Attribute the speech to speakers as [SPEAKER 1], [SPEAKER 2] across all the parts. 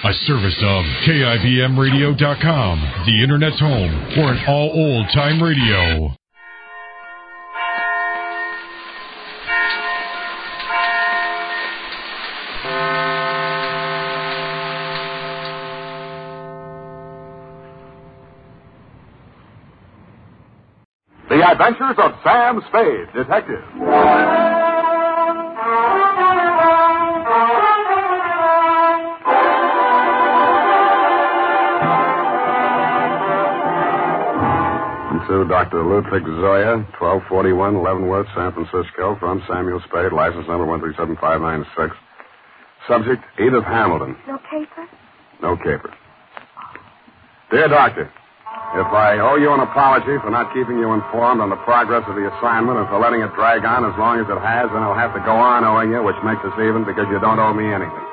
[SPEAKER 1] A service of KIBMradio.com, the Internet's home for an all old-time radio.
[SPEAKER 2] The Adventures of Sam Spade, Detective.
[SPEAKER 3] To Dr. Ludwig Zoya, 1241 Leavenworth, San Francisco, from Samuel Spade, license number 1375596. Subject, Edith Hamilton.
[SPEAKER 4] No caper?
[SPEAKER 3] No caper. Dear Doctor, if I owe you an apology for not keeping you informed on the progress of the assignment and for letting it drag on as long as it has, then I'll have to go on owing you, which makes us even because you don't owe me anything.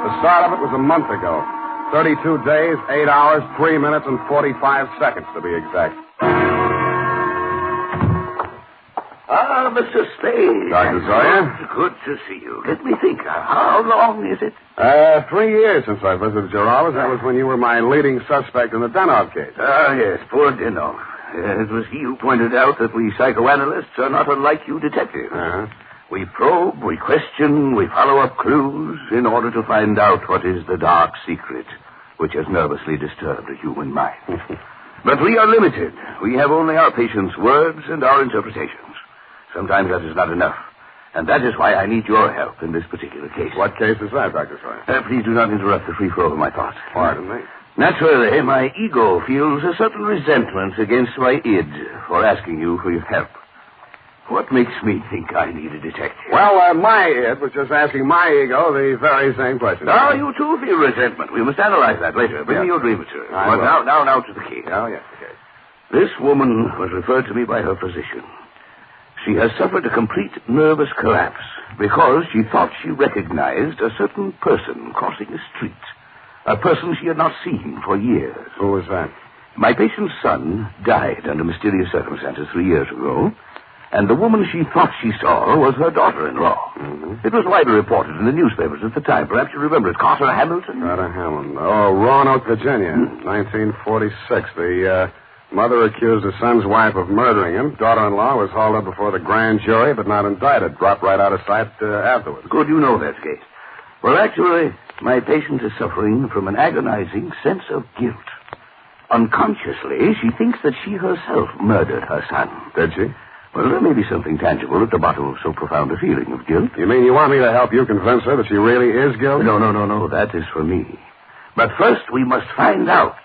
[SPEAKER 3] The start of it was a month ago. 32 days, 8 hours, 3 minutes, and 45 seconds, to be exact.
[SPEAKER 5] Ah, Mr. Spade.
[SPEAKER 3] Dr. Zoya?
[SPEAKER 5] Good to see you. Let me think. How long is it?
[SPEAKER 3] 3 years since I visited your office. That was when you were my leading suspect in the Denov case.
[SPEAKER 5] Ah, yes, poor Denov. It was he who pointed out that we psychoanalysts are not unlike you detectives.
[SPEAKER 3] Uh-huh.
[SPEAKER 5] We probe, we question, we follow up clues in order to find out what is the dark secret which has nervously disturbed the human mind. But we are limited. We have only our patients' words and our interpretations. Sometimes that is not enough. And that is why I need your help in this particular case.
[SPEAKER 3] What case is that, Dr. Zoya?
[SPEAKER 5] Please do not interrupt the free flow of my thoughts.
[SPEAKER 3] Pardon me.
[SPEAKER 5] Naturally, my ego feels a certain resentment against my id for asking you for your help. What makes me think I need a detective?
[SPEAKER 3] Well, my id was just asking my ego the very same question.
[SPEAKER 5] Now, you too feel resentment. We must analyze that later. Bring me your dream material. But now to the case.
[SPEAKER 3] Oh, yes, okay.
[SPEAKER 5] This woman was referred to me by her physician. She has suffered a complete nervous collapse because she thought she recognized a certain person crossing the street. A person she had not seen for years.
[SPEAKER 3] Who was that?
[SPEAKER 5] My patient's son died under mysterious circumstances 3 years ago. And the woman she thought she saw was her daughter-in-law.
[SPEAKER 3] Mm-hmm.
[SPEAKER 5] It was widely reported in the newspapers at the time. Perhaps you remember it. Carter Hamilton?
[SPEAKER 3] Carter Hamilton. Oh, Roanoke, Virginia, 1946. The mother accused her son's wife of murdering him. Daughter-in-law was hauled up before the grand jury, but not indicted. Dropped right out of sight afterwards.
[SPEAKER 5] Good, you know that case. Well, actually, my patient is suffering from an agonizing sense of guilt. Unconsciously, she thinks that she herself murdered her son.
[SPEAKER 3] Did she?
[SPEAKER 5] Well, there may be something tangible at the bottom of so profound a feeling of guilt.
[SPEAKER 3] You mean you want me to help you convince her that she really is guilty?
[SPEAKER 5] No. That is for me. But first, we must find out.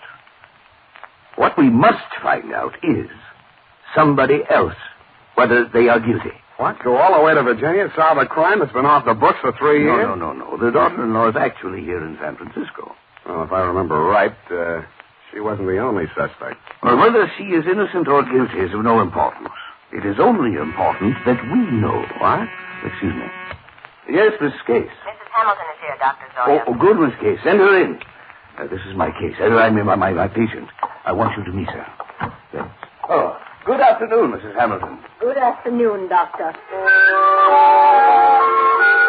[SPEAKER 5] What we must find out is somebody else, whether they are guilty.
[SPEAKER 3] What? Go all the way to Virginia, solve a crime that's been off the books for 3 years?
[SPEAKER 5] No. The daughter-in-law is actually here in San Francisco.
[SPEAKER 3] Well, if I remember right, she wasn't the only suspect.
[SPEAKER 5] Well, whether she is innocent or guilty is of no importance. It is only important that we know.
[SPEAKER 3] What?
[SPEAKER 5] Excuse me. Yes, Miss Case.
[SPEAKER 4] Mrs. Hamilton is here, Dr. Zoya.
[SPEAKER 5] Oh, good, Miss Case. Send her in. This is my case. I mean, my patient. I want you to meet her. Yes. Oh, good afternoon, Mrs. Hamilton.
[SPEAKER 4] Good afternoon, Doctor.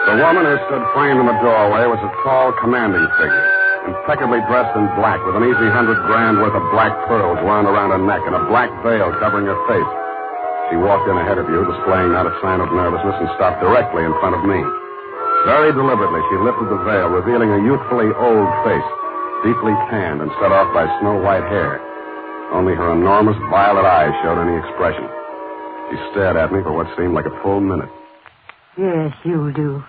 [SPEAKER 3] The woman who stood framed in the doorway was a tall, commanding figure, impeccably dressed in black, with an easy $100,000 worth of black pearls wound around her neck and a black veil covering her face. She walked in ahead of you, displaying not a sign of nervousness, and stopped directly in front of me. Very deliberately, she lifted the veil, revealing a youthfully old face, deeply tanned and set off by snow-white hair. Only her enormous violet eyes showed any expression. She stared at me for what seemed like a full minute.
[SPEAKER 6] Yes, you do.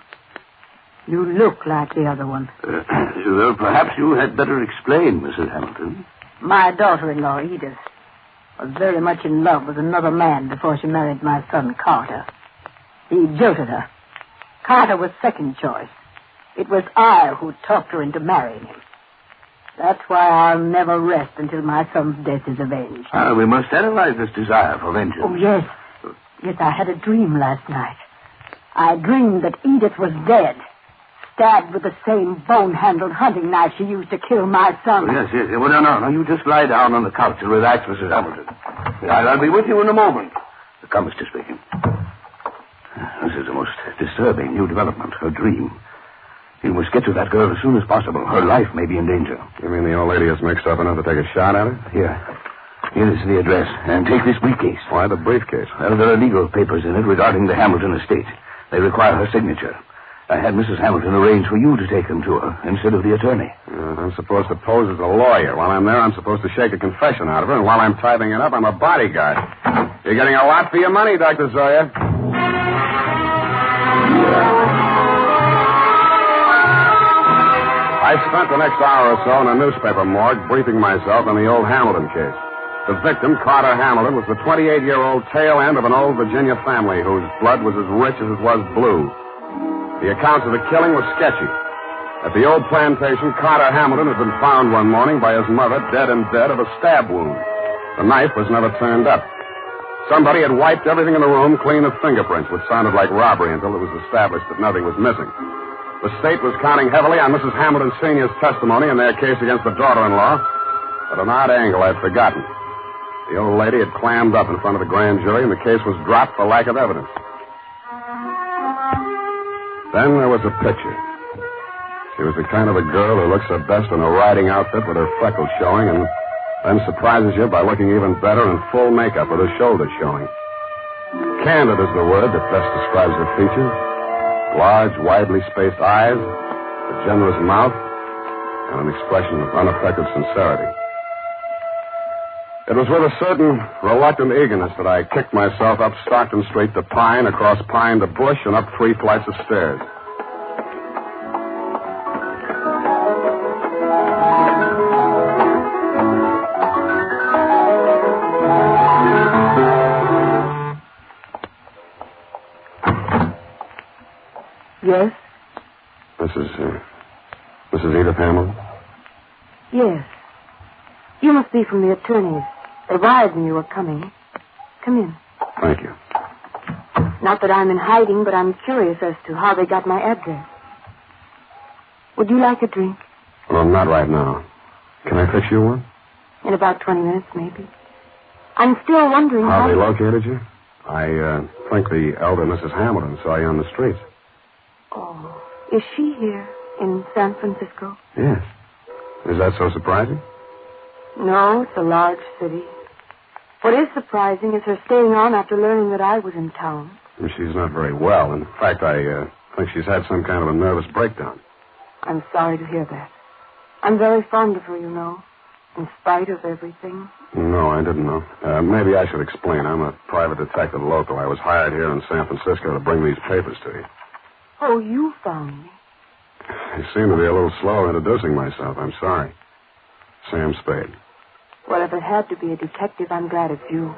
[SPEAKER 6] You look like the other one.
[SPEAKER 5] Well, perhaps you had better explain, Mrs. Hamilton.
[SPEAKER 6] My daughter-in-law, Edith, was very much in love with another man before she married my son, Carter. He jilted her. Carter was second choice. It was I who talked her into marrying him. That's why I'll never rest until my son's death is avenged.
[SPEAKER 5] We must analyze this desire for vengeance.
[SPEAKER 6] Oh, yes. Yes, I had a dream last night. I dreamed that Edith was dead, stabbed with the same bone-handled hunting knife she used to kill my son.
[SPEAKER 5] Oh, yes. Well, no. You just lie down on the couch and relax, Mrs. Hamilton. I'll be with you in a moment. Come, Mr. Speaking. This is a most disturbing new development, her dream. You must get to that girl as soon as possible. Her life may be in danger.
[SPEAKER 3] You mean the old lady is mixed up enough to take a shot at her?
[SPEAKER 5] Here is the address. And take this briefcase.
[SPEAKER 3] Why the briefcase?
[SPEAKER 5] Well, there are legal papers in it regarding the Hamilton estate. They require her signature. I had Mrs. Hamilton arrange for you to take them to her instead of the attorney.
[SPEAKER 3] I'm supposed to pose as a lawyer. While I'm there, I'm supposed to shake a confession out of her. And while I'm typing it up, I'm a bodyguard. You're getting a lot for your money, Dr. Zoya. I spent the next hour or so in a newspaper morgue briefing myself on the old Hamilton case. The victim, Carter Hamilton, was the 28-year-old tail end of an old Virginia family whose blood was as rich as it was blue. The accounts of the killing were sketchy. At the old plantation, Carter Hamilton had been found one morning by his mother, dead of a stab wound. The knife was never turned up. Somebody had wiped everything in the room clean of fingerprints, which sounded like robbery until it was established that nothing was missing. The state was counting heavily on Mrs. Hamilton Sr.'s testimony in their case against the daughter-in-law, but an odd angle I'd forgotten. The old lady had clammed up in front of the grand jury, and the case was dropped for lack of evidence. Then there was a picture. She was the kind of a girl who looks her best in a riding outfit with her freckles showing, and then surprises you by looking even better in full makeup with her shoulders showing. Candid is the word that best describes her features. Large, widely spaced eyes, a generous mouth, and an expression of unaffected sincerity. It was with a certain reluctant eagerness that I kicked myself up Stockton Street to Pine, across Pine to Bush, and up 3 flights of stairs.
[SPEAKER 6] Yes?
[SPEAKER 3] Mrs. Edith Hamilton?
[SPEAKER 6] Yes. You must be from the attorneys. They wired me you were coming. Come in.
[SPEAKER 3] Thank you.
[SPEAKER 6] Not that I'm in hiding, but I'm curious as to how they got my address. Would you like a drink?
[SPEAKER 3] Well, not right now. Can I fix you one?
[SPEAKER 6] In about 20 minutes, maybe. I'm still wondering
[SPEAKER 3] how they located you? I think the elder Mrs. Hamilton saw you on the streets.
[SPEAKER 6] Oh, is she here in San Francisco?
[SPEAKER 3] Yes. Is that so surprising?
[SPEAKER 6] No, it's a large city. What is surprising is her staying on after learning that I was in town.
[SPEAKER 3] She's not very well. In fact, I think she's had some kind of a nervous breakdown.
[SPEAKER 6] I'm sorry to hear that. I'm very fond of her, you know, in spite of everything.
[SPEAKER 3] No, I didn't know. Maybe I should explain. I'm a private detective local. I was hired here in San Francisco to bring these papers to you.
[SPEAKER 6] Oh, you found me.
[SPEAKER 3] I seem to be a little slow introducing myself. I'm sorry. Sam Spade.
[SPEAKER 6] Well, if it had to be a detective, I'm glad it's you.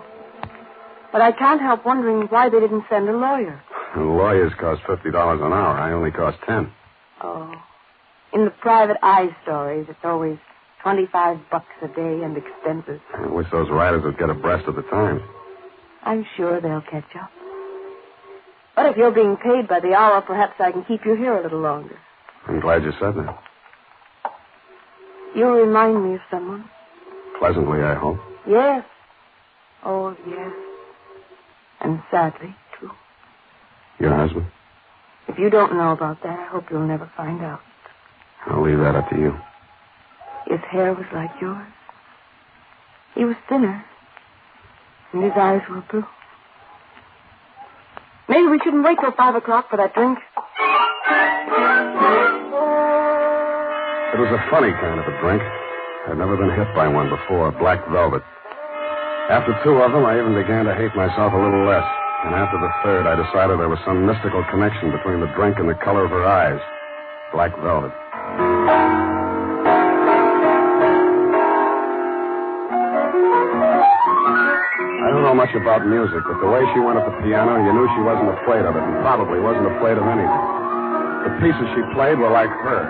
[SPEAKER 6] But I can't help wondering why they didn't send a lawyer.
[SPEAKER 3] Lawyers cost $50 an hour. I only cost 10.
[SPEAKER 6] Oh. In the private eye stories, it's always $25 a day and expenses.
[SPEAKER 3] I wish those writers would get abreast of the times.
[SPEAKER 6] I'm sure they'll catch up. But if you're being paid by the hour, perhaps I can keep you here a little longer.
[SPEAKER 3] I'm glad you said that.
[SPEAKER 6] You remind me of someone.
[SPEAKER 3] Pleasantly, I hope.
[SPEAKER 6] Yes. Oh, yes. And sadly, too.
[SPEAKER 3] Your husband?
[SPEAKER 6] If you don't know about that, I hope you'll never find out.
[SPEAKER 3] I'll leave that up to you.
[SPEAKER 6] His hair was like yours. He was thinner. And his eyes were blue. Maybe we shouldn't wait till 5 o'clock for that drink.
[SPEAKER 3] It was a funny kind of a drink. I'd never been hit by one before, black velvet. After 2 of them, I even began to hate myself a little less. And after the third, I decided there was some mystical connection between the drink and the color of her eyes. Black velvet. I don't know much about music, but the way she went at the piano, you knew she wasn't afraid of it, and probably wasn't afraid of anything. The pieces she played were like her,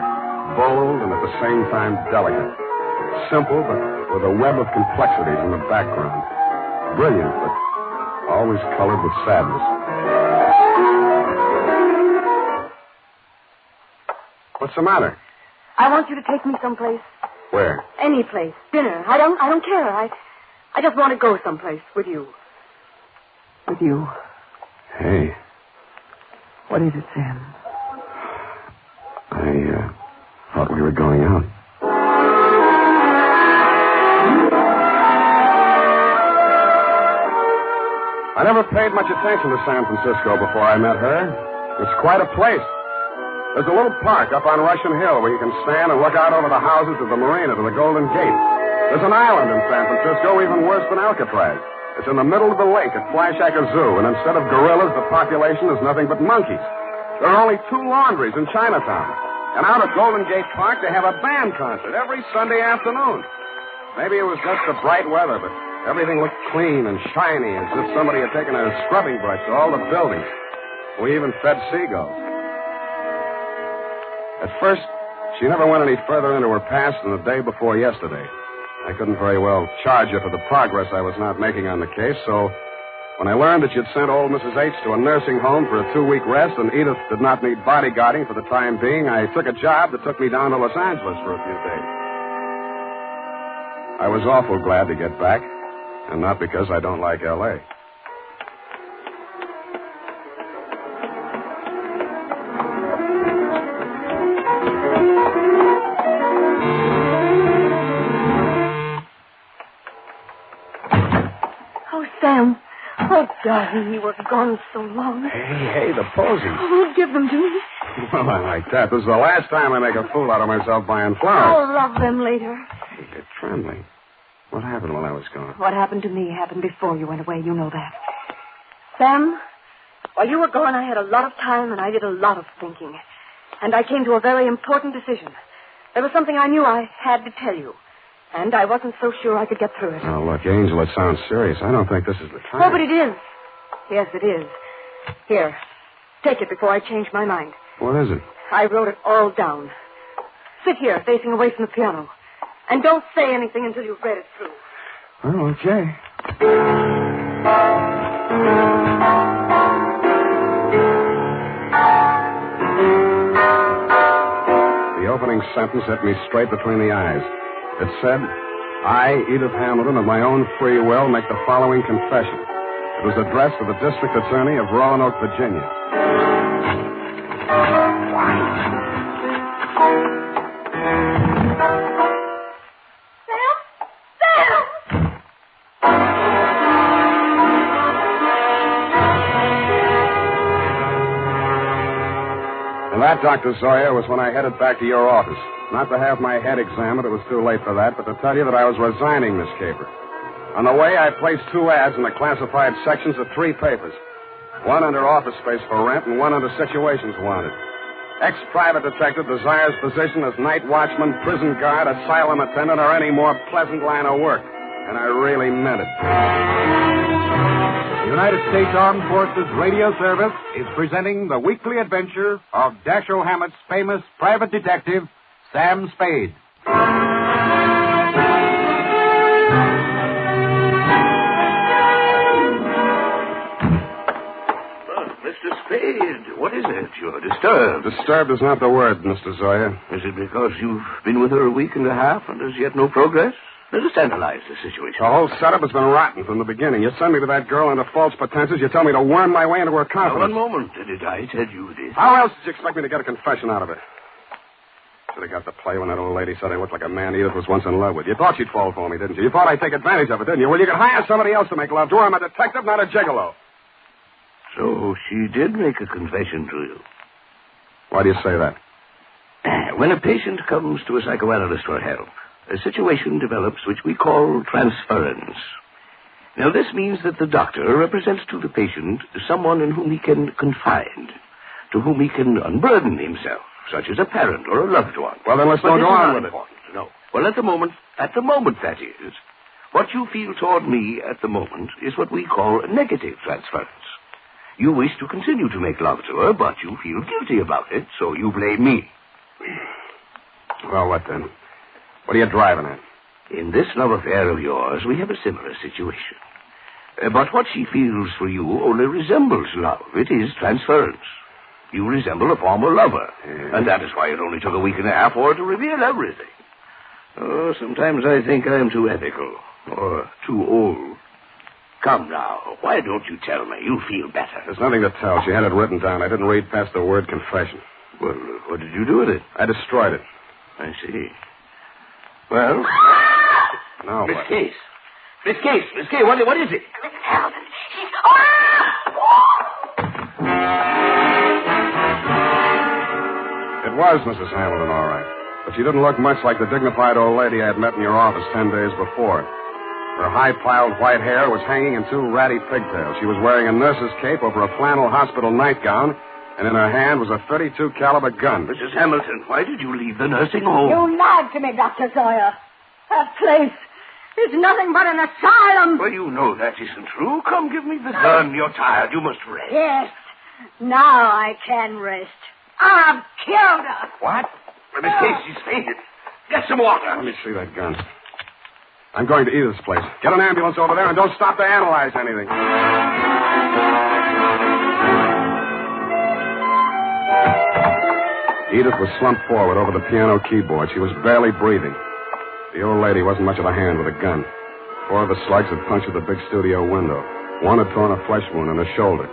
[SPEAKER 3] bold and at the same time delicate. Simple, but with a web of complexities in the background. Brilliant, but always colored with sadness. What's the matter?
[SPEAKER 6] I want you to take me someplace.
[SPEAKER 3] Where?
[SPEAKER 6] Any place. Dinner. I don't care. I just want to go someplace with you. With you.
[SPEAKER 3] Hey.
[SPEAKER 6] What is it, Sam?
[SPEAKER 3] I thought we were going out. I never paid much attention to San Francisco before I met her. It's quite a place. There's a little park up on Russian Hill where you can stand and look out over the houses of the marina to the Golden Gate. There's an island in San Francisco even worse than Alcatraz. It's in the middle of the lake at Flyshacka Zoo, and instead of gorillas, the population is nothing but monkeys. There are only 2 laundries in Chinatown. And out at Golden Gate Park, they have a band concert every Sunday afternoon. Maybe it was just the bright weather, but everything looked clean and shiny, as if somebody had taken a scrubbing brush to all the buildings. We even fed seagulls. At first, she never went any further into her past than the day before yesterday. I couldn't very well charge her for the progress I was not making on the case, so when I learned that you'd sent old Mrs. H to a nursing home for a 2-week rest and Edith did not need bodyguarding for the time being, I took a job that took me down to Los Angeles for a few days. I was awful glad to get back, and not because I don't like L.A.
[SPEAKER 4] Oh, Sam. Oh, darling, you were gone so long.
[SPEAKER 3] Hey, the posies.
[SPEAKER 4] Oh, give them to me.
[SPEAKER 3] Well, I like that. This is the last time I make a fool out of myself buying flowers.
[SPEAKER 4] I'll love them later.
[SPEAKER 3] Hey, you're trembling. What happened while I was gone?
[SPEAKER 4] What happened to me happened before you went away. You know that. Sam, while you were gone, I had a lot of time and I did a lot of thinking. And I came to a very important decision. There was something I knew I had to tell you. And I wasn't so sure I could get through it.
[SPEAKER 3] Oh, look, Angel, it sounds serious. I don't think this is the time.
[SPEAKER 4] Oh, but it is. Yes, it is. Here, take it before I change my mind.
[SPEAKER 3] What is it?
[SPEAKER 4] I wrote it all down. Sit here, facing away from the piano. And don't say anything until you've read it through.
[SPEAKER 3] Oh, okay. The opening sentence hit me straight between the eyes. It said, I, Edith Hamilton, of my own free will, make the following confession. It was addressed to the District Attorney of Roanoke, Virginia. And that, Dr. Zoya, was when I headed back to your office. Not to have my head examined, it was too late for that, but to tell you that I was resigning, Miss Caper. On the way, I placed 2 ads in the classified sections of 3 papers. One under office space for rent and one under situations wanted. Ex-private detective desires position as night watchman, prison guard, asylum attendant, or any more pleasant line of work. And I really meant it.
[SPEAKER 2] The United States Armed Forces Radio Service is presenting the weekly adventure of Dashiell Hammett's famous private detective, Sam Spade.
[SPEAKER 5] Mr. Spade, what is it? You're disturbed.
[SPEAKER 3] Disturbed is not the word, Mr. Zoya.
[SPEAKER 5] Is it because you've been with her a week and a half and there's yet no progress? Let us analyze the situation.
[SPEAKER 3] The whole setup has been rotten from the beginning. You send me to that girl under false pretenses. You tell me to worm my way into her confidence.
[SPEAKER 5] Now, one moment. Did I tell you this?
[SPEAKER 3] How else did you expect me to get a confession out of her? Should have got the play when that old lady said I looked like a man Edith was once in love with. You thought she'd fall for me, didn't you? You thought I'd take advantage of it, didn't you? Well, you could hire somebody else to make love to her. I'm a detective, not a gigolo.
[SPEAKER 5] So she did make a confession to you.
[SPEAKER 3] Why do you say that?
[SPEAKER 5] When a patient comes to a psychoanalyst for help, a situation develops which we call transference. Now, this means that the doctor represents to the patient someone in whom he can confide, to whom he can unburden himself, such as a parent or a loved one.
[SPEAKER 3] Well, then let's not go on with it.
[SPEAKER 5] No. Well, at the moment, that is, what you feel toward me at the moment is what we call negative transference. You wish to continue to make love to her, but you feel guilty about it, so you blame me.
[SPEAKER 3] Well, what then? What are you driving at?
[SPEAKER 5] In this love affair of yours, we have a similar situation. But what she feels for you only resembles love. It is transference. You resemble a former lover.
[SPEAKER 3] Yeah.
[SPEAKER 5] And that is why it only took a week and a half for her to reveal everything. Oh, sometimes I think I am too ethical. Or too old. Come now. Why don't you tell me? You'll feel better.
[SPEAKER 3] There's nothing to tell. She had it written down. I didn't read past the word confession.
[SPEAKER 5] Well, what did you do with it?
[SPEAKER 3] I destroyed it.
[SPEAKER 5] I see. Well?
[SPEAKER 3] Now
[SPEAKER 5] Miss
[SPEAKER 3] what?
[SPEAKER 5] Case. Miss Case, what is it?
[SPEAKER 4] Miss Hamilton. She's...
[SPEAKER 3] It was Mrs. Hamilton, all right. But she didn't look much like the dignified old lady I had met in your office 10 days before. Her high-piled white hair was hanging in 2 ratty pigtails. She was wearing a nurse's cape over a flannel hospital nightgown, and in her hand was a .32 caliber gun.
[SPEAKER 5] Mrs. Hamilton, why did you leave the nursing home?
[SPEAKER 6] You lied to me, Dr. Sawyer. That place is nothing but an asylum.
[SPEAKER 5] Well, you know that isn't true. Come, give me the gun. You're tired. You must rest.
[SPEAKER 6] Yes. Now I can rest. I've killed her.
[SPEAKER 5] What? Miss Case, she's fainted. Get some water.
[SPEAKER 3] Let me see that gun. I'm going to Edith's place. Get an ambulance over there and don't stop to analyze anything. Edith was slumped forward over the piano keyboard. She was barely breathing. The old lady wasn't much of a hand with a gun. 4 of the slugs had punctured the big studio window. 1 had torn a flesh wound in her shoulder.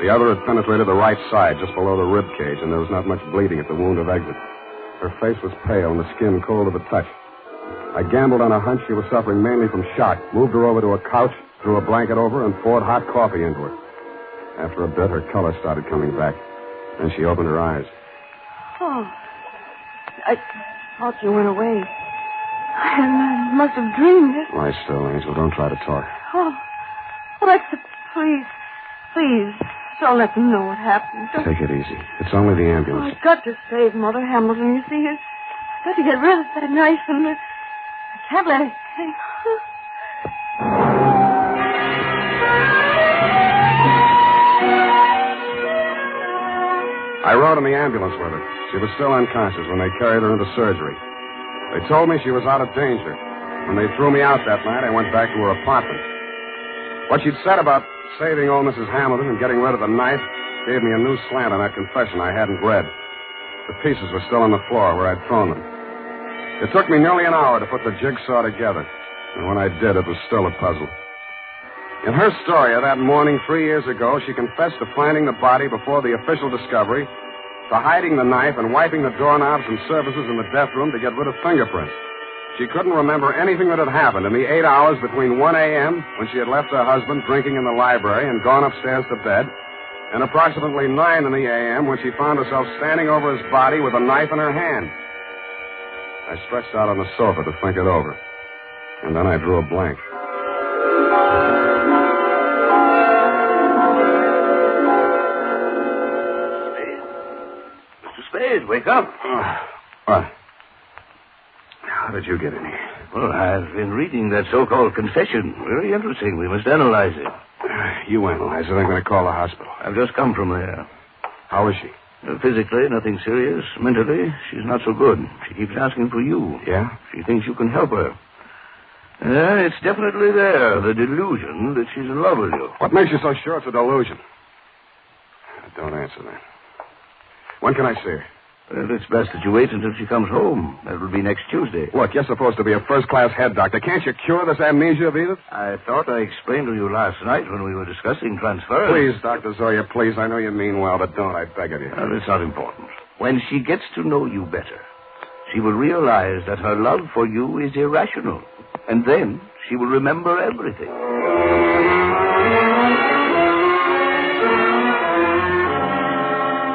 [SPEAKER 3] The other had penetrated the right side, just below the rib cage, and there was not much bleeding at the wound of exit. Her face was pale and the skin cold to the touch. I gambled on a hunch she was suffering mainly from shock, moved her over to a couch, threw a blanket over her, and poured hot coffee into her. After a bit, her color started coming back. Then she opened her eyes.
[SPEAKER 4] Oh, I thought you went away. I must have dreamed it.
[SPEAKER 3] Lie still, Angel. Don't try to talk.
[SPEAKER 4] Oh, well, please, don't let them know what happened. Don't...
[SPEAKER 3] Take it easy. It's only the ambulance.
[SPEAKER 4] I've got to save Mother Hamilton. You see, I've got to get rid of that knife, and I can't let it hang.
[SPEAKER 3] I rode in the ambulance with her. She was still unconscious when they carried her into surgery. They told me she was out of danger. When they threw me out that night, I went back to her apartment. What she'd said about saving old Mrs. Hamilton and getting rid of the knife gave me a new slant on that confession I hadn't read. The pieces were still on the floor where I'd thrown them. It took me nearly an hour to put the jigsaw together. And when I did, it was still a puzzle. In her story of that morning 3 years ago, she confessed to finding the body before the official discovery, to hiding the knife and wiping the doorknobs and surfaces in the death room to get rid of fingerprints. She couldn't remember anything that had happened in the 8 hours between 1 a.m., when she had left her husband drinking in the library and gone upstairs to bed, and approximately 9 in the a.m., when she found herself standing over his body with a knife in her hand. I stretched out on the sofa to think it over, and then I drew a blank.
[SPEAKER 5] Spade, wake up.
[SPEAKER 3] What? How did you get in here?
[SPEAKER 5] Well, I've been reading that so-called confession. Very interesting. We must analyze it.
[SPEAKER 3] You analyze it. I'm going to call the hospital.
[SPEAKER 5] I've just come from there.
[SPEAKER 3] How is she?
[SPEAKER 5] Physically, nothing serious. Mentally, she's not so good. She keeps asking for you.
[SPEAKER 3] Yeah?
[SPEAKER 5] She thinks you can help her. It's definitely there, the delusion that she's in love with you.
[SPEAKER 3] What makes you so sure it's a delusion? Don't answer that. When can I see her?
[SPEAKER 5] Well, it's best that you wait until she comes home. That will be next Tuesday.
[SPEAKER 3] Look, you're supposed to be a first-class head doctor. Can't you cure this amnesia of Edith?
[SPEAKER 5] I thought I explained to you last night when we were discussing transference.
[SPEAKER 3] Please, Dr. Zoya, please. I know you mean well, but don't. I beg of you.
[SPEAKER 5] Well, it's not important. When she gets to know you better, she will realize that her love for you is irrational. And then she will remember everything.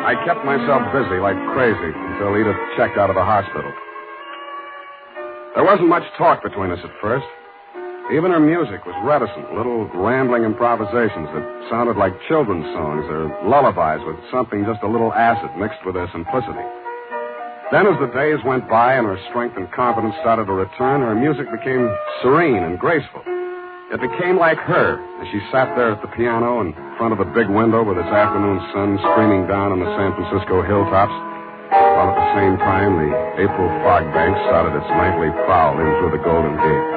[SPEAKER 3] I kept myself busy like crazy until Edith checked out of the hospital. There wasn't much talk between us at first. Even her music was reticent, little rambling improvisations that sounded like children's songs or lullabies with something just a little acid mixed with their simplicity. Then as the days went by and her strength and confidence started to return, her music became serene and graceful. It became like her as she sat there at the piano in front of the big window with its afternoon sun streaming down on the San Francisco hilltops, while at the same time the April fog bank started its nightly prowl in through the Golden Gate.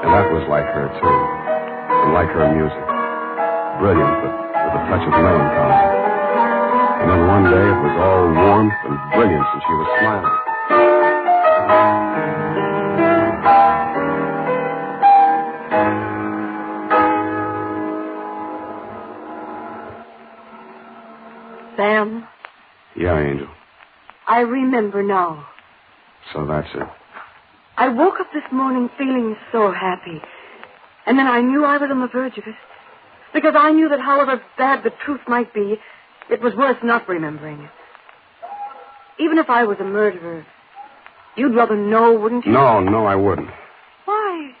[SPEAKER 3] And that was like her, too, and like her music. Brilliant, but with a touch of melancholy. And then one day it was all warmth and brilliance, and she was smiling.
[SPEAKER 4] Sam?
[SPEAKER 3] Yeah, Angel.
[SPEAKER 4] I remember now.
[SPEAKER 3] So that's it.
[SPEAKER 4] I woke up this morning feeling so happy. And then I knew I was on the verge of it. Because I knew that however bad the truth might be, it was worth not remembering it. Even if I was a murderer, you'd rather know, wouldn't you?
[SPEAKER 3] No, I wouldn't.
[SPEAKER 4] Why?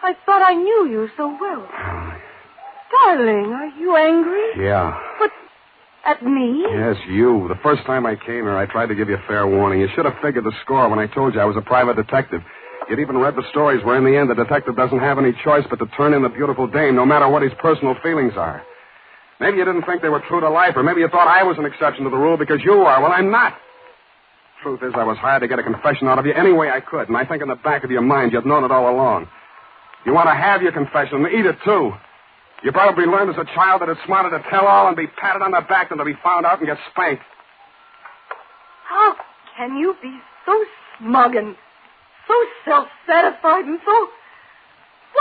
[SPEAKER 4] I thought I knew you so well. Darling, are you angry?
[SPEAKER 3] Yeah.
[SPEAKER 4] But at me?
[SPEAKER 3] Yes, you. The first time I came here, I tried to give you a fair warning. You should have figured the score when I told you I was a private detective. You'd even read the stories where in the end the detective doesn't have any choice but to turn in the beautiful dame, no matter what his personal feelings are. Maybe you didn't think they were true to life, or maybe you thought I was an exception to the rule because you are. Well, I'm not. Truth is, I was hired to get a confession out of you any way I could, and I think in the back of your mind you'd known it all along. You want to have your confession and eat it, too. You probably learned as a child that it's smarter to tell all and be patted on the back than to be found out and get spanked.
[SPEAKER 4] How can you be so smug and so self-satisfied and so...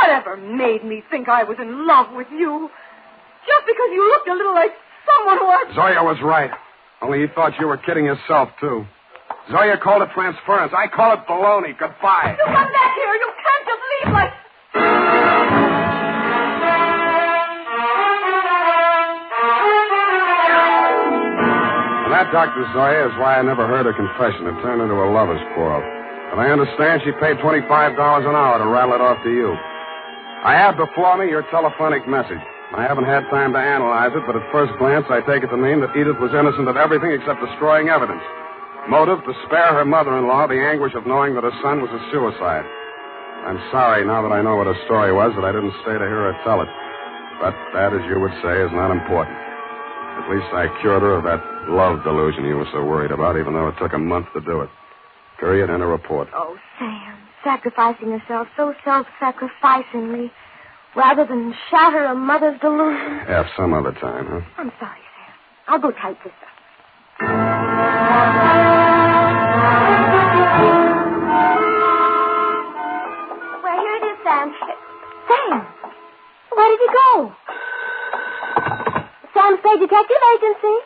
[SPEAKER 4] Whatever made me think I was in love with you? Just because you looked a little like someone who I...
[SPEAKER 3] Zoya was right. Only you thought you were kidding yourself, too. Zoya called it transference. I call it baloney. Goodbye.
[SPEAKER 4] You come back here. You can't just leave like...
[SPEAKER 3] And that, Dr. Zoya, is why I never heard her confession. It turned into a lover's quarrel. And I understand she paid $25 an hour to rattle it off to you. I have before me your telephonic message. I haven't had time to analyze it, but at first glance, I take it to mean that Edith was innocent of everything except destroying evidence. Motive, to spare her mother-in-law the anguish of knowing that her son was a suicide. I'm sorry, now that I know what her story was, that I didn't stay to hear her tell it. But that, as you would say, is not important. At least I cured her of that love delusion you were so worried about, even though it took a month to do it. Period, and a report.
[SPEAKER 7] Oh, Sam, sacrificing yourself so self-sacrificingly, rather than shatter a mother's delusion.
[SPEAKER 3] Yeah, some other time, huh?
[SPEAKER 7] I'm sorry, Sam. I'll go type this up. Well, here it is, Sam. Sam, where did you go? Sam Spade Detective Agency.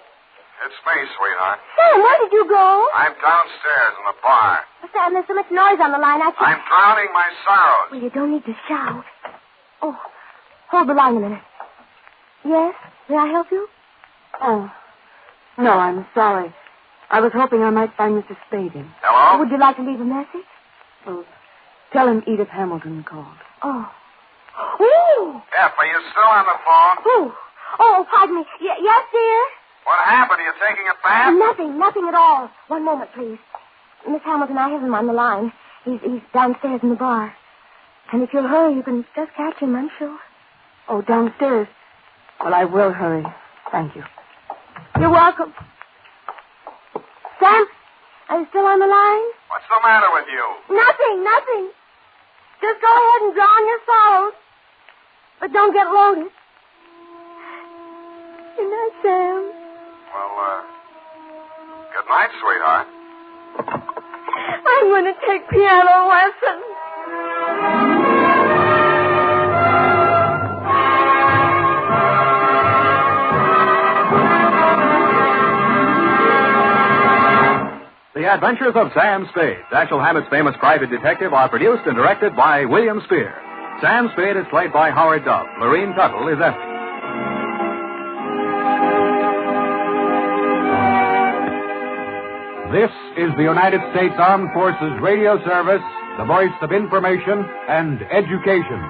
[SPEAKER 3] It's me, sweetheart.
[SPEAKER 7] Sam, where did you go?
[SPEAKER 3] I'm downstairs in the bar.
[SPEAKER 7] Sam, there's so much noise on the line, I can't...
[SPEAKER 3] I'm drowning my sorrows.
[SPEAKER 7] Well, you don't need to shout. Oh, hold the line a minute. Yes? May I help you?
[SPEAKER 4] Oh, no, I'm sorry. I was hoping I might find Mr. Spade.
[SPEAKER 3] Hello?
[SPEAKER 7] Would you like to leave a message?
[SPEAKER 4] Oh, tell him Edith Hamilton called.
[SPEAKER 7] Oh. Ooh!
[SPEAKER 3] F, are you still on the phone?
[SPEAKER 7] Ooh. Oh, pardon me. Yes, dear?
[SPEAKER 3] What happened? Are you taking a bath?
[SPEAKER 7] Nothing at all. One moment, please. Miss Hamilton, I have him on the line. He's downstairs in the bar. And if you'll hurry, you can just catch him, I'm sure.
[SPEAKER 4] Oh, downstairs. Well, I will hurry. Thank you.
[SPEAKER 7] You're welcome. Sam, are you still on the line?
[SPEAKER 3] What's the matter with you?
[SPEAKER 7] Nothing. Just go ahead and drown your sorrows. But don't get loaded. Good night, Sam.
[SPEAKER 3] Well, good night, sweetheart.
[SPEAKER 7] I'm going to take piano lessons.
[SPEAKER 8] The Adventures of Sam Spade, Dashiell Hammett's famous private detective, are produced and directed by William Spear. Sam Spade is played by Howard Dove. Lorene Tuttle is Effie. This is the United States Armed Forces Radio Service, the voice of information and education.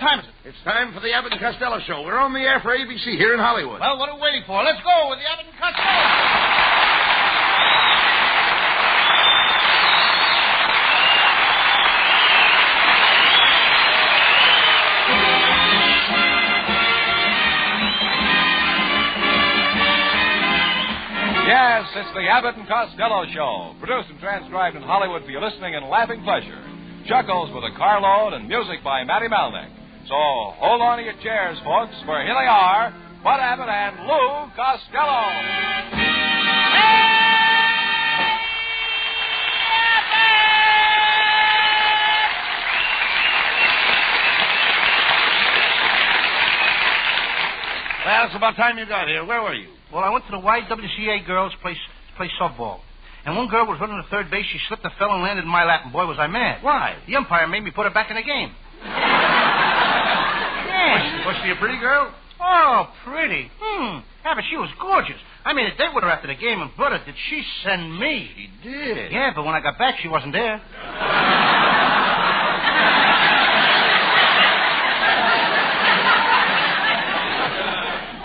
[SPEAKER 9] time is it?
[SPEAKER 10] It's time for the Abbott and Costello Show. We're on the air for ABC here in Hollywood.
[SPEAKER 9] Well, what are we waiting for? Let's go with the Abbott and Costello.
[SPEAKER 11] Yes, it's the Abbott and Costello Show, produced and transcribed in Hollywood for your listening and laughing pleasure. Chuckles with a carload and music by Matty Malnick. So hold on to your chairs, folks, for here they are, Bud Abbott and Lou Costello.
[SPEAKER 10] Well, it's about time you got here. Where were you?
[SPEAKER 9] Well, I went to the YWCA girls' play softball. And one girl was running to third base. She slipped and fell and landed in my lap, and boy, was I mad.
[SPEAKER 10] Why?
[SPEAKER 9] The umpire made me put her back in the game.
[SPEAKER 10] Yeah. Was she a pretty girl?
[SPEAKER 9] Oh, pretty. Yeah, but she was gorgeous. I made a date with her after the game, and brother, did she send me.
[SPEAKER 10] She did?
[SPEAKER 9] Yeah, but when I got back, she wasn't there.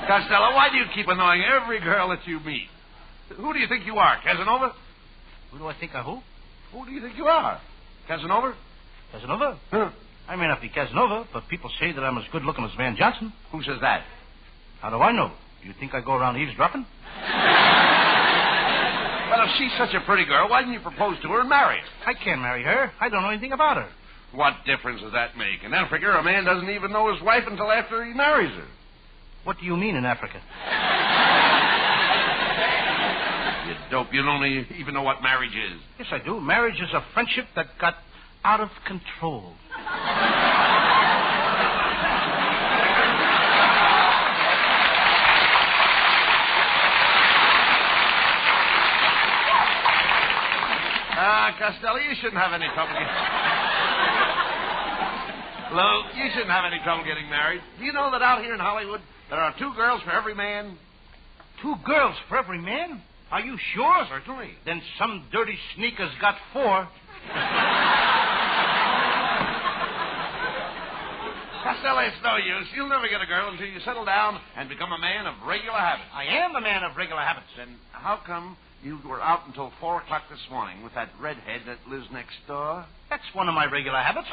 [SPEAKER 10] Costello, why do you keep annoying every girl that you meet? Who do you think you are, Casanova?
[SPEAKER 9] Who do I think of who?
[SPEAKER 10] Who do you think you are? Casanova?
[SPEAKER 9] Casanova?
[SPEAKER 10] Huh.
[SPEAKER 9] I may not be Casanova, but people say that I'm as good-looking as Van Johnson.
[SPEAKER 10] Who says that?
[SPEAKER 9] How do I know? You think I go around eavesdropping?
[SPEAKER 10] Well, if she's such a pretty girl, why didn't you propose to her and marry her?
[SPEAKER 9] I can't marry her. I don't know anything about her.
[SPEAKER 10] What difference does that make? In Africa, a man doesn't even know his wife until after he marries her.
[SPEAKER 9] What do you mean in Africa?
[SPEAKER 10] You dope. You don't even know what marriage is.
[SPEAKER 9] Yes, I do. Marriage is a friendship that got out of control.
[SPEAKER 10] Costello, you shouldn't have any trouble Lou, you shouldn't have any trouble getting married. Do you know that out here in Hollywood, there are 2 girls for every man?
[SPEAKER 9] 2 girls for every man? Are you sure?
[SPEAKER 10] Certainly.
[SPEAKER 9] Then some dirty sneakers got 4.
[SPEAKER 10] Costello, it's no use. You'll never get a girl until you settle down and become a man of regular habits.
[SPEAKER 9] I am a man of regular habits.
[SPEAKER 10] Then how come you were out until 4 o'clock this morning with that redhead that lives next door?
[SPEAKER 9] That's one of my regular habits.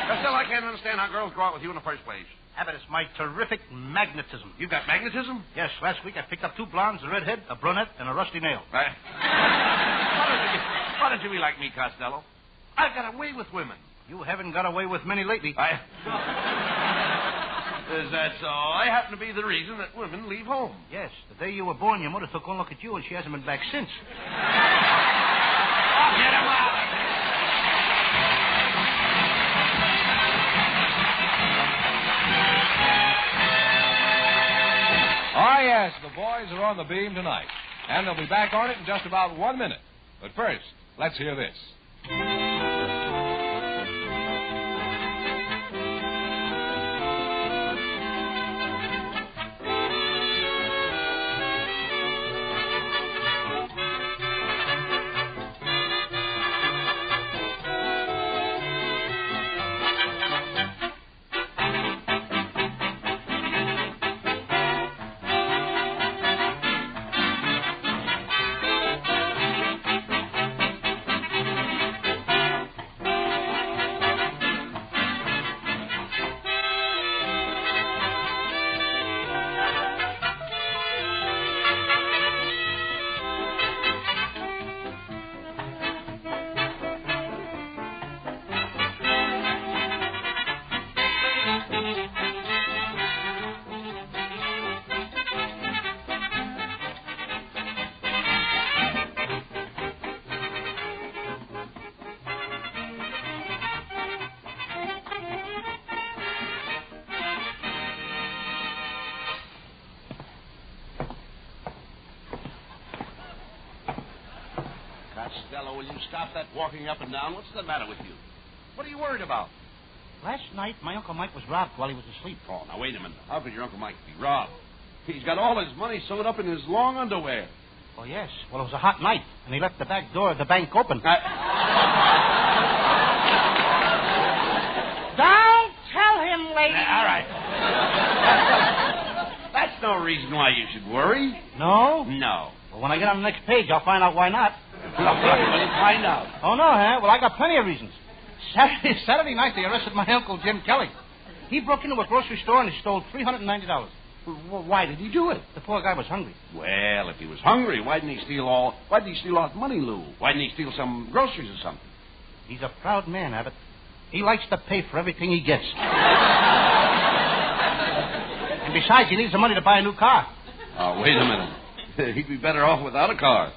[SPEAKER 10] Costello, I can't understand how girls go out with you in the first place.
[SPEAKER 9] Habit is my terrific magnetism.
[SPEAKER 10] You got magnetism?
[SPEAKER 9] Yes, last week I picked up 2 blondes, a redhead, a brunette, and a rusty nail.
[SPEAKER 10] Why don't you be like me, Costello? I've got away with women.
[SPEAKER 9] You haven't got away with many lately.
[SPEAKER 10] Is that so? I happen to be the reason that women leave home.
[SPEAKER 9] Yes. The day you were born, your mother took one look at you, and she hasn't been back since.
[SPEAKER 10] Get him out!
[SPEAKER 11] Ah, yes, the boys are on the beam tonight. And they'll be back on it in just about 1 minute. But first, let's hear this.
[SPEAKER 10] Costello, will you stop that walking up and down? What's the matter with you? What are you worried about?
[SPEAKER 9] Last night, my Uncle Mike was robbed while he was asleep.
[SPEAKER 10] Oh, now, wait a minute. How could your Uncle Mike be robbed? He's got all his money sewed up in his long underwear.
[SPEAKER 9] Oh, yes. Well, it was a hot night, and he left the back door of the bank open.
[SPEAKER 12] lady.
[SPEAKER 10] All right. That's no reason why you should worry.
[SPEAKER 9] No?
[SPEAKER 10] No.
[SPEAKER 9] Well, when I get on the next page, I'll find out why not.
[SPEAKER 10] Find out.
[SPEAKER 9] Oh, no, huh? Well, I got plenty of reasons. Saturday night, they arrested my uncle, Jim Kelly. He broke into a grocery store and he stole $390.
[SPEAKER 10] Well, why did he do it?
[SPEAKER 9] The poor guy was hungry.
[SPEAKER 10] Well, if he was hungry, why didn't he steal all the money, Lou? Why didn't he steal some groceries or something?
[SPEAKER 9] He's a proud man, Abbott. He likes to pay for everything he gets. And besides, he needs the money to buy a new car.
[SPEAKER 10] Oh, wait a minute. He'd be better off without a car.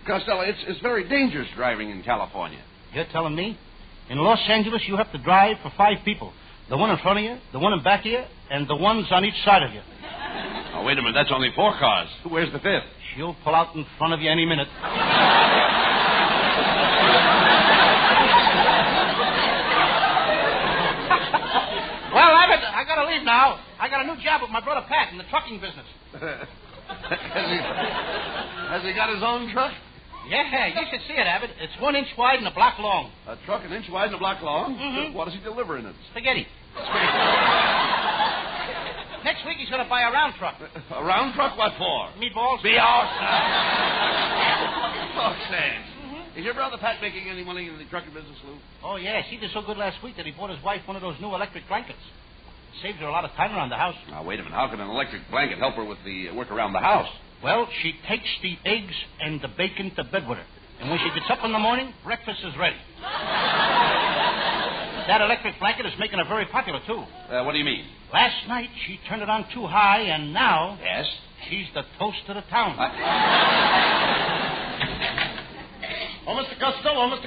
[SPEAKER 10] Costello, it's very dangerous driving in California.
[SPEAKER 9] You're telling me? In Los Angeles, you have to drive for 5 people. The one in front of you, the one in back of you, and the ones on each side of you.
[SPEAKER 10] Oh, wait a minute. That's only 4 cars. Where's the 5th?
[SPEAKER 9] She'll pull out in front of you any minute. Well, Abbott, I gotta leave now. I got a new job with my brother Pat in the trucking business.
[SPEAKER 10] Has he got his own truck?
[SPEAKER 9] Yeah, you should see it, Abbott. It's 1 inch wide and a block long.
[SPEAKER 10] A truck 1 inch wide and a block long?
[SPEAKER 9] Mm-hmm.
[SPEAKER 10] What does he deliver in it?
[SPEAKER 9] Spaghetti. Next week he's going to buy a round truck.
[SPEAKER 10] A round truck? What for?
[SPEAKER 9] Meatballs.
[SPEAKER 10] Be awesome. Look, Sam. Is your brother Pat making any money in the trucking business, Lou?
[SPEAKER 9] Oh, yes. He did so good last week that he bought his wife one of those new electric blankets. Saves her a lot of time around the house.
[SPEAKER 10] Now, wait a minute. How can an electric blanket help her with the work around the house?
[SPEAKER 9] Well, she takes the eggs and the bacon to bed with her. And when she gets up in the morning, breakfast is ready. That electric blanket is making her very popular, too.
[SPEAKER 10] What do you mean?
[SPEAKER 9] Last night, she turned it on too high, and now...
[SPEAKER 10] Yes?
[SPEAKER 9] She's the toast of the town.
[SPEAKER 13] Oh, Mr. Costello, I've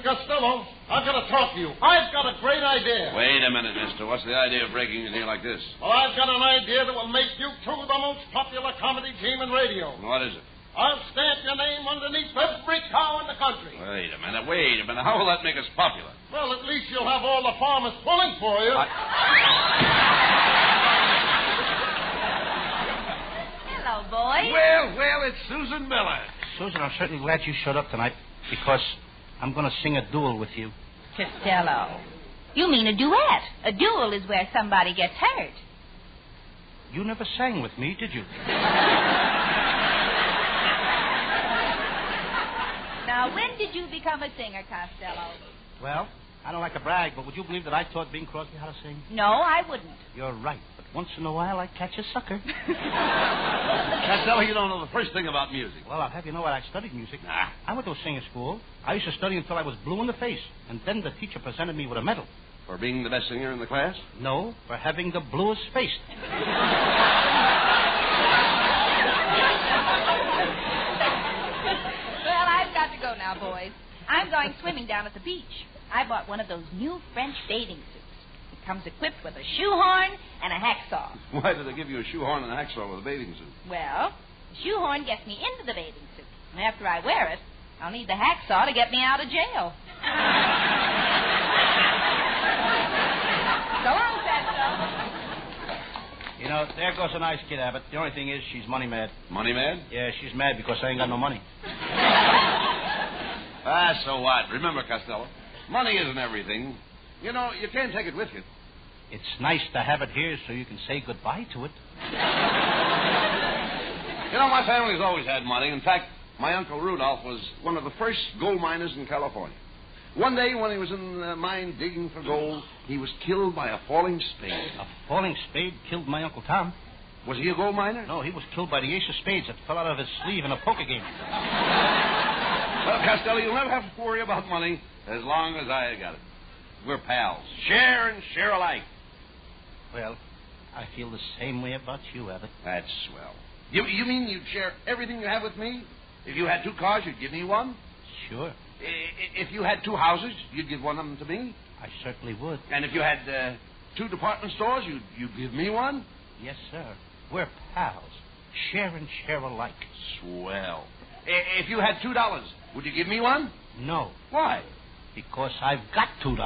[SPEAKER 13] got to talk to you. I've got a great idea.
[SPEAKER 10] Wait a minute, mister. What's the idea of breaking in here like this?
[SPEAKER 13] Well, I've got an idea that will make you two the most popular comedy team in radio.
[SPEAKER 10] What is it?
[SPEAKER 13] I'll stamp your name underneath every cow in the country.
[SPEAKER 10] Wait a minute. How will that make us popular?
[SPEAKER 13] Well, at least you'll have all the farmers pulling for you.
[SPEAKER 12] Hello, boys.
[SPEAKER 10] Well, it's Susan Miller.
[SPEAKER 9] Susan, I'm certainly glad you showed up tonight because I'm going to sing a duel with you.
[SPEAKER 12] Costello. You mean a duet. A duel is where somebody gets hurt.
[SPEAKER 9] You never sang with me, did you?
[SPEAKER 12] Now, when did you become a singer, Costello?
[SPEAKER 9] Well, I don't like to brag, but would you believe that I taught Bing Crosby how to sing?
[SPEAKER 12] No, I wouldn't.
[SPEAKER 9] You're right, but once in a while I catch a sucker.
[SPEAKER 10] Costello, you don't know the first thing about music.
[SPEAKER 9] Well, I'll have you know I studied music.
[SPEAKER 10] Nah.
[SPEAKER 9] I went to a singing school. I used to study until I was blue in the face, and then the teacher presented me with a medal.
[SPEAKER 10] For being the best singer in the class?
[SPEAKER 9] No, for having the bluest face.
[SPEAKER 12] Well, I've got to go now, boys. I'm going swimming down at the beach. I bought one of those new French bathing suits. It comes equipped with a shoehorn and a hacksaw.
[SPEAKER 10] Why did they give you a shoehorn and a hacksaw with a bathing suit?
[SPEAKER 12] Well, the shoehorn gets me into the bathing suit. And after I wear it, I'll need the hacksaw to get me out of jail. So long, Costello.
[SPEAKER 9] You know, there goes a nice kid, Abbott. The only thing is she's money mad.
[SPEAKER 10] Money mad?
[SPEAKER 9] Yeah, she's mad because I ain't got no money.
[SPEAKER 10] So what? Remember, Costello, money isn't everything. You know, you can't take it with you.
[SPEAKER 9] It's nice to have it here so you can say goodbye to it.
[SPEAKER 10] You know, my family's always had money. In fact, my Uncle Rudolph was one of the first gold miners in California. One day when he was in the mine digging for gold, he was killed by a falling spade.
[SPEAKER 9] A falling spade killed my Uncle Tom.
[SPEAKER 10] Was he a gold miner?
[SPEAKER 9] No, he was killed by the ace of spades that fell out of his sleeve in a poker game.
[SPEAKER 10] Well, Costello, you'll never have to worry about money as long as I got it. We're pals. Share and share alike.
[SPEAKER 9] Well, I feel the same way about you, Abbott.
[SPEAKER 10] That's swell. You mean you'd share everything you have with me? If you had 2 cars, you'd give me one?
[SPEAKER 9] Sure.
[SPEAKER 10] If you had 2 houses, you'd give one of them to me?
[SPEAKER 9] I certainly would.
[SPEAKER 10] And if you had 2 department stores, you'd give me one?
[SPEAKER 9] Yes, sir. We're pals. Share and share alike.
[SPEAKER 10] Swell. If you had $2, would you give me one?
[SPEAKER 9] No.
[SPEAKER 10] Why?
[SPEAKER 9] Because I've got $2.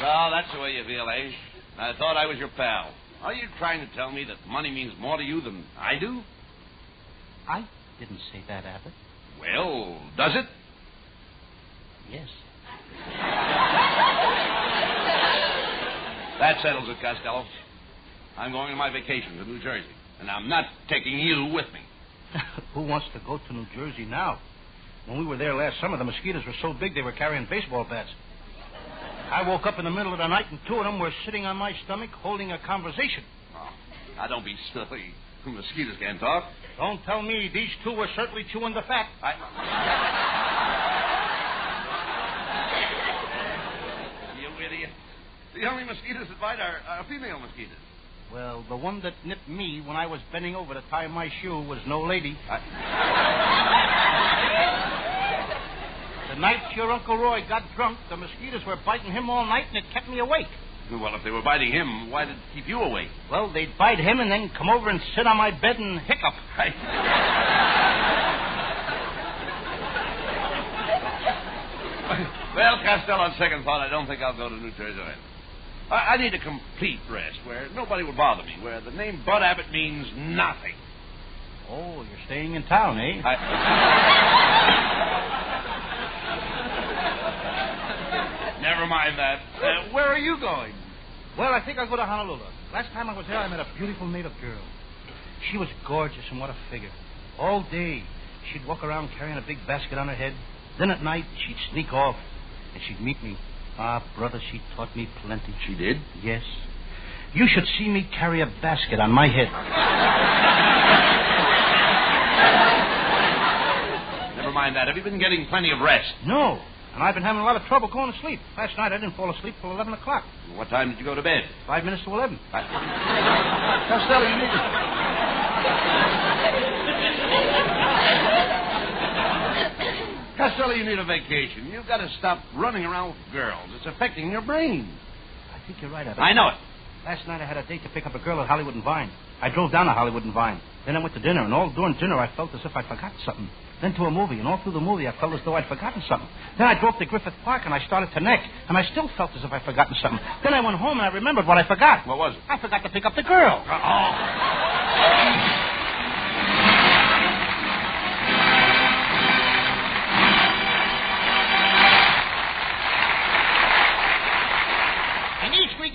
[SPEAKER 10] Well, that's the way you feel, eh? I thought I was your pal. Are you trying to tell me that money means more to you than I do?
[SPEAKER 9] I didn't say that, Abbott.
[SPEAKER 10] Well, does it?
[SPEAKER 9] Yes.
[SPEAKER 10] That settles it, Costello. I'm going on my vacation to New Jersey, and I'm not taking you with me.
[SPEAKER 9] Who wants to go to New Jersey now? When we were there last summer, the mosquitoes were so big they were carrying baseball bats. I woke up in the middle of the night, and two of them were sitting on my stomach holding a conversation.
[SPEAKER 10] Oh, now, don't be silly. Mosquitoes can't talk.
[SPEAKER 9] Don't tell me. These two were certainly chewing the fat.
[SPEAKER 10] You idiot. The only mosquitoes that bite are female mosquitoes.
[SPEAKER 9] Well, the one that nipped me when I was bending over to tie my shoe was no lady. The night your Uncle Roy got drunk, the mosquitoes were biting him all night, and it kept me awake.
[SPEAKER 10] Well, if they were biting him, why did it keep you awake?
[SPEAKER 9] Well, they'd bite him and then come over and sit on my bed and hiccup.
[SPEAKER 10] Well, Costello, on second thought, I don't think I'll go to New Jersey either. I need a complete rest where nobody will bother me, where the name Bud Abbott means nothing.
[SPEAKER 9] Oh, you're staying in town, eh?
[SPEAKER 10] Never mind that. Where are you going?
[SPEAKER 9] Well, I think I'll go to Honolulu. Last time I was there, I met a beautiful native girl. She was gorgeous, and what a figure. All day, she'd walk around carrying a big basket on her head. Then at night, she'd sneak off, and she'd meet me. Ah, brother, she taught me plenty.
[SPEAKER 10] She did?
[SPEAKER 9] Yes. You should see me carry a basket on my head.
[SPEAKER 10] Never mind that. Have you been getting plenty of rest?
[SPEAKER 9] No. And I've been having a lot of trouble going to sleep. Last night I didn't fall asleep till 11 o'clock.
[SPEAKER 10] What time did you go to bed?
[SPEAKER 9] 5 minutes to 11.
[SPEAKER 10] Costello, you need to... Costello, you need a vacation. You've got to stop running around with girls. It's affecting your brain.
[SPEAKER 9] I think you're right, Abbott.
[SPEAKER 10] I know it.
[SPEAKER 9] Last night I had a date to pick up a girl at Hollywood and Vine. I drove down to Hollywood and Vine. Then I went to dinner, and all during dinner I felt as if I'd forgotten something. Then to a movie, and all through the movie I felt as though I'd forgotten something. Then I drove to Griffith Park, and I started to neck, and I still felt as if I'd forgotten something. Then I went home, and I remembered what I forgot.
[SPEAKER 10] What was it?
[SPEAKER 9] I forgot to pick up the girl.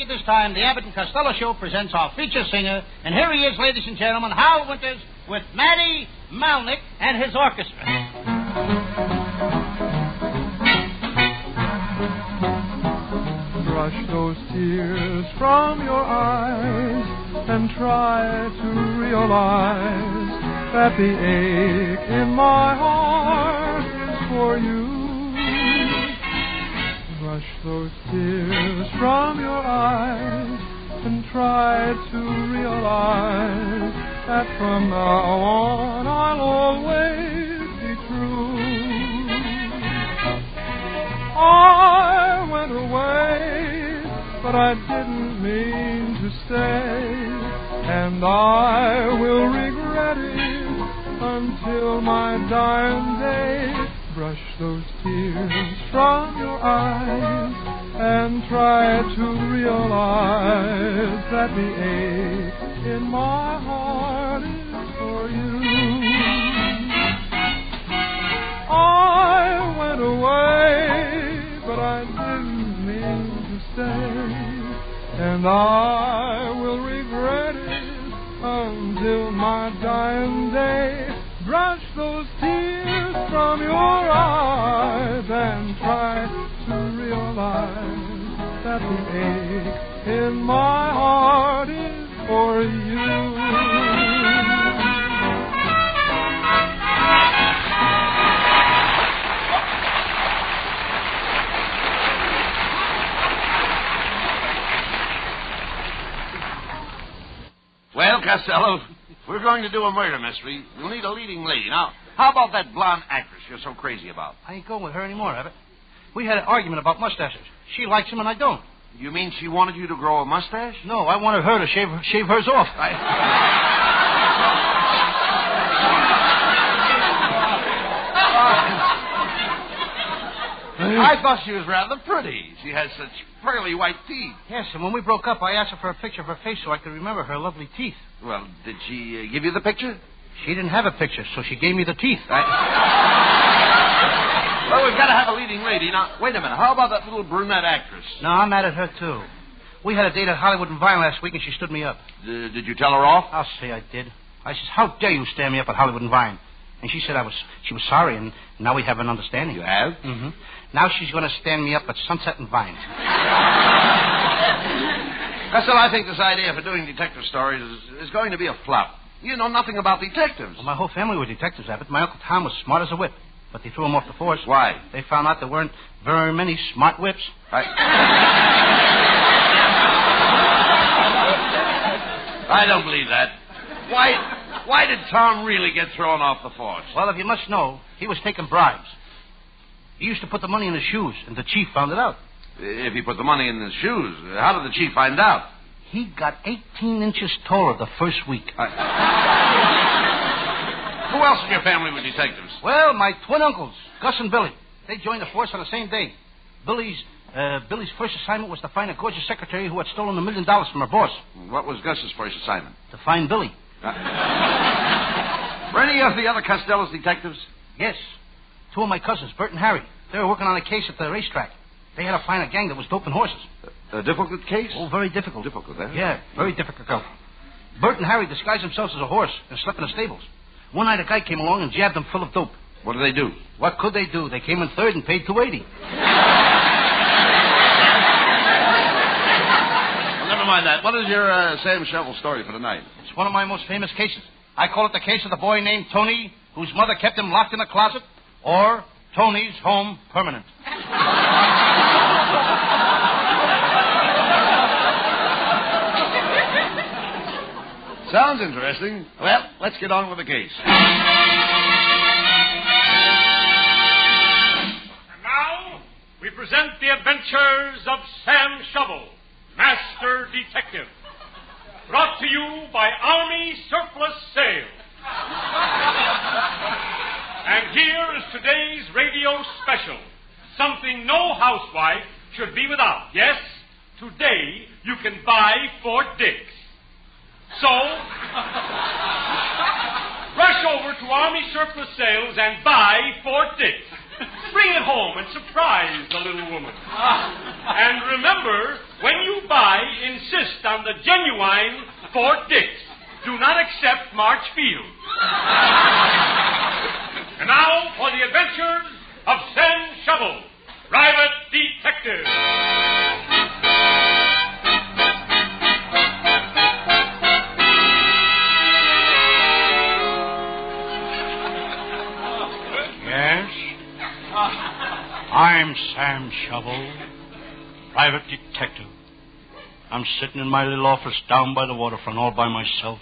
[SPEAKER 9] At this time, the Abbott and Costello Show presents our feature singer, and here he is, ladies and gentlemen, Hal Winters with Matty Malnick and his orchestra.
[SPEAKER 14] Brush those tears from your eyes and try to realize that the ache in my heart is for you. Brush those tears from your eyes and try to realize that from now on I'll always be true. I went away, but I didn't mean to stay, and I will regret it until my dying day. Brush those tears from your eyes and try to realize that the ache in my heart is for you. I went away, but I didn't mean to stay, and I will regret it until my dying day. Brush those tears from your eyes and try to realize that the ache in my heart is for you.
[SPEAKER 10] Well, Costello, we're going to do a murder mystery. We'll need a leading lady. Now, how about that blonde actress you're so crazy about?
[SPEAKER 9] I ain't going with her anymore, Abbott. We had an argument about mustaches. She likes them and I don't.
[SPEAKER 10] You mean she wanted you to grow a mustache?
[SPEAKER 9] No, I wanted her to shave hers off.
[SPEAKER 10] I thought she was rather pretty. She has such pearly white teeth.
[SPEAKER 9] Yes, and when we broke up, I asked her for a picture of her face so I could remember her lovely teeth.
[SPEAKER 10] Well, did she give you the picture?
[SPEAKER 9] She didn't have a picture, so she gave me the teeth.
[SPEAKER 10] Well, we've got to have a leading lady. Now, wait a minute. How about that little brunette actress?
[SPEAKER 9] No, I'm mad at her, too. We had a date at Hollywood and Vine last week, and she stood me up.
[SPEAKER 10] Did you tell her off?
[SPEAKER 9] I'll say I did. I said, how dare you stand me up at Hollywood and Vine? And she said she was sorry, and now we have an understanding.
[SPEAKER 10] You have?
[SPEAKER 9] Mm-hmm. Now she's going to stand me up at Sunset and Vine.
[SPEAKER 10] Costello, I think this idea for doing detective stories is going to be a flop. You know nothing about detectives.
[SPEAKER 9] Well, my whole family were detectives, Abbott. My Uncle Tom was smart as a whip, but they threw him off the force.
[SPEAKER 10] Why?
[SPEAKER 9] They found out there weren't very many smart whips.
[SPEAKER 10] I don't believe that. Why did Tom really get thrown off the force?
[SPEAKER 9] Well, if you must know, he was taking bribes. He used to put the money in his shoes, and the chief found it out.
[SPEAKER 10] If he put the money in his shoes, how did the chief find out?
[SPEAKER 9] He got 18 inches taller the first week.
[SPEAKER 10] Who else in your family were detectives?
[SPEAKER 9] Well, my twin uncles, Gus and Billy. They joined the force on the same day. Billy's first assignment was to find a gorgeous secretary who had stolen $1 million from her boss.
[SPEAKER 10] What was Gus's first assignment?
[SPEAKER 9] To find Billy.
[SPEAKER 10] Were any of the other Costello's detectives?
[SPEAKER 9] Yes. Two of my cousins, Bert and Harry. They were working on a case at the racetrack. They had to find a gang that was doping horses.
[SPEAKER 10] A difficult case?
[SPEAKER 9] Oh, very difficult.
[SPEAKER 10] Difficult, eh?
[SPEAKER 9] Yeah, very difficult. Bert and Harry disguised themselves as a horse and slept in the stables. One night a guy came along and jabbed them full of dope.
[SPEAKER 10] What did they do?
[SPEAKER 9] What could they do? They came in third and paid $280.
[SPEAKER 10] Well, never mind that. What is your Sam Shovel story for tonight?
[SPEAKER 9] It's one of my most famous cases. I call it the case of the boy named Tony, whose mother kept him locked in a closet, or Tony's Home Permanent.
[SPEAKER 10] Sounds interesting. Well, let's get on with the case.
[SPEAKER 15] And now, we present the adventures of Sam Shovel, Master Detective. Brought to you by Army Surplus Sales. And here is today's radio special. Something no housewife should be without. Yes, today you can buy Fort Dix. So, rush over to Army Surplus Sales and buy Fort Dix. Bring it home and surprise the little woman. And remember, when you buy, insist on the genuine Fort Dix. Do not accept March Field. And now for the adventures of Sam Shovel, Private Detective.
[SPEAKER 9] Yes? I'm Sam Shovel, Private Detective. I'm sitting in my little office down by the waterfront all by myself,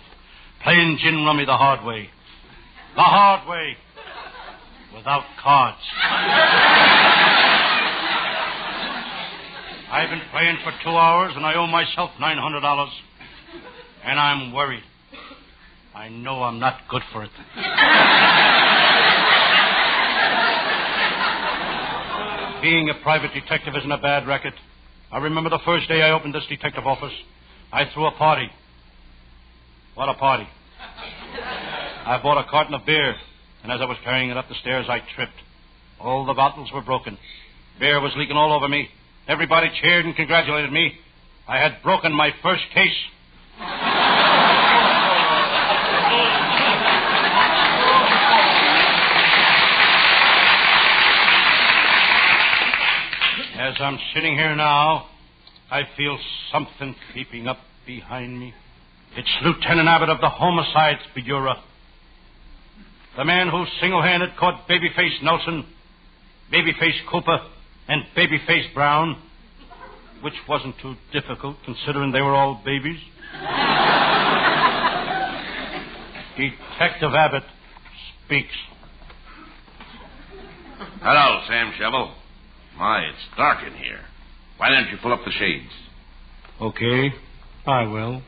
[SPEAKER 9] playing gin rummy the hard way. The hard way. Without cards. I've been playing for 2 hours, and I owe myself $900. And I'm worried. I know I'm not good for it. Being a private detective isn't a bad racket. I remember the first day I opened this detective office. I threw a party. What a party. I bought a carton of beer, and as I was carrying it up the stairs, I tripped. All the bottles were broken. Beer was leaking all over me. Everybody cheered and congratulated me. I had broken my first case. As I'm sitting here now, I feel something creeping up behind me. It's Lieutenant Abbott of the Homicides Bureau. The man who single-handed caught Babyface Nelson, Babyface Cooper, and Babyface Brown, which wasn't too difficult considering they were all babies. Detective Abbott speaks.
[SPEAKER 10] Hello, Sam Shovel. My, it's dark in here. Why don't you pull up the shades?
[SPEAKER 9] Okay, I will.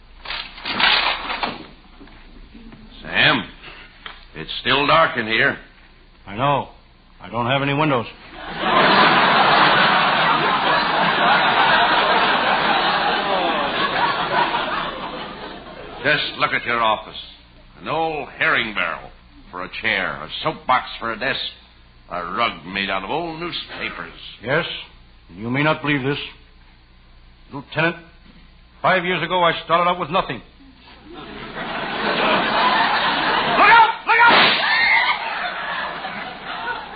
[SPEAKER 10] Sam, it's still dark in here.
[SPEAKER 9] I know. I don't have any windows.
[SPEAKER 10] Just look at your office. An old herring barrel for a chair, a soapbox for a desk, A rug made out of old newspapers.
[SPEAKER 9] Yes. You may not believe this. Lieutenant, 5 years ago I started out with nothing.
[SPEAKER 10] Look out! Look out!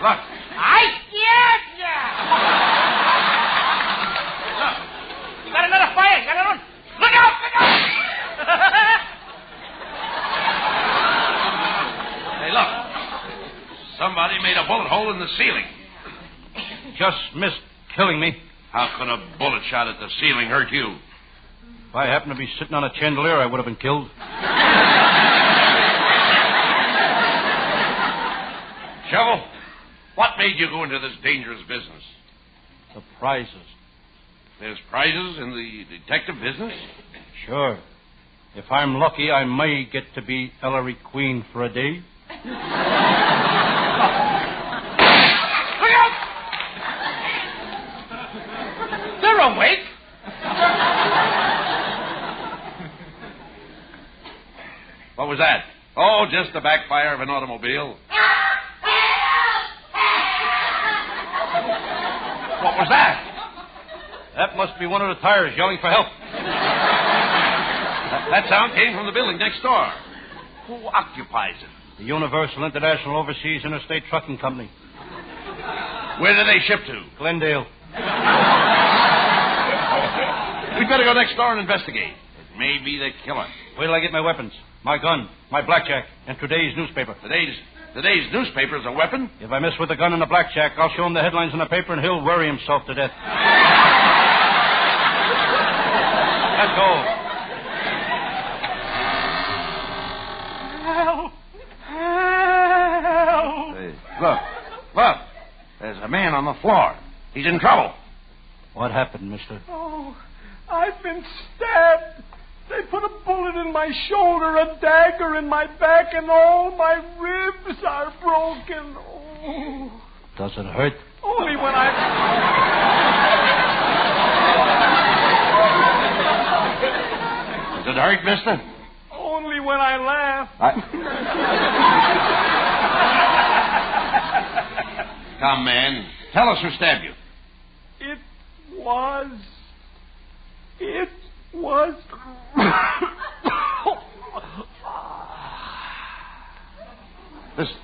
[SPEAKER 10] Look.
[SPEAKER 16] I scared you!
[SPEAKER 9] Look. You got another fire. You got another one. Look out! Look out!
[SPEAKER 10] Hey, look. Somebody made a bullet hole in the ceiling.
[SPEAKER 9] Just missed killing me.
[SPEAKER 10] How could a bullet shot at the ceiling hurt you?
[SPEAKER 9] If I happened to be sitting on a chandelier, I would have been killed.
[SPEAKER 10] Shovel, what made you go into this dangerous business?
[SPEAKER 9] The prizes.
[SPEAKER 10] There's prizes in the detective business?
[SPEAKER 9] Sure. If I'm lucky, I may get to be Ellery Queen for a day.
[SPEAKER 16] They're awake.
[SPEAKER 10] What was that? Oh, just the backfire of an automobile. What was that?
[SPEAKER 9] That must be one of the tires yelling for help.
[SPEAKER 10] That sound came from the building next door. Who occupies it?
[SPEAKER 9] The Universal International Overseas Interstate Trucking Company.
[SPEAKER 10] Where do they ship to?
[SPEAKER 9] Glendale.
[SPEAKER 10] We'd better go next door and investigate. It may be the killer.
[SPEAKER 9] Wait till I get my weapons. My gun, my blackjack, and today's newspaper.
[SPEAKER 10] Today's newspaper is a weapon?
[SPEAKER 9] If I mess with the gun and the blackjack, I'll show him the headlines in the paper and he'll worry himself to death. Let's go.
[SPEAKER 16] Help! Help!
[SPEAKER 10] Hey, look. There's a man on the floor. He's in trouble.
[SPEAKER 9] What happened, mister?
[SPEAKER 16] Oh, I've been stabbed. They put a bullet in my shoulder, a dagger in my back, and all my ribs are broken. Oh.
[SPEAKER 9] Does it hurt?
[SPEAKER 16] Only when I...
[SPEAKER 10] Does it hurt, mister?
[SPEAKER 16] Only when I laugh.
[SPEAKER 10] Come, man. Tell us who stabbed you.
[SPEAKER 16] It was...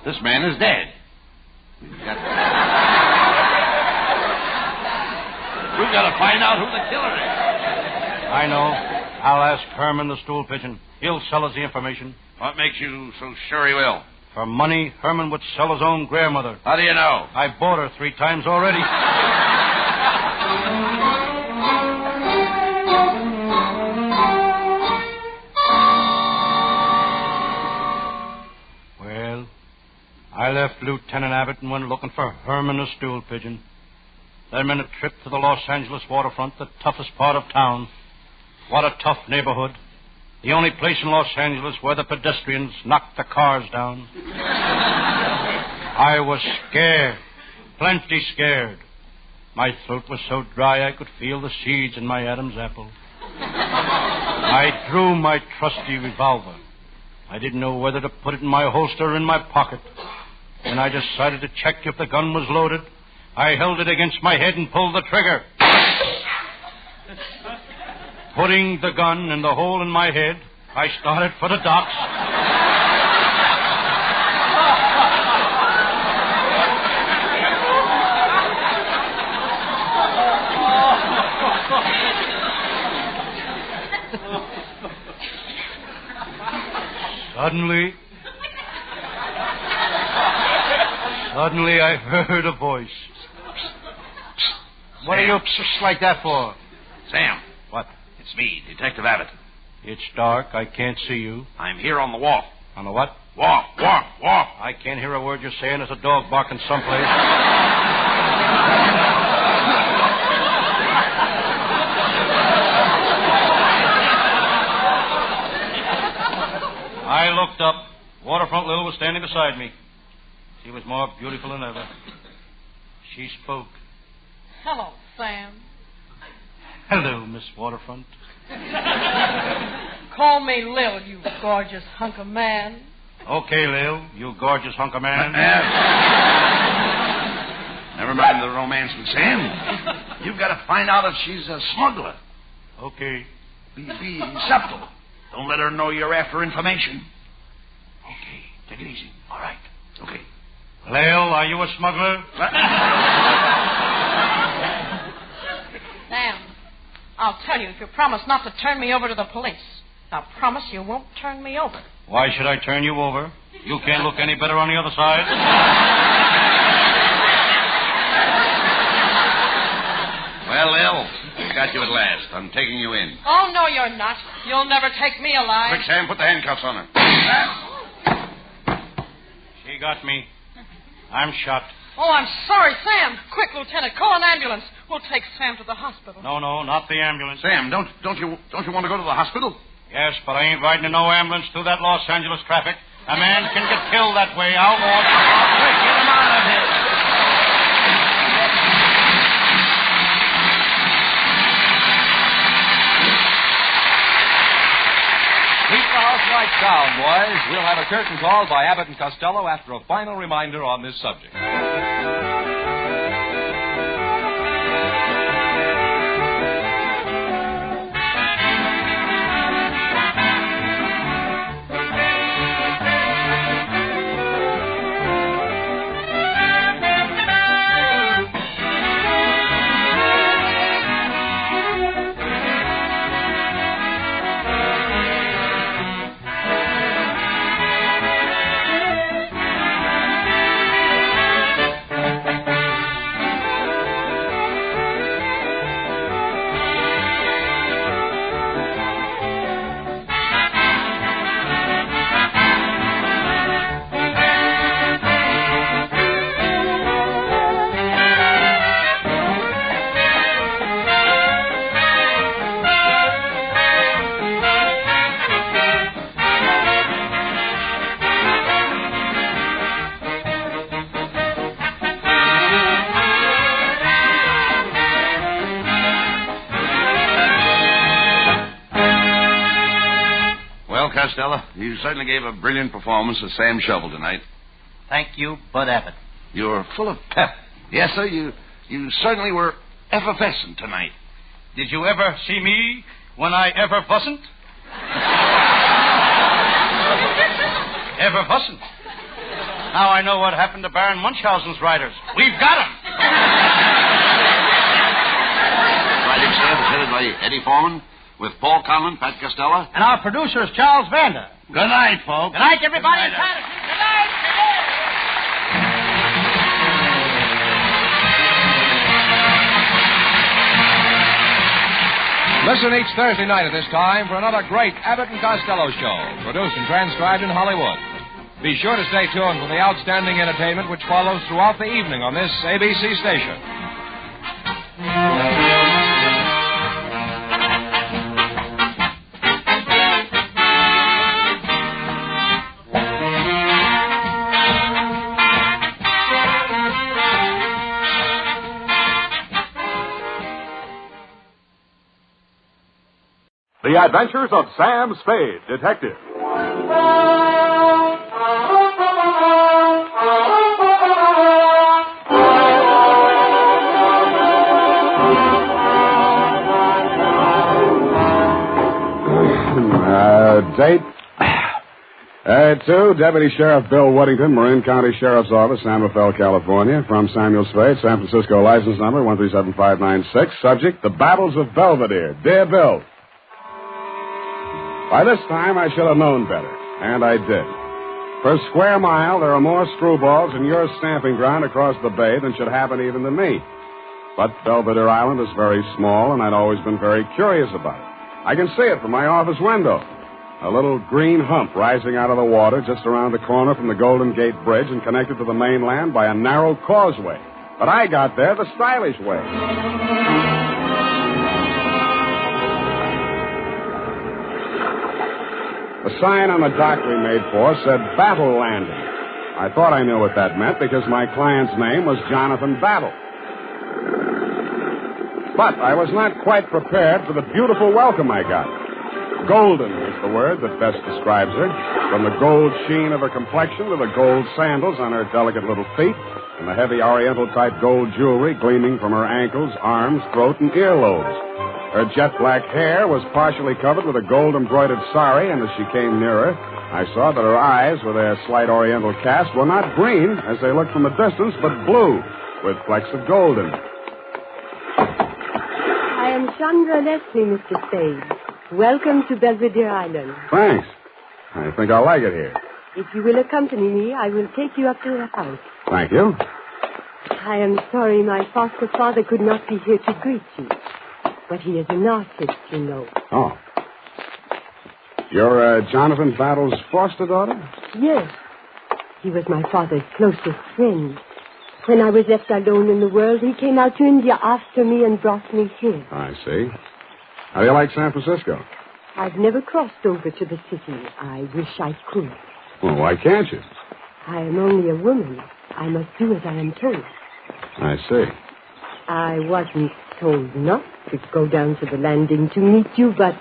[SPEAKER 10] This man is dead. We've got to find out who the killer is.
[SPEAKER 9] I know. I'll ask Herman the stool pigeon. He'll sell us the information.
[SPEAKER 10] What makes you so sure he will?
[SPEAKER 9] For money, Herman would sell his own grandmother.
[SPEAKER 10] How do you know?
[SPEAKER 9] I bought her 3 times already. Well, I left Lieutenant Abbott and went looking for Herman the stool pigeon. That meant a trip to the Los Angeles waterfront, the toughest part of town. What a tough neighborhood. The only place in Los Angeles where the pedestrians knock the cars down. I was scared, plenty scared. My throat was so dry I could feel the seeds in my Adam's apple. I drew my trusty revolver. I didn't know whether to put it in my holster or in my pocket. When I decided to check if the gun was loaded, I held it against my head and pulled the trigger. Putting the gun in the hole in my head, I started for the docks. Suddenly I heard a voice. What are you like that for?
[SPEAKER 10] Sam.
[SPEAKER 9] What?
[SPEAKER 10] It's me, Detective Abbott.
[SPEAKER 9] It's dark. I can't see you.
[SPEAKER 10] I'm here on the wharf.
[SPEAKER 9] On the what?
[SPEAKER 10] Wharf.
[SPEAKER 9] I can't hear a word you're saying. There's a dog barking someplace. I looked up. Waterfront Lil was standing beside me. She was more beautiful than ever. She spoke.
[SPEAKER 17] Hello, Sam.
[SPEAKER 9] Hello, Miss Waterfront.
[SPEAKER 17] Call me Lil, you gorgeous hunk of man.
[SPEAKER 9] Okay, Lil, you gorgeous hunk of man.
[SPEAKER 10] Never mind the romance with Sam. You've got to find out if she's a smuggler.
[SPEAKER 9] Okay.
[SPEAKER 10] Be subtle. Don't let her know you're after information. Okay, take it easy. All right. Okay.
[SPEAKER 9] Lale, are you a smuggler?
[SPEAKER 17] Sam, I'll tell you if you promise not to turn me over to the police. Now promise you won't turn me over.
[SPEAKER 9] Why should I turn you over? You can't look any better on the other side.
[SPEAKER 10] Well, Lil, got you at last. I'm taking you in.
[SPEAKER 17] Oh, no, you're not. You'll never take me alive.
[SPEAKER 10] Quick, Sam, put the handcuffs on her.
[SPEAKER 9] She got me. I'm shot.
[SPEAKER 17] Oh, I'm sorry, Sam. Quick, Lieutenant, call an ambulance. We'll take Sam to the hospital.
[SPEAKER 9] No, not the ambulance.
[SPEAKER 10] Sam, don't you want to go to the hospital?
[SPEAKER 9] Yes, but I ain't riding in no ambulance through that Los Angeles traffic. A man can get killed that way. I'll walk.
[SPEAKER 10] Quick, get him out of here.
[SPEAKER 11] Keep the house lights down, boys. We'll have a curtain call by Abbott and Costello after a final reminder on this subject.
[SPEAKER 10] Costello, you certainly gave a brilliant performance as Sam Shovel tonight.
[SPEAKER 9] Thank you, Bud Abbott.
[SPEAKER 10] You're full of pep. Yes, sir, you certainly were effervescent tonight.
[SPEAKER 9] Did you ever see me when I ever wasn't? Ever wasn't. Now I know what happened to Baron Munchausen's riders. We've got them.
[SPEAKER 10] Riding staff is headed by Eddie Foreman, with Paul Conlon, Pat Costello.
[SPEAKER 9] And our producer is Charles Vander.
[SPEAKER 10] Good night, folks.
[SPEAKER 9] Good night, everybody. Good night.
[SPEAKER 11] Listen each Thursday night at this time for another great Abbott and Costello show, produced and transcribed in Hollywood. Be sure to stay tuned for the outstanding entertainment which follows throughout the evening on this ABC station.
[SPEAKER 8] The Adventures of Sam Spade, Detective.
[SPEAKER 3] Date. To Deputy Sheriff Bill Woodington, Marin County Sheriff's Office, San Rafael, California. From Samuel Spade, San Francisco, license number 137596. Subject, the Battles of Belvedere. Dear Bill, by this time, I should have known better, and I did. Per square mile, there are more screwballs in your stamping ground across the bay than should happen even to me. But Belvedere Island is very small, and I'd always been very curious about it. I can see it from my office window. A little green hump rising out of the water just around the corner from the Golden Gate Bridge and connected to the mainland by a narrow causeway. But I got there the stylish way. The sign on the dock we made for said Battle Landing. I thought I knew what that meant because my client's name was Jonathan Battle. But I was not quite prepared for the beautiful welcome I got. Golden is the word that best describes her. From the gold sheen of her complexion to the gold sandals on her delicate little feet, and the heavy Oriental-type gold jewelry gleaming from her ankles, arms, throat, and earlobes. Her jet-black hair was partially covered with a gold-embroidered sari, and as she came nearer, I saw that her eyes, with their slight Oriental cast, were not green, as they looked from a distance, but blue, with flecks of gold in them.
[SPEAKER 18] I am Chandra Leslie, Mr. Spade. Welcome to Belvedere Island.
[SPEAKER 3] Thanks. I think I'll like it here.
[SPEAKER 18] If you will accompany me, I will take you up to the house.
[SPEAKER 3] Thank you.
[SPEAKER 18] I am sorry my foster father could not be here to greet you. But he is an artist, you know.
[SPEAKER 3] Oh. You're Jonathan Battle's foster daughter?
[SPEAKER 18] Yes. He was my father's closest friend. When I was left alone in the world, he came out to India after me and brought me here.
[SPEAKER 3] I see. How do you like San Francisco?
[SPEAKER 18] I've never crossed over to the city. I wish I could.
[SPEAKER 3] Well, why can't you?
[SPEAKER 18] I am only a woman. I must do as I am told.
[SPEAKER 3] I see.
[SPEAKER 18] I wasn't told not to go down to the landing to meet you, but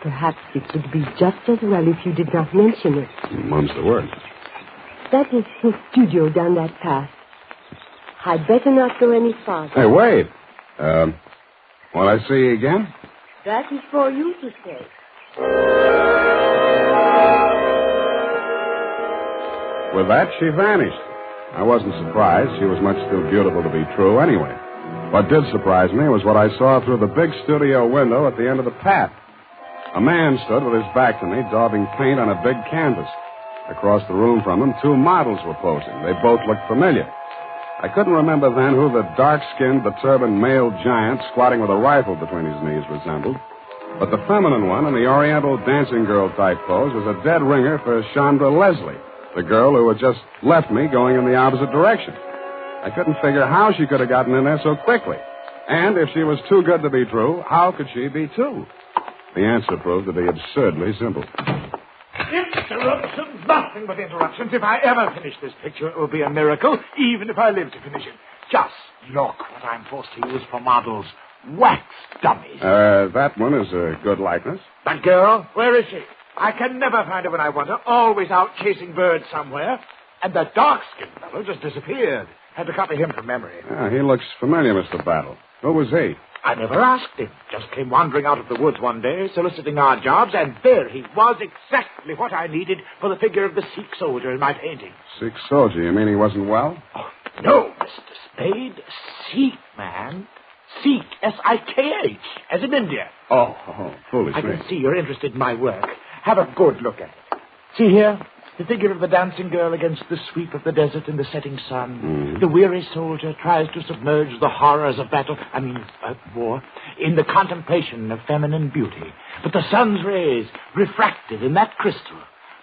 [SPEAKER 18] perhaps it would be just as well if you did not mention it.
[SPEAKER 3] Mum's the word.
[SPEAKER 18] That is his studio down that path. I'd better not go any farther.
[SPEAKER 3] Hey, wait. Will I see you again?
[SPEAKER 18] That is for you to say.
[SPEAKER 3] With that, she vanished. I wasn't surprised. She was much too beautiful to be true anyway. What did surprise me was what I saw through the big studio window at the end of the path. A man stood with his back to me, daubing paint on a big canvas. Across the room from him, two models were posing. They both looked familiar. I couldn't remember then who the dark-skinned, turbaned male giant squatting with a rifle between his knees resembled. But the feminine one in the Oriental dancing girl-type pose was a dead ringer for Chandra Leslie, the girl who had just left me going in the opposite direction. I couldn't figure how she could have gotten in there so quickly. And if she was too good to be true, how could she be too? The answer proved to be absurdly simple.
[SPEAKER 19] Interruptions, nothing but interruptions. If I ever finish this picture, it will be a miracle, even if I live to finish it. Just look what I'm forced to use for models. Wax dummies.
[SPEAKER 3] That one is a good likeness.
[SPEAKER 19] That girl, where is she? I can never find her when I want her. Always out chasing birds somewhere. And the dark-skinned fellow just disappeared. Had to copy him from memory.
[SPEAKER 3] He looks familiar, Mr. Battle. Who was he?
[SPEAKER 19] I never asked him. Just came wandering out of the woods one day, soliciting odd jobs, and there he was, exactly what I needed for the figure of the Sikh soldier in my painting.
[SPEAKER 3] Sikh soldier? You mean he wasn't well?
[SPEAKER 19] Oh, no, Mr. Spade. Sikh, man. Sikh, S-I-K-H, as in India.
[SPEAKER 3] Oh, foolish
[SPEAKER 19] I
[SPEAKER 3] me.
[SPEAKER 19] can see you're interested in my work. Have a good look at it. See here? The figure of the dancing girl against the sweep of the desert in the setting sun. The weary soldier tries to submerge the horrors of battle, war, in the contemplation of feminine beauty. But the sun's rays, refracted in that crystal,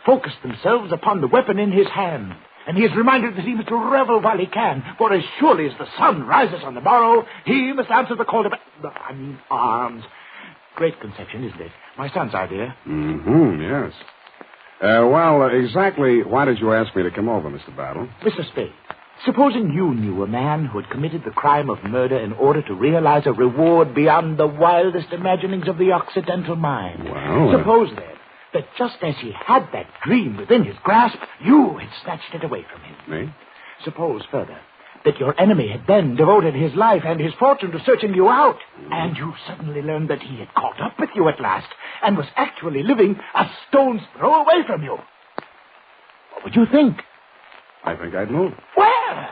[SPEAKER 19] focus themselves upon the weapon in his hand. And he is reminded that he must revel while he can, for as surely as the sun rises on the morrow, he must answer the call to arms. Great conception, isn't it? My son's idea.
[SPEAKER 3] Yes. Well, exactly why did you ask me to come over, Mr. Battle?
[SPEAKER 19] Mr. Spade, supposing you knew a man who had committed the crime of murder in order to realize a reward beyond the wildest imaginings of the Occidental mind.
[SPEAKER 3] Well,
[SPEAKER 19] suppose, then, that just as he had that dream within his grasp, you had snatched it away from him.
[SPEAKER 3] Me?
[SPEAKER 19] Suppose, further, that your enemy had then devoted his life and his fortune to searching you out, and you suddenly learned that he had caught up with you at last and was actually living a stone's throw away from you. What would you think?
[SPEAKER 3] I think I'd move.
[SPEAKER 19] Where?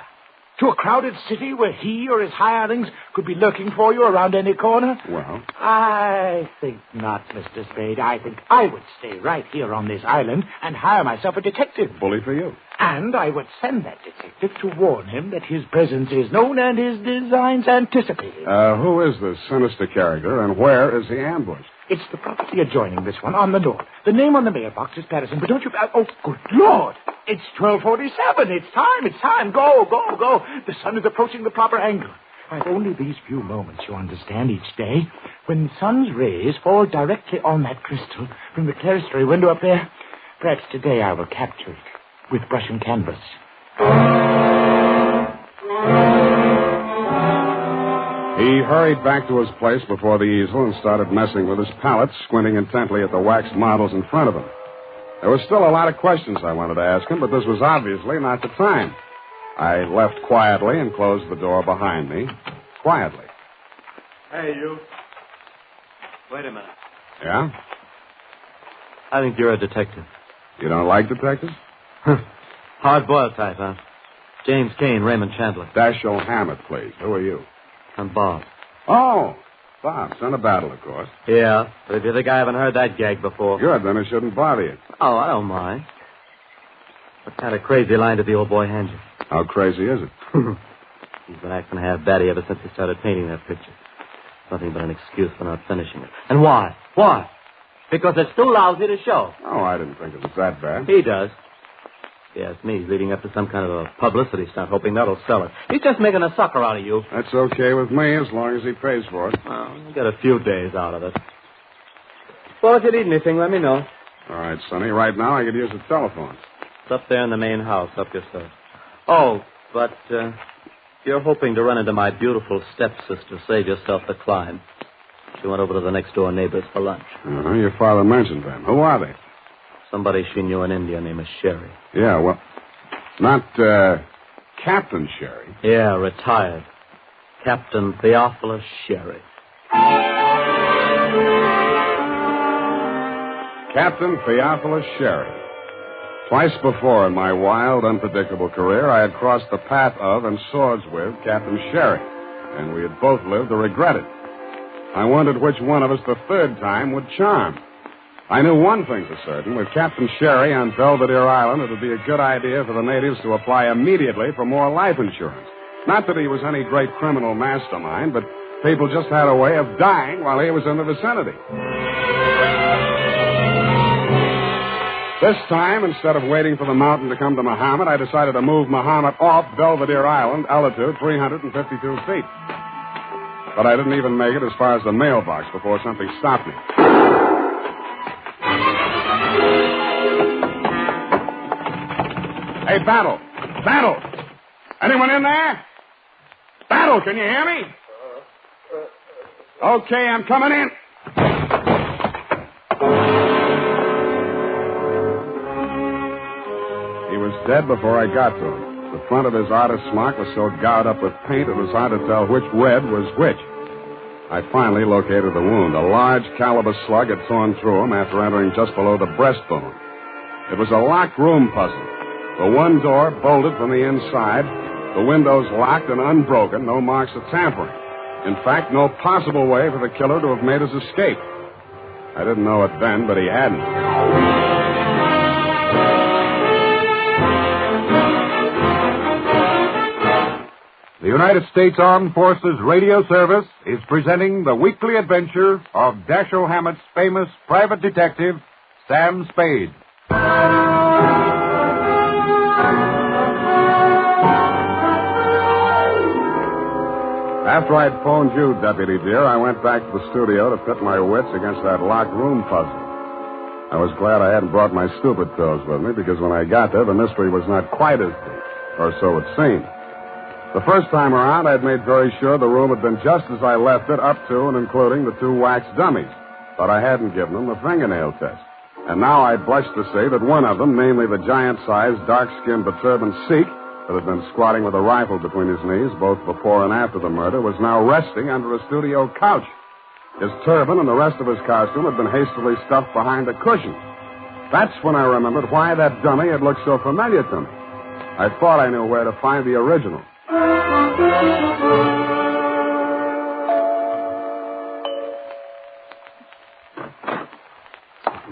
[SPEAKER 19] To a crowded city where he or his hirelings could be lurking for you around any corner?
[SPEAKER 3] Well?
[SPEAKER 19] I think not, Mr. Spade. I think I would stay right here on this island and hire myself a detective.
[SPEAKER 3] Bully for you.
[SPEAKER 19] And I would send that detective to warn him that his presence is known and his designs anticipated.
[SPEAKER 3] Who is this sinister character, and where is he ambushed?
[SPEAKER 19] It's the property adjoining this one on the north. The name on the mailbox is Patterson, but don't you... Oh, good Lord! It's 12:47. It's time. Go. The sun is approaching the proper angle. I've only these few moments, you understand, each day. When the sun's rays fall directly on that crystal from the clerestory window up there, perhaps today I will capture it with brush and canvas.
[SPEAKER 3] He He hurried back to his place before the easel and started messing with his palette, squinting intently at the wax models in front of him. There were still a lot of questions I wanted to ask him, but this was obviously not the time. I left quietly and closed the door behind me. Quietly.
[SPEAKER 20] Hey, you. Wait a minute.
[SPEAKER 3] Yeah?
[SPEAKER 20] I think you're a detective.
[SPEAKER 3] You don't like detectives?
[SPEAKER 20] Hard-boiled type, huh? James Kane, Raymond Chandler.
[SPEAKER 3] Dashiell Hammett, please. Who are you?
[SPEAKER 20] I'm Bob.
[SPEAKER 3] Oh, Bob, son of battle, of course.
[SPEAKER 20] Yeah, but if you think I haven't heard that gag before...
[SPEAKER 3] Good, then it shouldn't bother you.
[SPEAKER 20] Oh, I don't mind. What kind of crazy line did the old boy hand you?
[SPEAKER 3] How crazy is it?
[SPEAKER 20] He's been acting half batty ever since he started painting that picture. Nothing but an excuse for not finishing it. And why? Why? Because it's too lousy to show.
[SPEAKER 3] Oh, I didn't think it was that bad.
[SPEAKER 20] He does. Yes, me. He's leading up to some kind of a publicity stunt, hoping that'll sell it. He's just making a sucker out of you.
[SPEAKER 3] That's okay with me, as long as he pays for it.
[SPEAKER 20] Well, you get a few days out of it. Well, if you need anything, let me know.
[SPEAKER 3] All right, Sonny. Right now, I could use the telephone.
[SPEAKER 20] It's up there in the main house, up your stairs. Oh, but you're hoping to run into my beautiful stepsister. Save yourself the climb. She went over to the next-door neighbors for lunch.
[SPEAKER 3] Uh-huh. Your father mentioned them. Who are they?
[SPEAKER 20] Somebody she knew in India named Sherry.
[SPEAKER 3] Yeah, well, not Captain Sherry.
[SPEAKER 20] Yeah, retired. Captain Theophilus Sherry.
[SPEAKER 3] Captain Theophilus Sherry. Twice before in my wild, unpredictable career, I had crossed the path of and swords with Captain Sherry, and we had both lived to regret it. I wondered which one of us the third time would charm. I knew one thing for certain. With Captain Sherry on Belvedere Island, it would be a good idea for the natives to apply immediately for more life insurance. Not that he was any great criminal mastermind, but people just had a way of dying while he was in the vicinity. This time, instead of waiting for the mountain to come to Muhammad, I decided to move Muhammad off Belvedere Island, altitude 352 feet. But I didn't even make it as far as the mailbox before something stopped me. Hey, Battle! Battle! Anyone in there? Battle, can you hear me? Okay, I'm coming in. He was dead before I got to him. The front of his artist smock was so gouged up with paint it was hard to tell which red was which. I finally located the wound. A large caliber slug had torn through him after entering just below the breastbone. It was a locked room puzzle. The one door bolted from the inside, the windows locked and unbroken, no marks of tampering. In fact, no possible way for the killer to have made his escape. I didn't know it then, but he hadn't.
[SPEAKER 2] The United States Armed Forces Radio Service is presenting the weekly adventure of Dashiell Hammett's famous private detective, Sam Spade.
[SPEAKER 3] After I'd phoned you, Deputy dear, I went back to the studio to pit my wits against that locked room puzzle. I was glad I hadn't brought my stupid pills with me, because when I got there, the mystery was not quite as deep, or so it seemed. The first time around, I'd made very sure the room had been just as I left it, up to and including the two wax dummies, but I hadn't given them the fingernail test. And now I blushed to say that one of them, namely the giant-sized, dark-skinned, beturban Sikh, that had been squatting with a rifle between his knees both before and after the murder, was now resting under a studio couch. His turban and the rest of his costume had been hastily stuffed behind a cushion. That's when I remembered why that dummy had looked so familiar to me. I thought I knew where to find the original.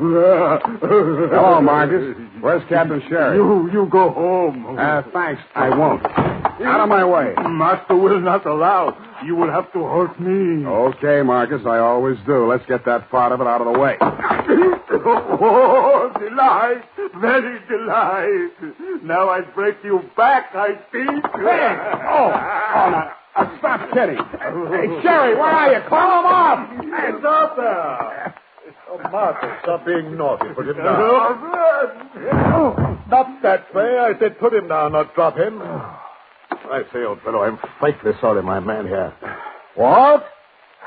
[SPEAKER 3] Hello, Marcus. Where's Captain Sherry?
[SPEAKER 16] You go home.
[SPEAKER 3] Thanks. I won't. Out of my way.
[SPEAKER 16] Master will not allow. You will have to hurt me.
[SPEAKER 3] Okay, Marcus, I always do. Let's get that part of it out of the way.
[SPEAKER 16] Oh, delight. Very delight. Now I break you back, I think.
[SPEAKER 3] Hey! Now, stop kidding. Hey, Sherry, where are you? Call him off.
[SPEAKER 16] Hey, stop there. Oh, Martha, stop being naughty. Put him down. Not that way. I said put him down, not drop him. I say, old fellow, I'm frightfully sorry my man here
[SPEAKER 3] What?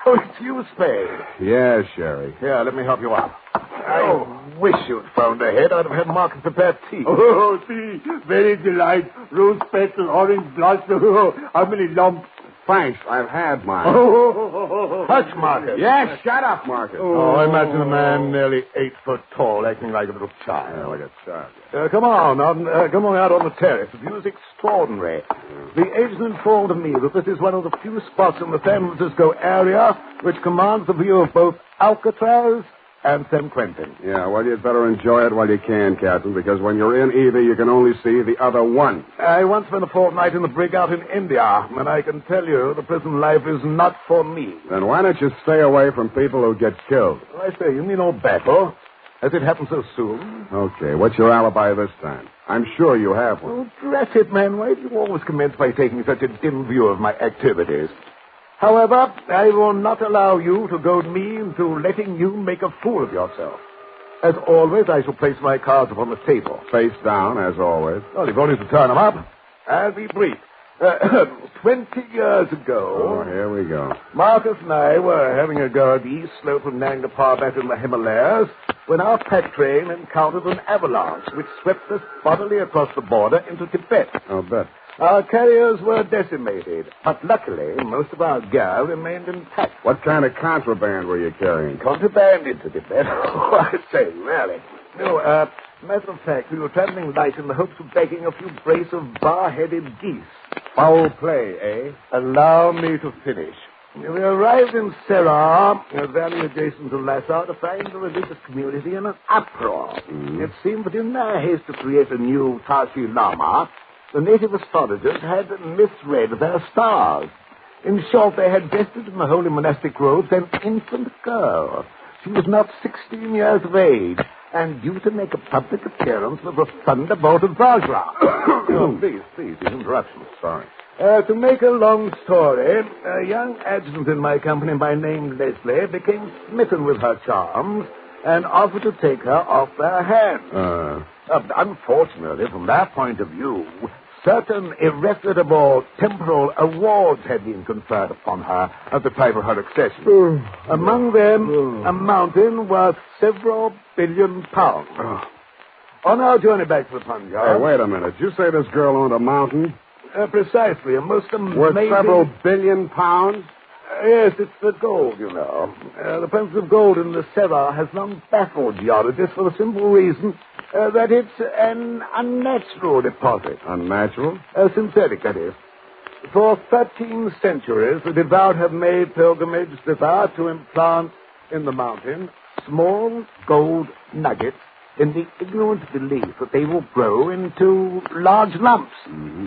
[SPEAKER 3] Oh, it's you, Spade.
[SPEAKER 2] Yes, Sherry.
[SPEAKER 3] Here, let me help you out. I wish you'd phoned ahead. I'd have had Marcus prepare tea.
[SPEAKER 13] Oh, see, very delight. Rose petal, orange blossom. Oh, how many lumps?
[SPEAKER 2] Thanks, I've had mine.
[SPEAKER 3] Hush, Marcus.
[SPEAKER 2] Yes, shut up, Marcus.
[SPEAKER 3] Oh, imagine a man nearly 8 foot tall acting like a little child.
[SPEAKER 2] Yeah, like a child.
[SPEAKER 3] Come on out on the terrace. The view is extraordinary. The agent informed me that this is one of the few spots in the San Francisco area which commands the view of both Alcatraz and San Quentin.
[SPEAKER 2] Yeah, well, you'd better enjoy it while you can, Captain, because when you're in either, you can only see the other one.
[SPEAKER 3] I once spent a fortnight in the brig out in India, and I can tell you the prison life is not for me.
[SPEAKER 2] Then why don't you stay away from people who get killed?
[SPEAKER 3] I say, you mean old battle? Has it happened so soon?
[SPEAKER 2] Okay, what's your alibi this time? I'm sure you have one.
[SPEAKER 3] Oh, drat it, man. Why do you always commence by taking such a dim view of my activities? However, I will not allow you to goad me into letting you make a fool of yourself. As always, I shall place my cards upon the table.
[SPEAKER 2] Face down, as always.
[SPEAKER 3] Well, you've only to turn them up. I'll be brief. 20 years ago...
[SPEAKER 2] Oh, here we go.
[SPEAKER 3] Marcus and I were having a go at the east slope of Nanga Parbat in the Himalayas when our pack train encountered an avalanche which swept us bodily across the border into Tibet.
[SPEAKER 2] I'll bet.
[SPEAKER 3] Our carriers were decimated, but luckily most of our gear remained intact.
[SPEAKER 2] What kind of contraband were you carrying?
[SPEAKER 3] Contraband into Tibet? Oh, I say, really. No, matter of fact, we were traveling light in the hopes of bagging a few brace of bar-headed geese.
[SPEAKER 2] Foul play, eh?
[SPEAKER 3] Allow me to finish. We arrived in Serra, a valley adjacent to Lhasa, to find the religious community in an uproar. It seemed that in their haste to create a new Tashi Lama, the native astrologers had misread their stars. In short, they had vested in the holy monastic robes an infant girl. She was not 16 years of age, and due to make a public appearance with a thunderbolt of Vajra. Oh, please, these interruptions.
[SPEAKER 2] Sorry.
[SPEAKER 3] To make a long story, a young adjutant in my company by name Leslie became smitten with her charms and offered to take her off their hands. Unfortunately, from their point of view, certain irrefutable temporal awards had been conferred upon her at the time of her accession. Among them, a mountain worth several billion pounds. On our journey back to the Punjab...
[SPEAKER 2] Hey, wait a minute. Did you say this girl owned a mountain?
[SPEAKER 3] Precisely. A most amazing...
[SPEAKER 2] Worth several billion pounds?
[SPEAKER 3] Yes, it's the gold, you know. The presence of gold in the Serra has long baffled geologists for the simple reason that it's an unnatural deposit.
[SPEAKER 2] Unnatural?
[SPEAKER 3] Synthetic, that is. For 13 centuries, the devout have made pilgrimage thither to implant in the mountain small gold nuggets in the ignorant belief that they will grow into large lumps.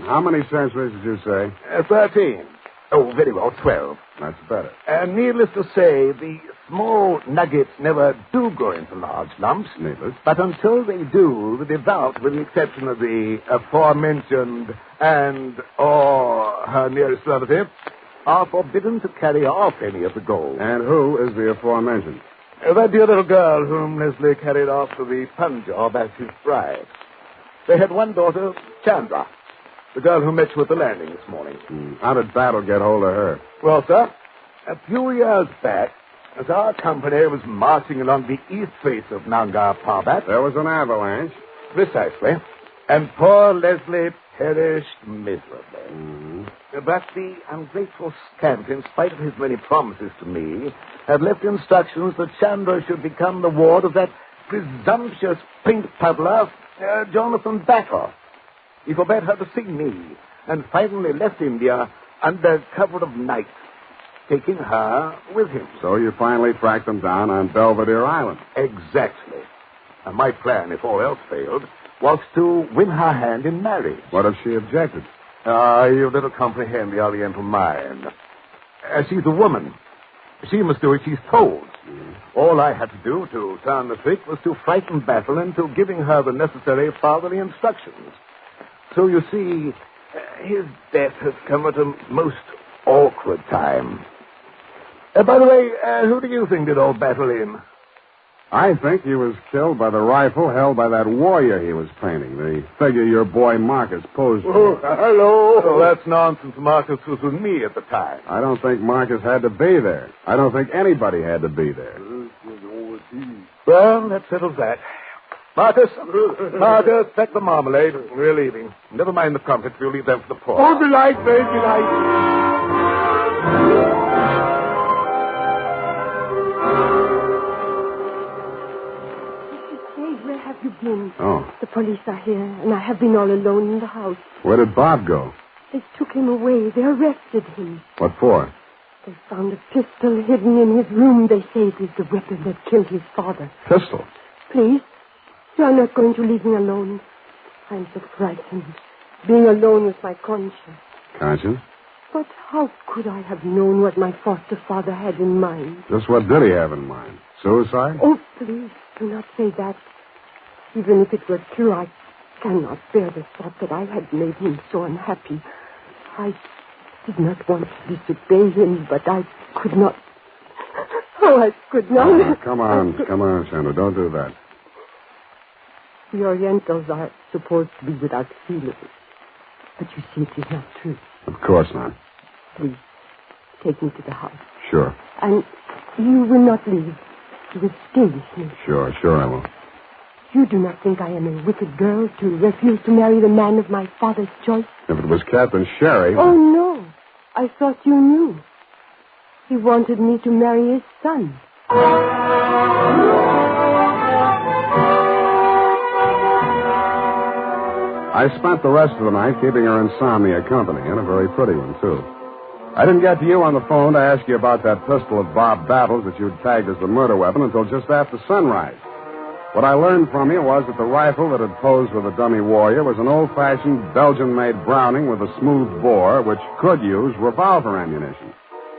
[SPEAKER 2] How many centuries did you say?
[SPEAKER 3] 13. Oh, very well, 12.
[SPEAKER 2] That's better.
[SPEAKER 3] And needless to say, the small nuggets never do grow into large lumps.
[SPEAKER 2] Needless.
[SPEAKER 3] But until they do, the devout, with the exception of the aforementioned or her nearest relative, are forbidden to carry off any of the gold.
[SPEAKER 2] And who is the aforementioned?
[SPEAKER 3] That dear little girl whom Leslie carried off to the Punjab as his bride. They had one daughter, Chandra, the girl who met you at the landing this morning.
[SPEAKER 2] How did Battle get hold of her?
[SPEAKER 3] Well, sir, a few years back, as our company was marching along the east face of Nanga Parbat...
[SPEAKER 2] There was an avalanche.
[SPEAKER 3] Precisely. And poor Leslie perished miserably. But the ungrateful scamp, in spite of his many promises to me, had left instructions that Chandra should become the ward of that presumptuous paint puddler, Jonathan Battle. He forbade her to see me, and finally left India under cover of night, taking her with him.
[SPEAKER 2] So you finally tracked them down on Belvedere Island.
[SPEAKER 3] Exactly. And my plan, if all else failed, was to win her hand in marriage.
[SPEAKER 2] What if she objected?
[SPEAKER 3] You little comprehend the Oriental mind. She's a woman. She must do as she's told. All I had to do to turn the trick was to frighten Battle into giving her the necessary fatherly instructions. So, you see, his death has come at a most awkward time. By the way, who do you think did old Battle in? I think he was killed by the rifle held by that warrior he was painting, the figure your boy Marcus posed for.
[SPEAKER 21] Oh, hello. Oh, that's nonsense. Marcus was with me at the time.
[SPEAKER 3] I don't think Marcus had to be there. I don't think anybody had to be there.
[SPEAKER 21] Well, that settles that. Marcus, take the marmalade. We're leaving. Never mind the crumpets. We'll leave them for the poor.
[SPEAKER 19] Oh, delight, very delight.
[SPEAKER 18] Where have you been?
[SPEAKER 3] Oh.
[SPEAKER 18] The police are here, and I have been all alone in the house.
[SPEAKER 3] Where did Bob go?
[SPEAKER 18] They took him away. They arrested him.
[SPEAKER 3] What for?
[SPEAKER 18] They found a pistol hidden in his room. They say it is the weapon that killed his father.
[SPEAKER 3] Pistol?
[SPEAKER 18] Please, you are not going to leave me alone. I'm so frightened. Being alone with my conscience.
[SPEAKER 3] Conscience?
[SPEAKER 18] But how could I have known what my foster father had in mind?
[SPEAKER 3] Just what did he have in mind? Suicide?
[SPEAKER 18] Oh, please, do not say that. Even if it were true, I cannot bear the thought that I had made him so unhappy. I did not want to disobey him, but I could not. Oh, I could not.
[SPEAKER 3] Come on, Sandra. Don't do that.
[SPEAKER 18] The Orientals are supposed to be without feelings. But you see, it is not true.
[SPEAKER 3] Of course not.
[SPEAKER 18] Please, take me to the house.
[SPEAKER 3] Sure.
[SPEAKER 18] And you will not leave. You will stay with me.
[SPEAKER 3] Sure, I will.
[SPEAKER 18] You do not think I am a wicked girl to refuse to marry the man of my father's choice?
[SPEAKER 3] If it was Captain Sherry...
[SPEAKER 18] Oh, no. I thought you knew. He wanted me to marry his son.
[SPEAKER 3] I spent the rest of the night keeping her insomnia company, and a very pretty one, too. I didn't get to you on the phone to ask you about that pistol of Bob Battle's that you'd tagged as the murder weapon until just after sunrise. What I learned from you was that the rifle that had posed with a dummy warrior was an old-fashioned Belgian-made Browning with a smooth bore which could use revolver ammunition.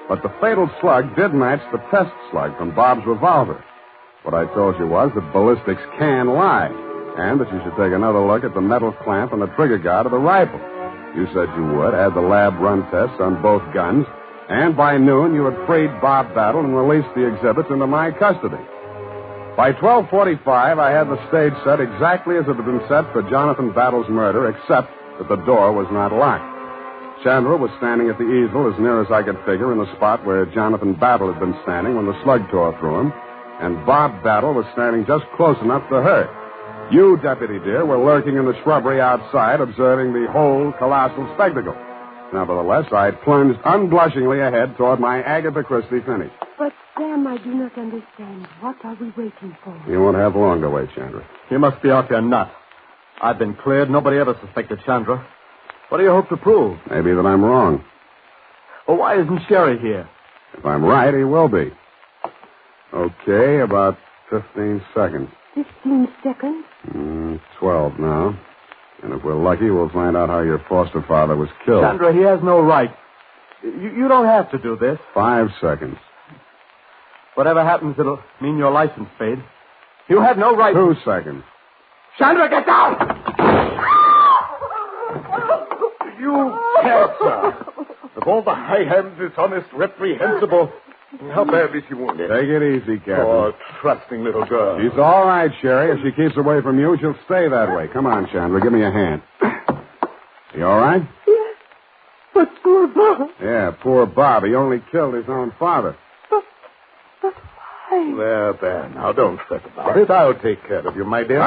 [SPEAKER 3] But the fatal slug did match the test slug from Bob's revolver. What I told you was that ballistics can lie, and that you should take another look at the metal clamp and the trigger guard of the rifle. You said you would, had the lab run tests on both guns, and by noon you had freed Bob Battle and released the exhibits into my custody. By 12:45, I had the stage set exactly as it had been set for Jonathan Battle's murder, except that the door was not locked. Chandra was standing at the easel as near as I could figure in the spot where Jonathan Battle had been standing when the slug tore through him, and Bob Battle was standing just close enough to her. You, Deputy dear, were lurking in the shrubbery outside, observing the whole colossal spectacle. Nevertheless, I plunged unblushingly ahead toward my Agatha Christie finish.
[SPEAKER 18] But, Sam, I do not understand. What are we waiting for?
[SPEAKER 3] You won't have long to wait, Chandra.
[SPEAKER 20] You must be out there nuts. I've been cleared. Nobody ever suspected Chandra. What do you hope to prove?
[SPEAKER 3] Maybe that I'm wrong.
[SPEAKER 20] Well, why isn't Sherry here?
[SPEAKER 3] If I'm right, he will be. Okay, about 15 seconds.
[SPEAKER 18] 15 seconds?
[SPEAKER 3] 12 now. And if we're lucky, we'll find out how your foster father was killed.
[SPEAKER 20] Chandra, he has no right. You don't have to do this.
[SPEAKER 3] 5 seconds.
[SPEAKER 20] Whatever happens, it'll mean your license, Spade. You have no right...
[SPEAKER 3] 2 seconds.
[SPEAKER 20] Chandra, get down!
[SPEAKER 21] You can't, sir. Of all the high hands, it's honest, reprehensible. How badly is she wounded?
[SPEAKER 3] Take it easy, Captain.
[SPEAKER 21] Oh, trusting little girl.
[SPEAKER 3] She's all right, Sherry. If she keeps away from you, she'll stay that way. Come on, Chandra. Give me a hand. You all right?
[SPEAKER 18] Yes. But poor Bob.
[SPEAKER 3] Yeah, poor Bob. He only killed his own father.
[SPEAKER 18] But why?
[SPEAKER 21] There. Now, don't fret about it. I'll take care of you, my dear.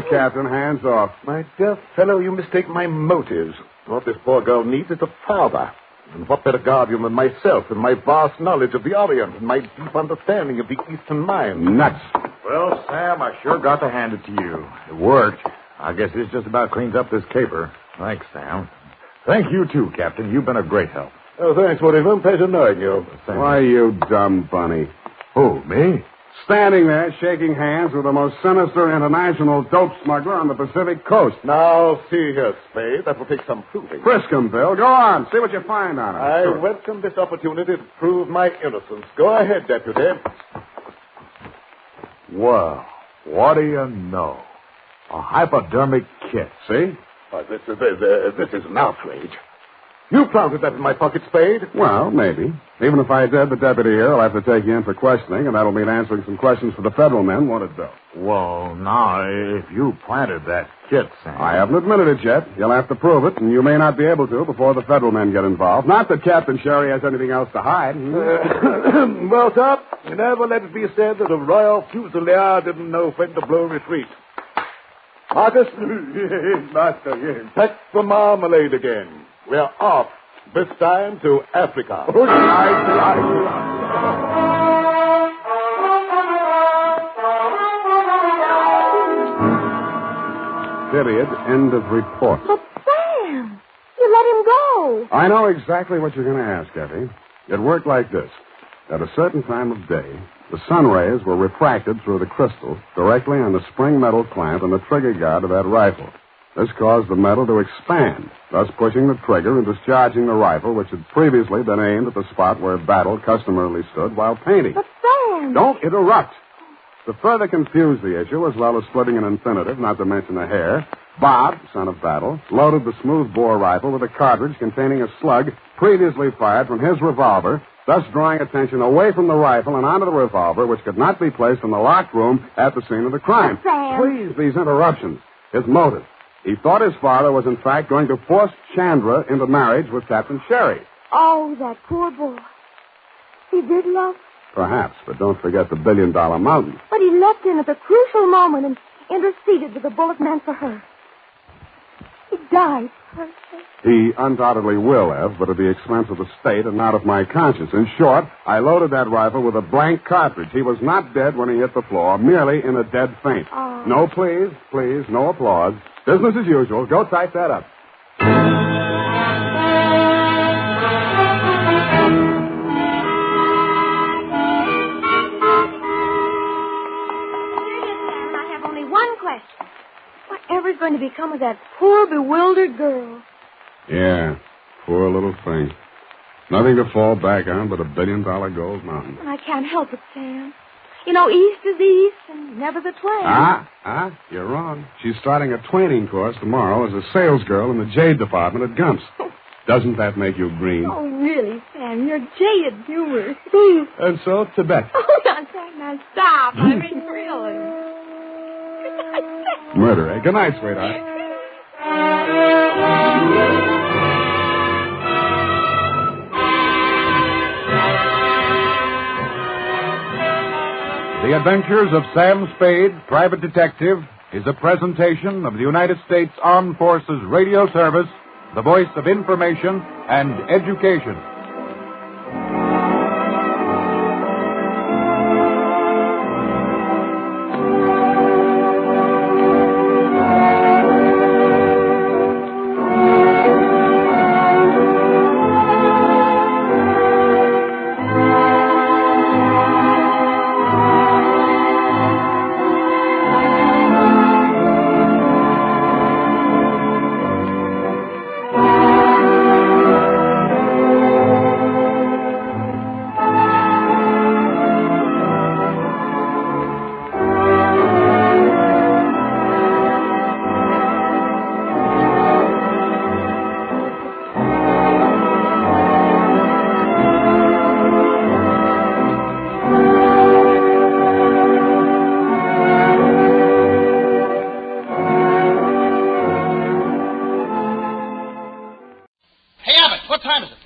[SPEAKER 3] Captain. Hands off.
[SPEAKER 21] My dear fellow, you mistake my motives. What this poor girl needs is a father. And what better guardian than myself and my vast knowledge of the Orient and my deep understanding of the Eastern mind?
[SPEAKER 3] Nuts.
[SPEAKER 22] Well, Sam, I sure got to hand it to you. It worked. I guess this just about cleans up this caper. Thanks, Sam. Thank you, too, Captain. You've been a great help.
[SPEAKER 21] Oh, thanks, William. Pleasure knowing you.
[SPEAKER 3] Why, you dumb bunny.
[SPEAKER 22] Who, me?
[SPEAKER 3] Standing there, shaking hands with the most sinister international dope smuggler on the Pacific coast.
[SPEAKER 21] Now, see here, Spade. That will take some proving.
[SPEAKER 3] Frisk him, Bill. Go on. See what you find on him.
[SPEAKER 21] I welcome this opportunity to prove my innocence. Go ahead, Deputy.
[SPEAKER 22] Well, what do you know? A hypodermic kit.
[SPEAKER 3] See?
[SPEAKER 21] This is an outrage. You planted that in my pocket, Spade.
[SPEAKER 3] Well, maybe. Even if I did, the deputy here will have to take you in for questioning, and that'll mean answering some questions for the federal men, won't it, Bill?
[SPEAKER 22] Well, now, if you planted that kit, Sam...
[SPEAKER 3] I haven't admitted it yet. You'll have to prove it, and you may not be able to before the federal men get involved. Not that Captain Sherry has anything else to hide.
[SPEAKER 21] Well, sir, never let it be said that a Royal Fusilier didn't know when to blow retreat. Marcus? Yes, master, yes. Pack the marmalade again. We're off, this time to Africa.
[SPEAKER 3] Period. End of report.
[SPEAKER 7] But, Sam, you let him go.
[SPEAKER 3] I know exactly what you're going to ask, Effie. It worked like this. At a certain time of day, the sun rays were refracted through the crystal directly on the spring metal clamp and the trigger guard of that rifle. This caused the metal to expand, thus pushing the trigger and discharging the rifle, which had previously been aimed at the spot where Battle customarily stood while painting.
[SPEAKER 7] But, Sam...
[SPEAKER 3] Don't interrupt. To further confuse the issue, as well as splitting an infinitive, not to mention a hair, Bob, son of Battle, loaded the smooth-bore rifle with a cartridge containing a slug previously fired from his revolver, thus drawing attention away from the rifle and onto the revolver, which could not be placed in the locked room at the scene of the crime.
[SPEAKER 7] Sam.
[SPEAKER 3] Please, these interruptions. His motive. He thought his father was, in fact, going to force Chandra into marriage with Captain Sherry.
[SPEAKER 7] Oh, that poor boy. He did love her.
[SPEAKER 3] Perhaps, but don't forget the $1 billion mountain.
[SPEAKER 7] But he left him at the crucial moment and interceded with the bullet meant for her. He died for her sake.
[SPEAKER 3] He undoubtedly will have, but at the expense of the state and not of my conscience. In short, I loaded that rifle with a blank cartridge. He was not dead when he hit the floor, merely in a dead faint.
[SPEAKER 7] Oh.
[SPEAKER 3] No, please, no applause. Business as usual. Go type that up.
[SPEAKER 7] I have only one question. Whatever's going to become of that poor, bewildered girl?
[SPEAKER 3] Yeah, poor little thing. Nothing to fall back on but $1 billion gold mountain.
[SPEAKER 7] I can't help it, Sam. You know, east is east and never the twain.
[SPEAKER 3] You're wrong. She's starting a twaining course tomorrow as a salesgirl in the jade department at Gump's. Doesn't that make you green?
[SPEAKER 7] Oh, really, Sam? You're jaded humor.
[SPEAKER 3] And so, Tibet.
[SPEAKER 7] Oh, now, Sam, now stop. I mean, really.
[SPEAKER 3] Murder, eh? Good night, sweetheart. The Adventures of Sam Spade, Private Detective, is a presentation of the United States Armed Forces Radio Service, the voice of information and education.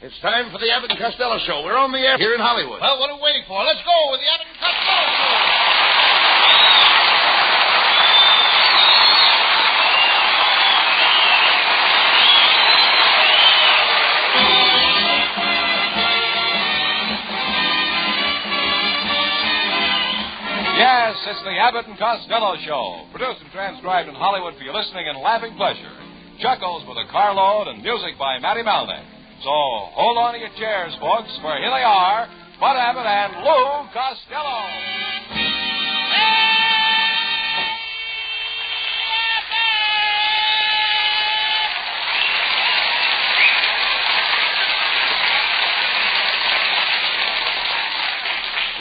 [SPEAKER 10] It's time for the Abbott and Costello Show. We're on the air here in Hollywood.
[SPEAKER 13] Well, what are we waiting for? Let's go with the Abbott and Costello Show.
[SPEAKER 11] Yes, it's the Abbott and Costello Show, produced and transcribed in Hollywood for your listening and laughing pleasure. Chuckles with a carload and music by Matty Malnick. So hold on to your chairs, folks, for here they are, Bud Abbott and Lou Costello.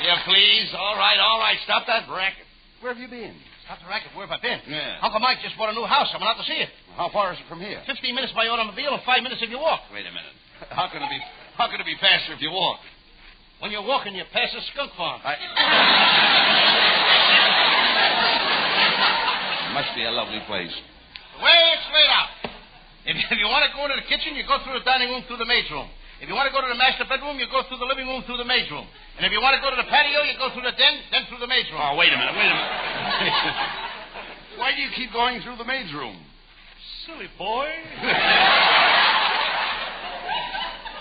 [SPEAKER 10] Yeah, please. All right. Stop that racket. Where have you been?
[SPEAKER 13] Stop the racket. Where have I been?
[SPEAKER 10] Yeah.
[SPEAKER 13] Uncle Mike just bought a new house. I'm out to see it.
[SPEAKER 10] How far is it from here?
[SPEAKER 13] 15 minutes by automobile and 5 minutes if you walk.
[SPEAKER 10] Wait a minute. How can it be faster if you walk?
[SPEAKER 9] When you're walking, you pass a skunk farm.
[SPEAKER 10] Must be a lovely place.
[SPEAKER 9] The way it's laid out. If you want to go into the kitchen, you go through the dining room, through the maid's room. If you want to go to the master bedroom, you go through the living room, through the maid's room. And if you want to go to the patio, you go through the den, then through the maid's room.
[SPEAKER 10] Oh, wait a minute. Why do you keep going through the maid's room?
[SPEAKER 15] Silly boy.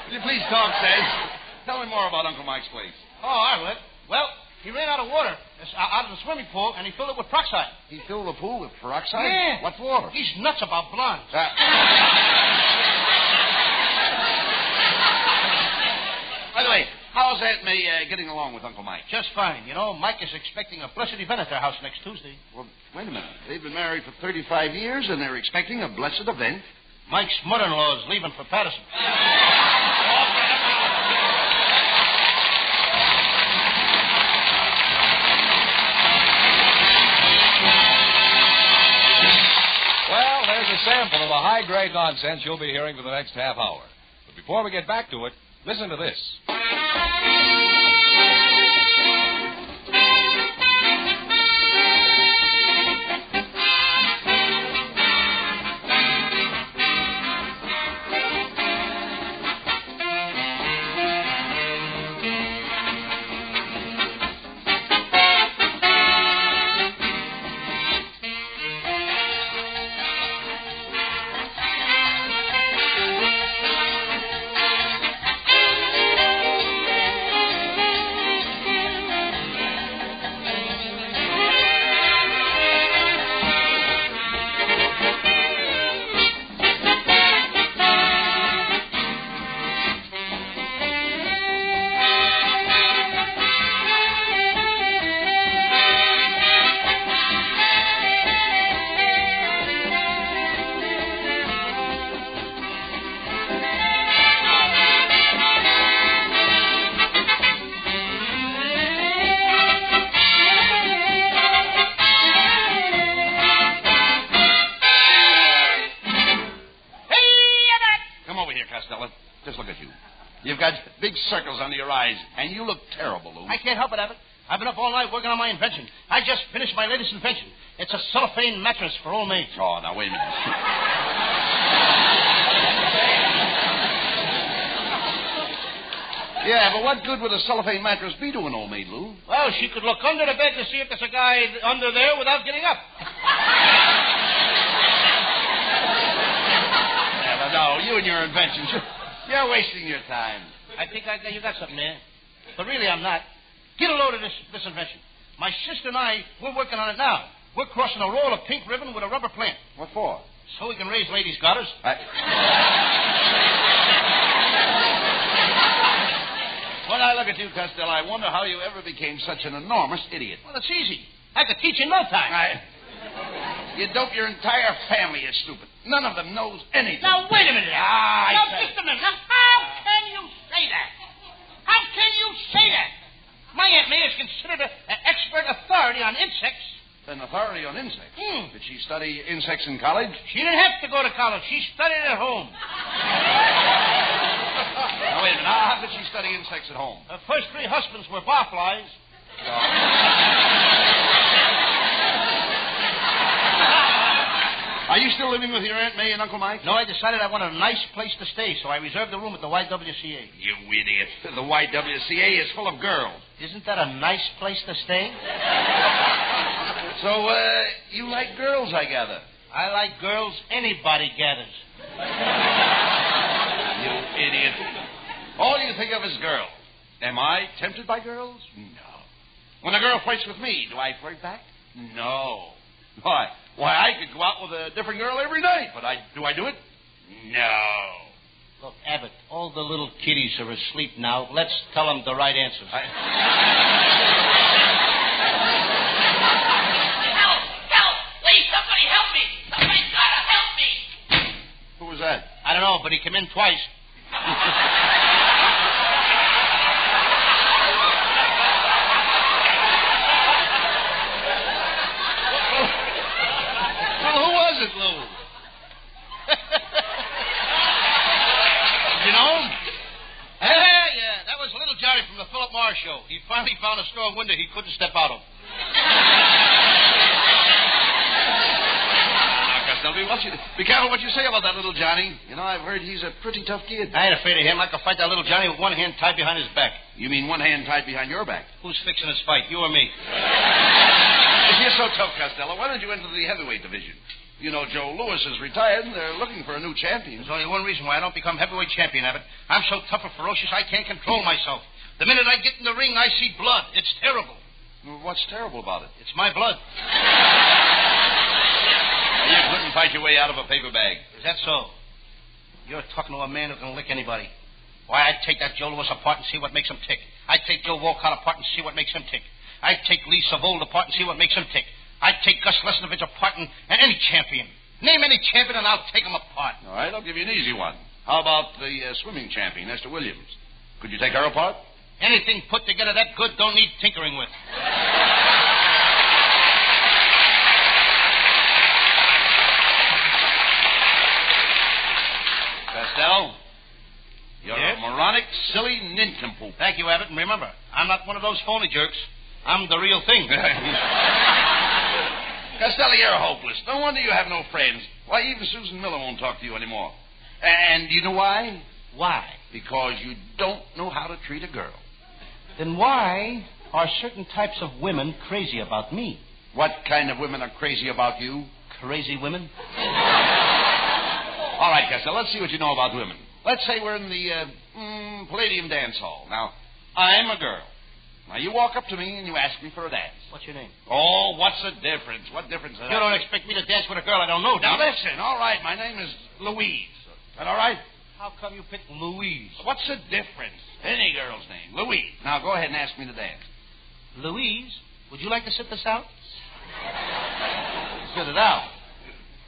[SPEAKER 10] Will you please talk, Sam? Tell me more about Uncle Mike's place.
[SPEAKER 9] Oh, I will. Well, he ran out of water out of the swimming pool, and he filled it with peroxide.
[SPEAKER 10] He filled the pool with peroxide?
[SPEAKER 9] Yeah.
[SPEAKER 10] What for?
[SPEAKER 9] He's nuts about blondes.
[SPEAKER 10] By the way, how's Aunt May getting along with Uncle Mike?
[SPEAKER 9] Just fine. You know, Mike is expecting a blessed event at their house next Tuesday.
[SPEAKER 10] Well, wait a minute. They've been married for 35 years, and they're expecting a blessed event?
[SPEAKER 9] Mike's mother-in-law is leaving for Patterson.
[SPEAKER 11] Well, there's a sample of the high-grade nonsense you'll be hearing for the next half hour. But before we get back to it, listen to this.
[SPEAKER 10] Circles under your eyes, and you look terrible, Lou.
[SPEAKER 9] I can't help it, Abbott. I've been up all night working on my invention. I just finished my latest invention. It's a cellophane mattress for old maids.
[SPEAKER 10] Oh, now, wait a minute. Yeah, but what good would a cellophane mattress be to an old maid, Lou?
[SPEAKER 9] Well, she could look under the bed to see if there's a guy under there without getting up.
[SPEAKER 10] Yeah, but no, you and your inventions, you're wasting your time.
[SPEAKER 9] I think you got something there. But really, I'm not. Get a load of this invention. My sister and I, we're working on it now. We're crossing a roll of pink ribbon with a rubber plant.
[SPEAKER 10] What for?
[SPEAKER 9] So we can raise ladies' garters.
[SPEAKER 10] When I look at you, Costello, I wonder how you ever became such an enormous idiot.
[SPEAKER 9] Well, it's easy. I could teach in no time.
[SPEAKER 10] You dope your entire family is stupid. None of them knows anything.
[SPEAKER 9] Now, wait a minute. Just a minute. Now, how can you say that? How can you say that? My Aunt May is considered an expert authority on insects.
[SPEAKER 10] An authority on insects? Did she study insects in college?
[SPEAKER 9] She didn't have to go to college. She studied at home.
[SPEAKER 10] Now, wait a minute. How did she study insects at home?
[SPEAKER 9] Her first 3 husbands were barflies.
[SPEAKER 10] Are you still living with your Aunt May and Uncle Mike?
[SPEAKER 9] No, I decided I wanted a nice place to stay, so I reserved a room at the YWCA.
[SPEAKER 10] You idiot. The YWCA is full of girls.
[SPEAKER 9] Isn't that a nice place to stay?
[SPEAKER 10] So, you like girls, I gather.
[SPEAKER 9] I like girls anybody gathers.
[SPEAKER 10] You idiot. All you think of is girls. Am I tempted by girls? No. When a girl flirts with me, do I flirt back? No. Why, I could go out with a different girl every night, but do I do it? No.
[SPEAKER 9] Look, Abbott, all the little kiddies are asleep now. Let's tell them the right answers.
[SPEAKER 12] Help! Please, somebody help me! Somebody's got to help me!
[SPEAKER 10] Who was that?
[SPEAKER 9] I don't know, but he came in twice.
[SPEAKER 10] Who was it, Lou? You know him?
[SPEAKER 9] Philip Morris show. He finally found a store window he couldn't step out of.
[SPEAKER 10] Be careful what you say about that little Johnny. You know, I've heard he's a pretty tough kid.
[SPEAKER 9] I ain't afraid of him. I could fight that little Johnny with one hand tied behind his back.
[SPEAKER 10] You mean one hand tied behind your back?
[SPEAKER 9] Who's fixing this fight, you or me?
[SPEAKER 10] If you're so tough, Costello, why don't you enter the heavyweight division? You know, Joe Louis is retired, and they're looking for a new champion.
[SPEAKER 9] There's only one reason why I don't become heavyweight champion, Abbott. I'm so tough and ferocious I can't control myself. The minute I get in the ring, I see blood. It's terrible.
[SPEAKER 10] Well, what's terrible about it?
[SPEAKER 9] It's my blood.
[SPEAKER 10] You couldn't fight your way out of a paper bag.
[SPEAKER 9] Is that so? You're talking to a man who can lick anybody. Why, I'd take that Joe Louis apart and see what makes him tick. I'd take Joe Walcott apart and see what makes him tick. I'd take Lee Savold apart and see what makes him tick. I'd take Gus Lesnovich apart and any champion. Name any champion and I'll take him apart.
[SPEAKER 10] All right, I'll give you an easy one. How about the swimming champion, Esther Williams? Could you take her apart?
[SPEAKER 9] Anything put together that good don't need tinkering with.
[SPEAKER 10] Costello, you're a moronic, silly nincompoop.
[SPEAKER 9] Thank you, Abbott. And remember, I'm not one of those phony jerks. I'm the real thing.
[SPEAKER 10] Costello, you're hopeless. No wonder you have no friends. Why, even Susan Miller won't talk to you anymore. And you know why?
[SPEAKER 9] Why?
[SPEAKER 10] Because you don't know how to treat a girl.
[SPEAKER 9] Then why are certain types of women crazy about me?
[SPEAKER 10] What kind of women are crazy about you?
[SPEAKER 9] Crazy women?
[SPEAKER 10] All right, Costello, let's see what you know about women. Let's say we're in the Palladium Dance Hall. Now, I'm a girl. Now, you walk up to me and you ask me for a dance.
[SPEAKER 9] What's your name?
[SPEAKER 10] Oh, what's the difference? What difference does that
[SPEAKER 9] You don't
[SPEAKER 10] make?
[SPEAKER 9] expect me to dance with a girl I don't know, do
[SPEAKER 10] Now,
[SPEAKER 9] you?
[SPEAKER 10] listen. All right, my name is Louise. Is that all right?
[SPEAKER 9] How come you picked Louise?
[SPEAKER 10] What's the difference? Any girl's name. Louise. Now, go ahead and ask me to dance.
[SPEAKER 9] Louise, would you like to sit this out? Sit it out.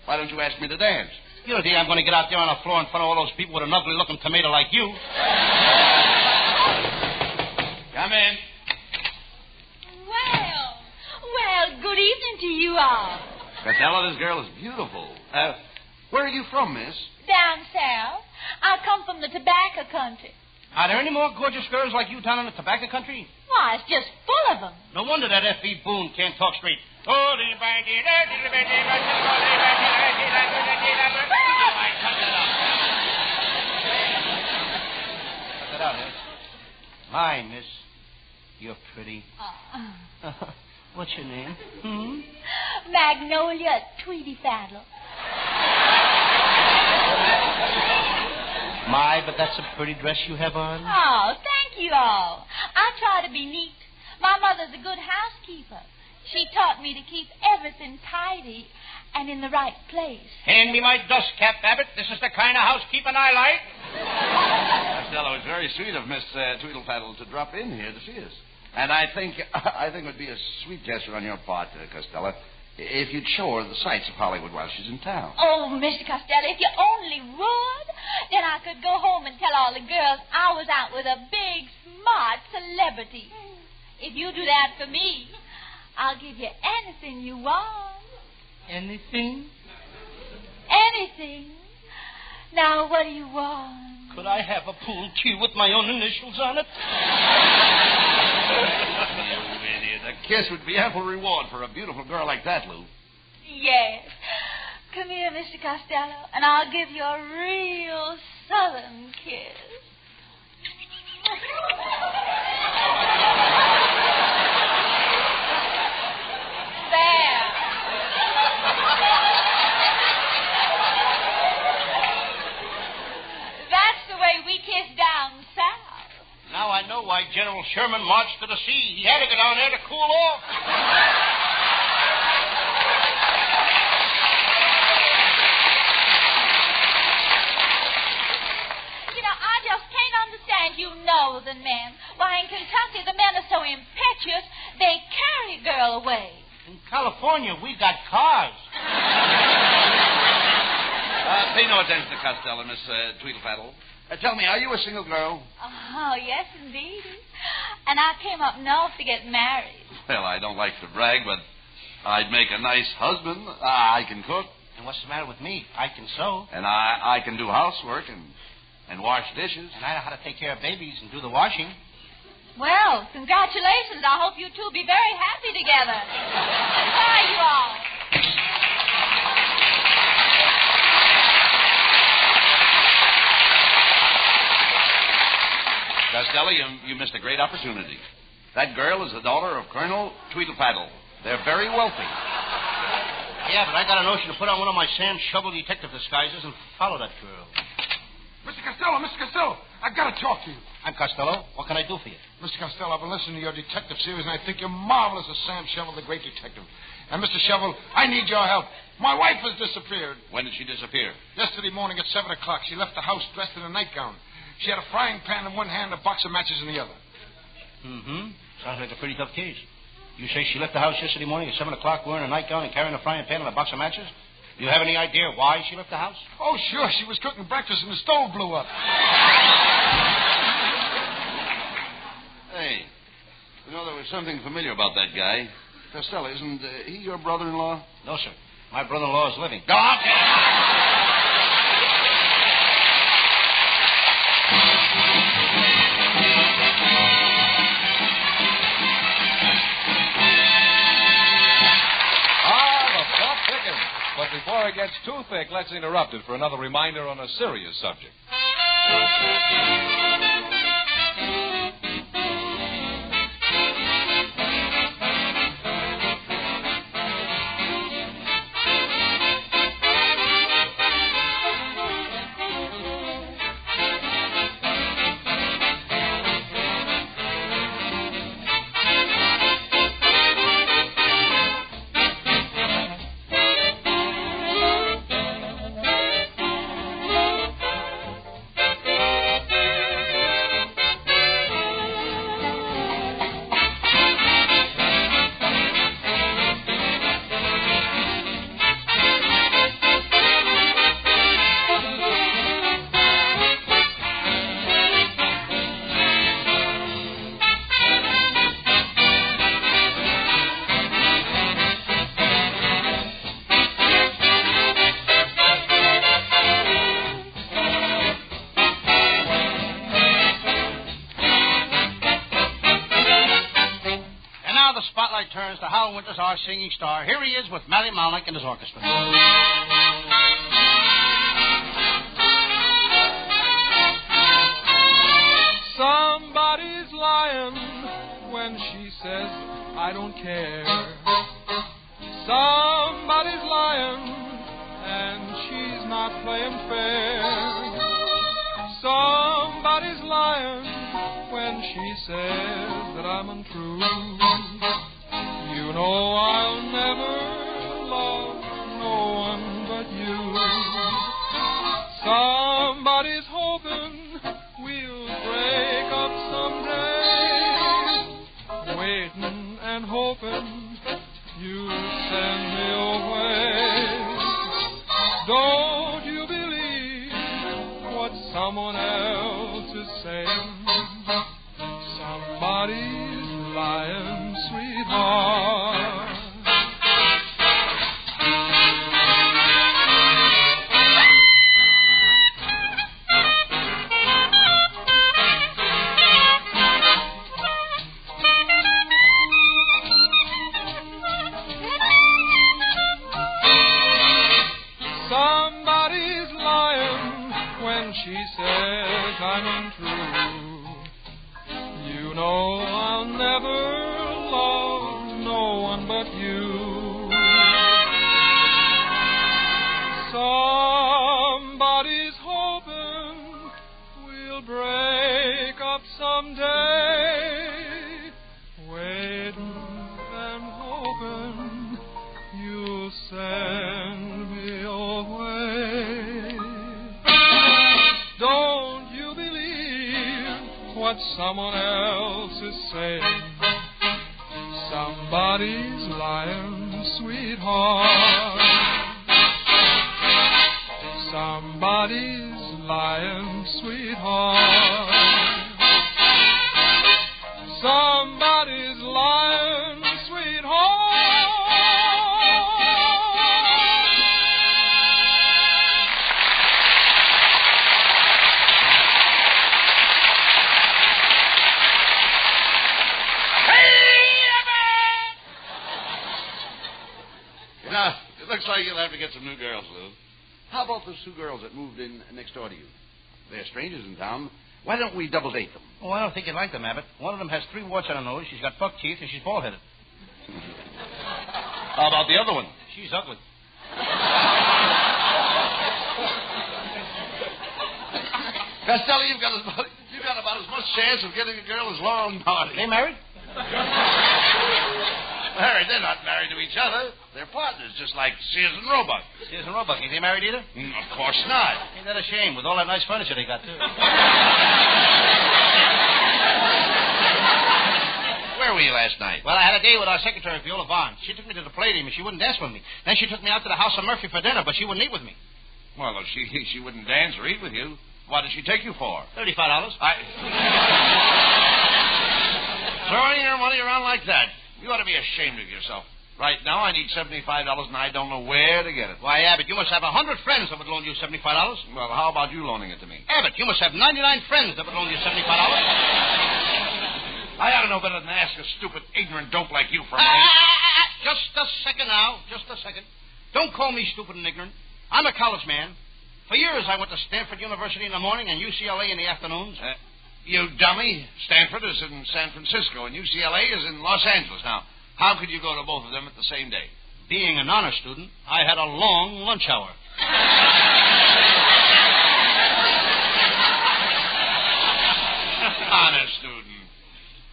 [SPEAKER 10] Why don't you ask me to dance?
[SPEAKER 9] You don't think I'm going to get out there on the floor in front of all those people with an ugly-looking tomato like you?
[SPEAKER 10] Come in.
[SPEAKER 1] Well, good evening to you all.
[SPEAKER 10] Costello, this girl is beautiful. Where are you from, miss?
[SPEAKER 1] Down south. I come from the tobacco country.
[SPEAKER 9] Are there any more gorgeous girls like you down in the tobacco country?
[SPEAKER 1] Why, it's just full of them.
[SPEAKER 9] No wonder that F.E. Boone can't talk straight.
[SPEAKER 10] Cut that
[SPEAKER 9] out, eh? My, miss, you're pretty. What's your name?
[SPEAKER 1] Magnolia Tweety Faddle.
[SPEAKER 9] My, but that's a pretty dress you have on.
[SPEAKER 1] Oh, thank you all. I try to be neat. My mother's a good housekeeper. She taught me to keep everything tidy and in the right place.
[SPEAKER 9] Hand me my dust cap, Abbott. This is the kind of housekeeping I like.
[SPEAKER 10] Costello, it's very sweet of Miss Tweedlefaddle to drop in here to see us. And I think it would be a sweet gesture on your part, Costello, if you'd show her the sights of Hollywood while she's in town.
[SPEAKER 1] Oh, Mr. Costello, if you only would, then I could go home and tell all the girls I was out with a big, smart celebrity. If you do that for me, I'll give you anything you want.
[SPEAKER 9] Anything?
[SPEAKER 1] Anything. Now, what do you want?
[SPEAKER 9] Could I have a pool cue with my own initials on it?
[SPEAKER 10] You idiot. A kiss would be ample reward for a beautiful girl like that, Lou.
[SPEAKER 1] Yes. Come here, Mr. Costello, and I'll give you a real southern kiss. There. That's the way we kiss down south.
[SPEAKER 9] Now I know why General Sherman marched to the sea. He had to go down there to cool off.
[SPEAKER 1] You know, I just can't understand you northern men. Why, in Kentucky, the men are so impetuous, they carry a girl away.
[SPEAKER 9] In California, we got cars.
[SPEAKER 10] Pay no attention to Costello, Miss Tweedlefaddle. Tell me, are you a single girl?
[SPEAKER 1] Oh, yes, indeed. And I came up north to get married.
[SPEAKER 10] Well, I don't like to brag, but I'd make a nice husband. I can cook.
[SPEAKER 9] And what's the matter with me? I can sew.
[SPEAKER 10] And I can do housework and wash dishes.
[SPEAKER 9] And I know how to take care of babies and do the washing.
[SPEAKER 1] Well, congratulations. I hope you two be very happy together. Goodbye, you all.
[SPEAKER 10] Costello, you missed a great opportunity. That girl is the daughter of Colonel Tweedlepaddle. They're very wealthy.
[SPEAKER 5] Yeah, but I got a notion to put on one of my sand shovel detective disguises and follow that girl.
[SPEAKER 6] Mr. Costello, I've got to talk to you.
[SPEAKER 5] I'm Costello. What can I do for you?
[SPEAKER 6] Mr. Costello, I've been listening to your detective series, and I think you're marvelous as Sam Shovel, the great detective. And, Mr. Shovel, I need your help. My wife has disappeared.
[SPEAKER 10] When did she disappear?
[SPEAKER 6] Yesterday morning at 7 o'clock. She left the house dressed in a nightgown. She had a frying pan in one hand, a box of matches in the other.
[SPEAKER 5] Mm-hmm. Sounds like a pretty tough case. You say she left the house yesterday morning at 7 o'clock wearing a nightgown and carrying a frying pan and a box of matches? Do you have any idea why she left the house?
[SPEAKER 6] Oh, sure. She was cooking breakfast and the stove blew up.
[SPEAKER 10] Hey, you know, there was something familiar about that guy. Costello, isn't he your brother-in-law?
[SPEAKER 5] No, sir. My brother-in-law is living.
[SPEAKER 11] But before it gets too thick, let's interrupt it for another reminder on a serious subject.
[SPEAKER 5] Turns to Hal Winters, our singing star. Here he is with Matty Malnick and his orchestra.
[SPEAKER 14] Somebody's lying when she says, I don't care. Somebody's lying and she's not playing fair. Somebody's lying when she says that I'm untrue. You know I'll never love no one but you. Somebody's hoping we'll break up someday, waiting and hoping you'll send me away. Don't you believe what someone else is saying? Somebody's lying, sweetheart. Somebody's lying when she says I'm untrue. You know I'll never love no one but you. Somebody's hoping we'll break up someday, waiting and hoping you'll send me away. Don't you believe what someone else is saying? Somebody's lying, sweetheart. Somebody's lying, sweetheart. Somebody's lying, sweetheart.
[SPEAKER 10] some new girls, Lou. How about those two girls that moved in next door to you? They're strangers in town. Why don't we double date them?
[SPEAKER 9] Oh, I don't think you'd like them, Abbott. One of them has 3 warts on her nose. She's got buck teeth, and she's bald-headed.
[SPEAKER 10] How about the other one?
[SPEAKER 9] She's ugly.
[SPEAKER 10] Costello, you've got about as much chance of getting a girl as Laurel and Marty.
[SPEAKER 9] They married?
[SPEAKER 10] Married? They're not married to each other. They're partners, just like Sears and Roebuck.
[SPEAKER 9] Sears and Roebuck, ain't they married either?
[SPEAKER 10] Of course not.
[SPEAKER 9] Ain't that a shame, with all that nice furniture they got, too?
[SPEAKER 10] Where were you last night?
[SPEAKER 9] Well, I had a date with our secretary, Viola Vaughn. She took me to the Palladium, and she wouldn't dance with me. Then she took me out to the house of Murphy for dinner, but she wouldn't eat with me.
[SPEAKER 10] Well, if she wouldn't dance or eat with you, what did she take you for?
[SPEAKER 9] $35.
[SPEAKER 10] Throwing your money around like that. You ought to be ashamed of yourself. Right now, I need $75, and I don't know where to get it.
[SPEAKER 9] Why, Abbott, you must have 100 friends that would loan you $75.
[SPEAKER 10] Well, how about you loaning it to me?
[SPEAKER 9] Abbott, you must have 99 friends that would loan you $75.
[SPEAKER 10] I ought to know better than to ask a stupid, ignorant dope like you for money.
[SPEAKER 9] Just a second now. Just a second. Don't call me stupid and ignorant. I'm a college man. For years, I went to Stanford University in the morning and UCLA in the afternoons.
[SPEAKER 10] You dummy. Stanford is in San Francisco, and UCLA is in Los Angeles. Now, how could you go to both of them at the same day?
[SPEAKER 9] Being an honor student, I had a long lunch hour.
[SPEAKER 10] Honor student.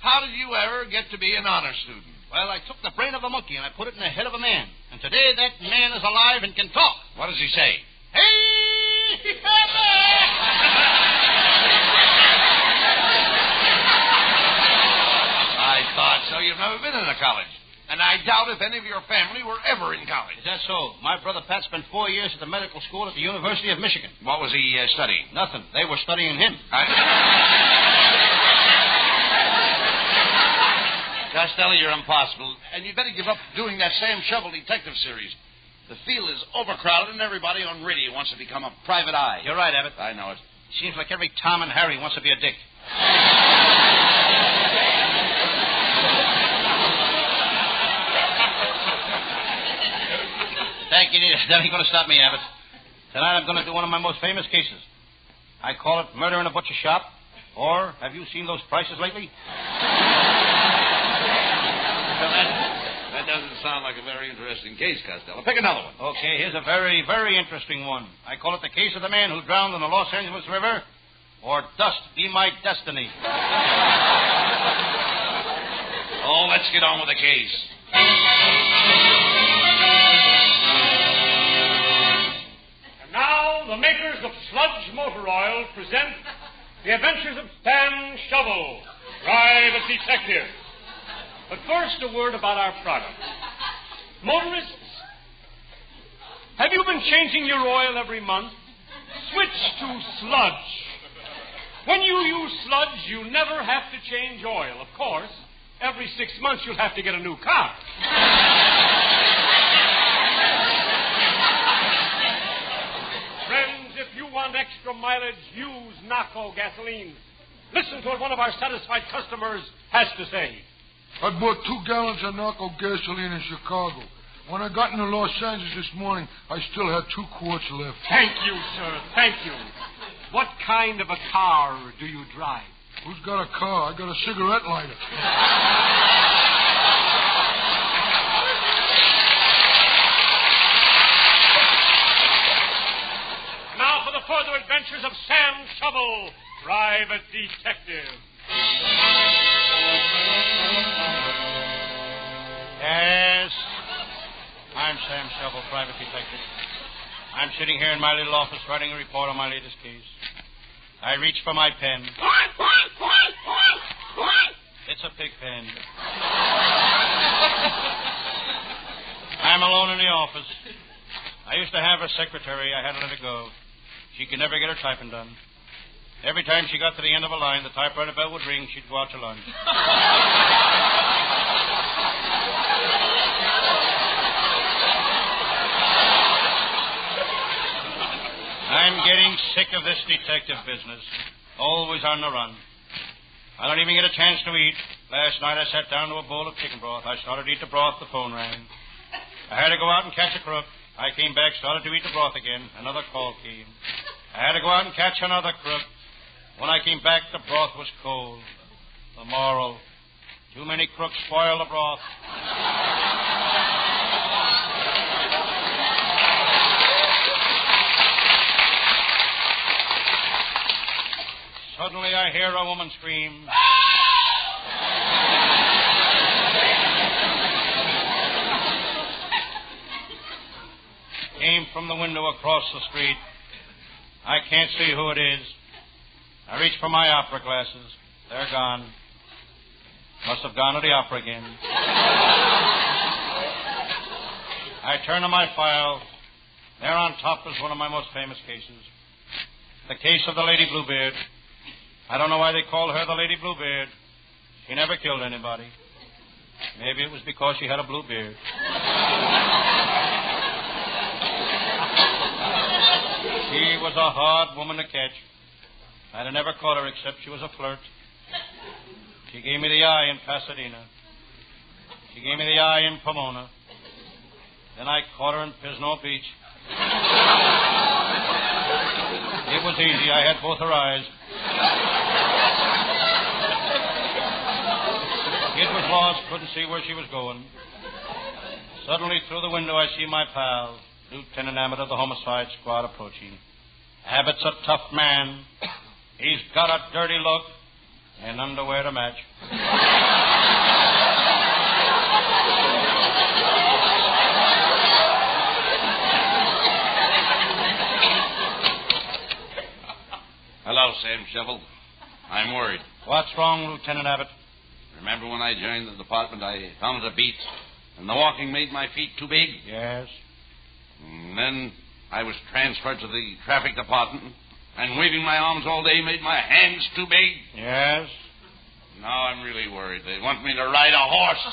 [SPEAKER 10] How did you ever get to be an honor student?
[SPEAKER 9] Well, I took the brain of a monkey and I put it in the head of a man. And today that man is alive and can talk.
[SPEAKER 10] What does he say?
[SPEAKER 9] Hey!
[SPEAKER 10] I thought so. You've never been in a college. And I doubt if any of your family were ever in college.
[SPEAKER 9] Is that so? My brother Pat spent 4 years at the medical school at the University of Michigan.
[SPEAKER 10] What was he studying?
[SPEAKER 9] Nothing. They were studying him.
[SPEAKER 10] Costello, you're impossible. And you'd better give up doing that Sam Shovel detective series. The field is overcrowded and everybody on radio wants to become a private eye.
[SPEAKER 9] You're right, Abbott.
[SPEAKER 10] I know it.
[SPEAKER 9] Seems like every Tom and Harry wants to be a dick. Thank you, Edith. That ain't going to stop me, Abbott. Tonight I'm going to do one of my most famous cases. I call it Murder in a Butcher Shop, or have you seen those prices lately?
[SPEAKER 10] Well, that doesn't sound like a very interesting case, Costello. Pick another one.
[SPEAKER 9] Okay, here's a very, very interesting one. I call it the case of the man who drowned in the Los Angeles River, or Dust Be My Destiny.
[SPEAKER 10] Oh, let's get on with the case.
[SPEAKER 15] And now, the makers of Sludge Motor Oil present The Adventures of Sam Shovel, Private Detective. But first, a word about our product. Motorists, have you been changing your oil every month? Switch to Sludge. When you use Sludge, you never have to change oil. Of course, every 6 months you'll have to get a new car. Friends, if you want extra mileage, use Naco gasoline. Listen to what one of our satisfied customers has to say.
[SPEAKER 6] I bought 2 gallons of Naco gasoline in Chicago. When I got into Los Angeles this morning, I still had 2 quarts left.
[SPEAKER 15] Thank you, sir. Thank you. What kind of a car do you drive?
[SPEAKER 6] Who's got a car? I got a cigarette lighter.
[SPEAKER 15] Now for the further adventures of Sam Shovel, Private Detective.
[SPEAKER 9] Yes, I'm Sam Shovel, Private Detective. I'm sitting here in my little office writing a report on my latest case. I reach for my pen. It's a pig pen. I'm alone in the office. I used to have a secretary. I had to let her go. She could never get her typing done. Every time she got to the end of a line, the typewriter bell would ring. She'd go out to lunch. I'm getting sick of this detective business. Always on the run. I don't even get a chance to eat. Last night I sat down to a bowl of chicken broth. I started to eat the broth. The phone rang. I had to go out and catch a crook.
[SPEAKER 5] I came back, started to eat the broth again. Another call came. I had to go out and catch another crook. When I came back, the broth was cold. The moral: too many crooks spoil the broth. Suddenly I hear a woman scream. Came from the window across the street. I can't see who it is. I reach for my opera glasses. They're gone. Must have gone to the opera again. I turn to my file. There on top is one of my most famous cases. The case of the Lady Bluebeard. I don't know why they call her the Lady Bluebeard. She never killed anybody. Maybe it was because she had a blue beard. She was a hard woman to catch. I'd have never caught her except she was a flirt. She gave me the eye in Pasadena. She gave me the eye in Pomona. Then I caught her in Pisno Beach. It was easy. I had both her eyes. Kid was lost, couldn't see where she was going. Suddenly, through the window, I see my pal, Lieutenant Abbott of the Homicide Squad, approaching. Abbott's a tough man. He's got a dirty look and underwear to match.
[SPEAKER 10] Hello, Sam Shovel. I'm worried.
[SPEAKER 5] What's wrong, Lieutenant Abbott?
[SPEAKER 10] Remember when I joined the department, I found it a beat, and the walking made my feet too big?
[SPEAKER 5] Yes.
[SPEAKER 10] And then I was transferred to the traffic department, and waving my arms all day made my hands too big?
[SPEAKER 5] Yes.
[SPEAKER 10] Now I'm really worried. They want me to ride a horse.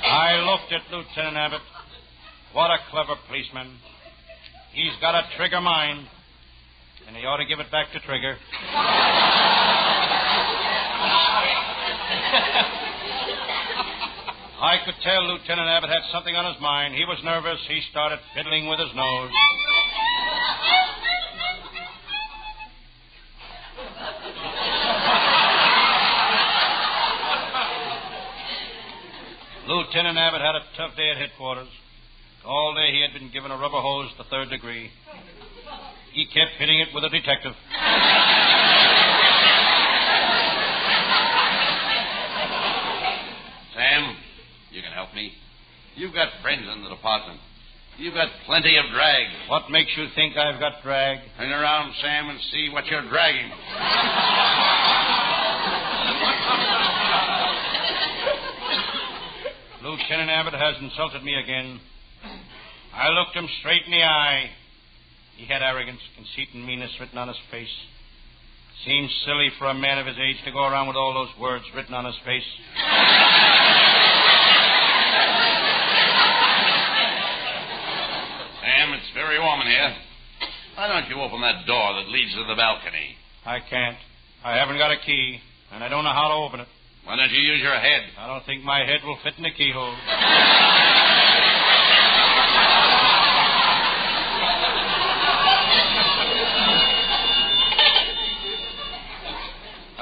[SPEAKER 5] I looked at Lieutenant Abbott. What a clever policeman. He's got a trigger mind, and he ought to give it back to Trigger. I could tell Lieutenant Abbott had something on his mind. He was nervous. He started fiddling with his nose. Lieutenant Abbott had a tough day at headquarters. All day he had been given a rubber hose the 3rd degree. He kept hitting it with a detective.
[SPEAKER 10] Sam, you can help me. You've got friends in the department. You've got plenty of drag.
[SPEAKER 5] What makes you think I've got drag?
[SPEAKER 10] Turn around, Sam, and see what you're dragging.
[SPEAKER 5] Lieutenant Abbott has insulted me again. I looked him straight in the eye. He had arrogance, conceit, and meanness written on his face. Seems silly for a man of his age to go around with all those words written on his face.
[SPEAKER 10] Sam, it's very warm in here. Why don't you open that door that leads to the balcony?
[SPEAKER 5] I can't. I haven't got a key, and I don't know how to open it.
[SPEAKER 10] Why don't you use your head?
[SPEAKER 5] I don't think my head will fit in the keyhole.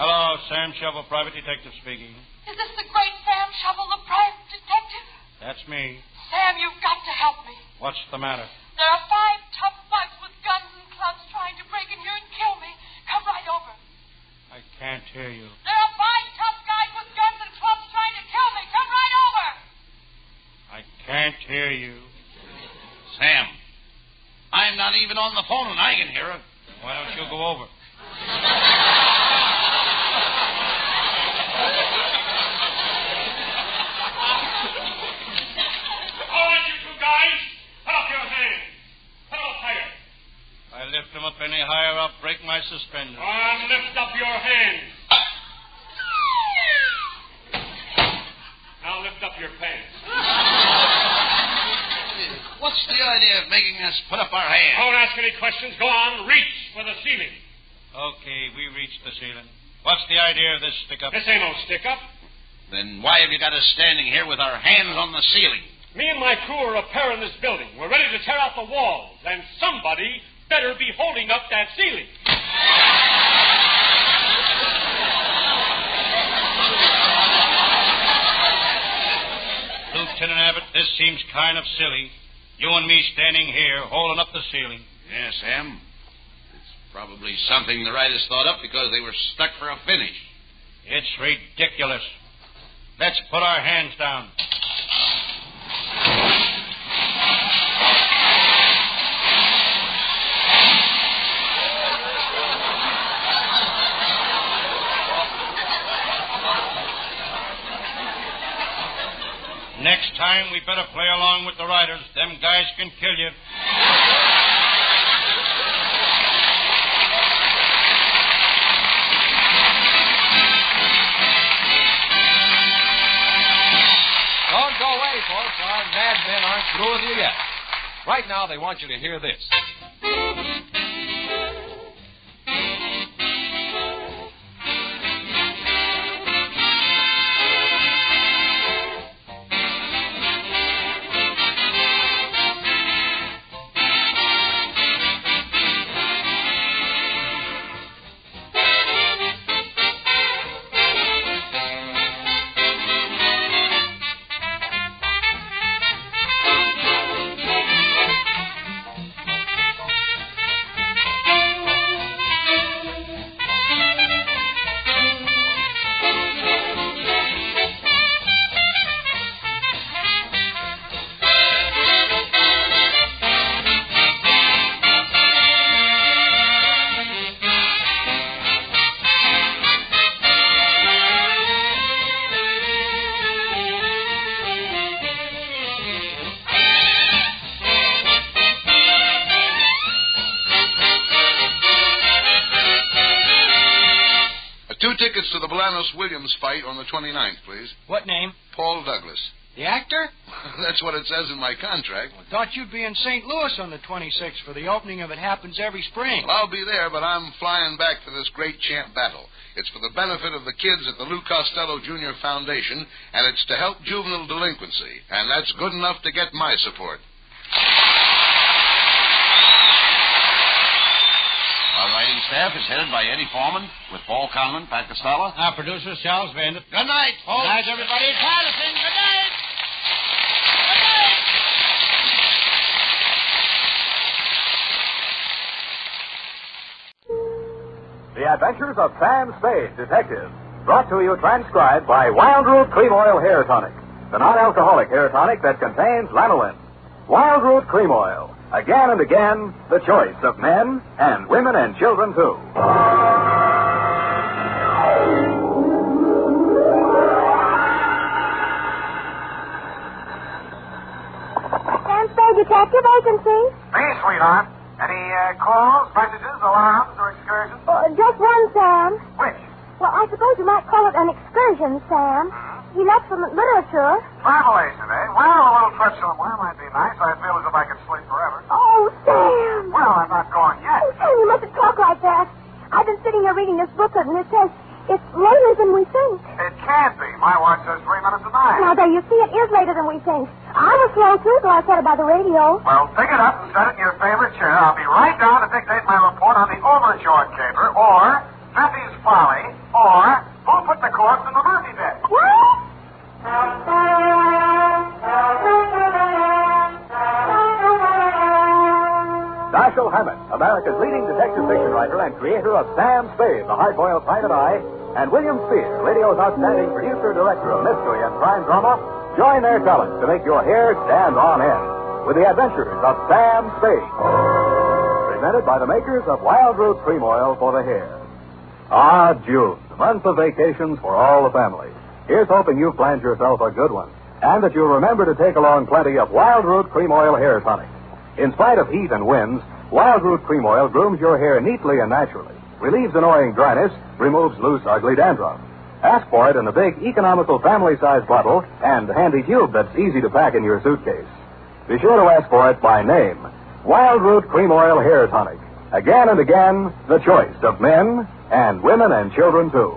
[SPEAKER 5] Hello, Sam Shovel, private detective speaking.
[SPEAKER 4] Is this the great Sam Shovel, the private detective?
[SPEAKER 5] That's me.
[SPEAKER 4] Sam, you've got to help me.
[SPEAKER 5] What's the matter?
[SPEAKER 4] There are 5 tough bugs with guns and clubs trying to break in here and kill me. Come right over.
[SPEAKER 5] I can't hear you.
[SPEAKER 4] There are 5 tough guys with guns and clubs trying to kill me. Come right over.
[SPEAKER 5] I can't hear you.
[SPEAKER 10] Sam, I'm not even on the phone and I can hear it.
[SPEAKER 5] Why don't you go over?
[SPEAKER 15] All right, you 2 guys, put up your hands. Put them up higher.
[SPEAKER 5] I lift them up any higher, I'll break my suspenders.
[SPEAKER 15] And lift up your hands. Now lift up your pants.
[SPEAKER 10] What's the idea of making us put up our hands?
[SPEAKER 15] Don't ask any questions. Go on, reach for the ceiling.
[SPEAKER 5] Okay, we reached the ceiling. What's the idea of this stick-up?
[SPEAKER 15] This ain't no stick-up.
[SPEAKER 10] Then why have you got us standing here with our hands on the ceiling?
[SPEAKER 15] Me and my crew are repairing this building. We're ready to tear out the walls, and somebody better be holding up that ceiling.
[SPEAKER 5] Lieutenant Abbott, this seems kind of silly. You and me standing here holding up the ceiling.
[SPEAKER 10] Yes, Sam. It's probably something the writers thought up because they were stuck for a finish.
[SPEAKER 5] It's ridiculous. Let's put our hands down. Next time, we better play along with the riders. Them guys can kill you.
[SPEAKER 11] Don't go away, folks. Our madmen aren't through with you yet. Right now, they want you to hear this.
[SPEAKER 6] Tickets to the Bolanos-Williams fight on the 29th, please.
[SPEAKER 8] What name?
[SPEAKER 6] Paul Douglas.
[SPEAKER 8] The actor?
[SPEAKER 6] That's what it says in my contract.
[SPEAKER 8] Well, thought you'd be in St. Louis on the 26th for the opening of It Happens Every Spring.
[SPEAKER 6] Well, I'll be there, but I'm flying back for this great champ battle. It's for the benefit of the kids at the Lou Costello Jr. Foundation, and it's to help juvenile delinquency. And that's good enough to get my support.
[SPEAKER 10] Our writing staff is headed by Eddie Foreman, with Paul Conlon, Pat Costello.
[SPEAKER 5] Our producer, Charles Vander.
[SPEAKER 10] Good night, folks.
[SPEAKER 5] Good night, everybody. Patterson, good night.
[SPEAKER 2] The Adventures of Sam Spade, Detective. Brought to you transcribed by Wild Root Cream Oil Hair Tonic, the non-alcoholic hair tonic that contains lanolin. Wild Root Cream Oil. Again and again, the choice of men and women and children, too.
[SPEAKER 7] Sam Spade Detective Agency.
[SPEAKER 21] Me, sweetheart. Any calls, messages, alarms, or excursions?
[SPEAKER 7] Just one, Sam.
[SPEAKER 21] Which?
[SPEAKER 7] Well, I suppose you might call it an excursion, Sam. He left for literature.
[SPEAKER 21] Travelation, eh? Well, a little trip somewhere might be nice. I feel as if I could sleep forever.
[SPEAKER 7] Oh, Sam.
[SPEAKER 21] Well, I'm not going yet.
[SPEAKER 7] Oh, Sam, you mustn't talk like that. I've been sitting here reading this booklet, and it says it's later than we think.
[SPEAKER 21] It can't be. My watch says 3 minutes to 9.
[SPEAKER 7] Now, there, you see, it is later than we think. I was slow, too, till I said it by the radio.
[SPEAKER 21] Well, pick it up and set it in your favorite chair. I'll be right down to dictate my report on the Overjord Caper, or Feffy's Folly, or Who Put the Corpse in the Murphy Bed.
[SPEAKER 7] What?
[SPEAKER 2] Dashiell Hammett, America's leading detective fiction writer and creator of Sam Spade, the hard-boiled private eye, and William Spear, radio's outstanding producer-director of mystery and crime drama, join their talents to make your hair stand on end with the adventures of Sam Spade. Presented by the makers of Wild Root Cream Oil for the hair. Ah, June, the month of vacations for all the family. Here's hoping you've planned yourself a good one, and that you'll remember to take along plenty of Wild Root Cream Oil Hair Tonic. In spite of heat and winds, Wild Root Cream Oil grooms your hair neatly and naturally, relieves annoying dryness, removes loose, ugly dandruff. Ask for it in the big, economical family-size bottle and handy tube that's easy to pack in your suitcase. Be sure to ask for it by name. Wild Root Cream Oil Hair Tonic. Again and again, the choice of men and women and children, too.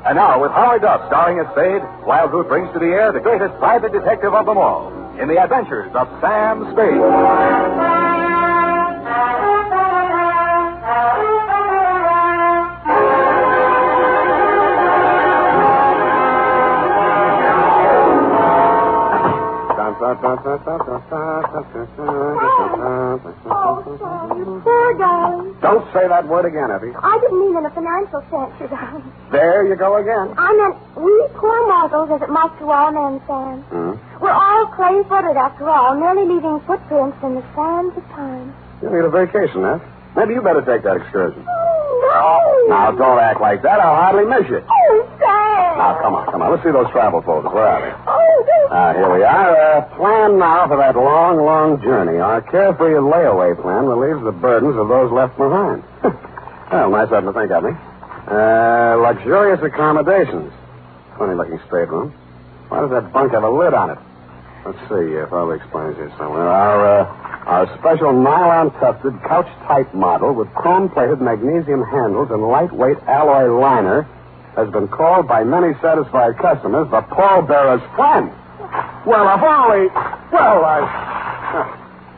[SPEAKER 2] And now, with Howard Duff starring as Spade, Wild Root brings to the air the greatest private detective of them all in the adventures of Sam Spade.
[SPEAKER 7] Poor darling.
[SPEAKER 3] Don't say that word again, Effie.
[SPEAKER 7] I didn't mean in a financial sense, you darling.
[SPEAKER 3] There you go again.
[SPEAKER 7] I meant we poor mortals, as it must to all men, Sam. We're all clay-footed, after all, merely leaving footprints in the sands of time.
[SPEAKER 3] You need a vacation, Eff. Maybe you better take that excursion.
[SPEAKER 7] No.
[SPEAKER 3] Now, don't act like that. I'll hardly miss you.
[SPEAKER 7] Oh, Sam.
[SPEAKER 3] Now, come on. Let's see those travel folders. Where are they?
[SPEAKER 7] Oh,
[SPEAKER 3] Here we are. Plan now for that long, long journey. Our carefree layaway plan relieves the burdens of those left behind. Well, nice of them to think of me. Luxurious accommodations. Funny-looking stateroom. Why does that bunk have a lid on it? Let's see if I'll explain here somewhere. Our special nylon-tufted, couch-type model with chrome-plated magnesium handles and lightweight alloy liner has been called by many satisfied customers the pallbearer's friend. Well,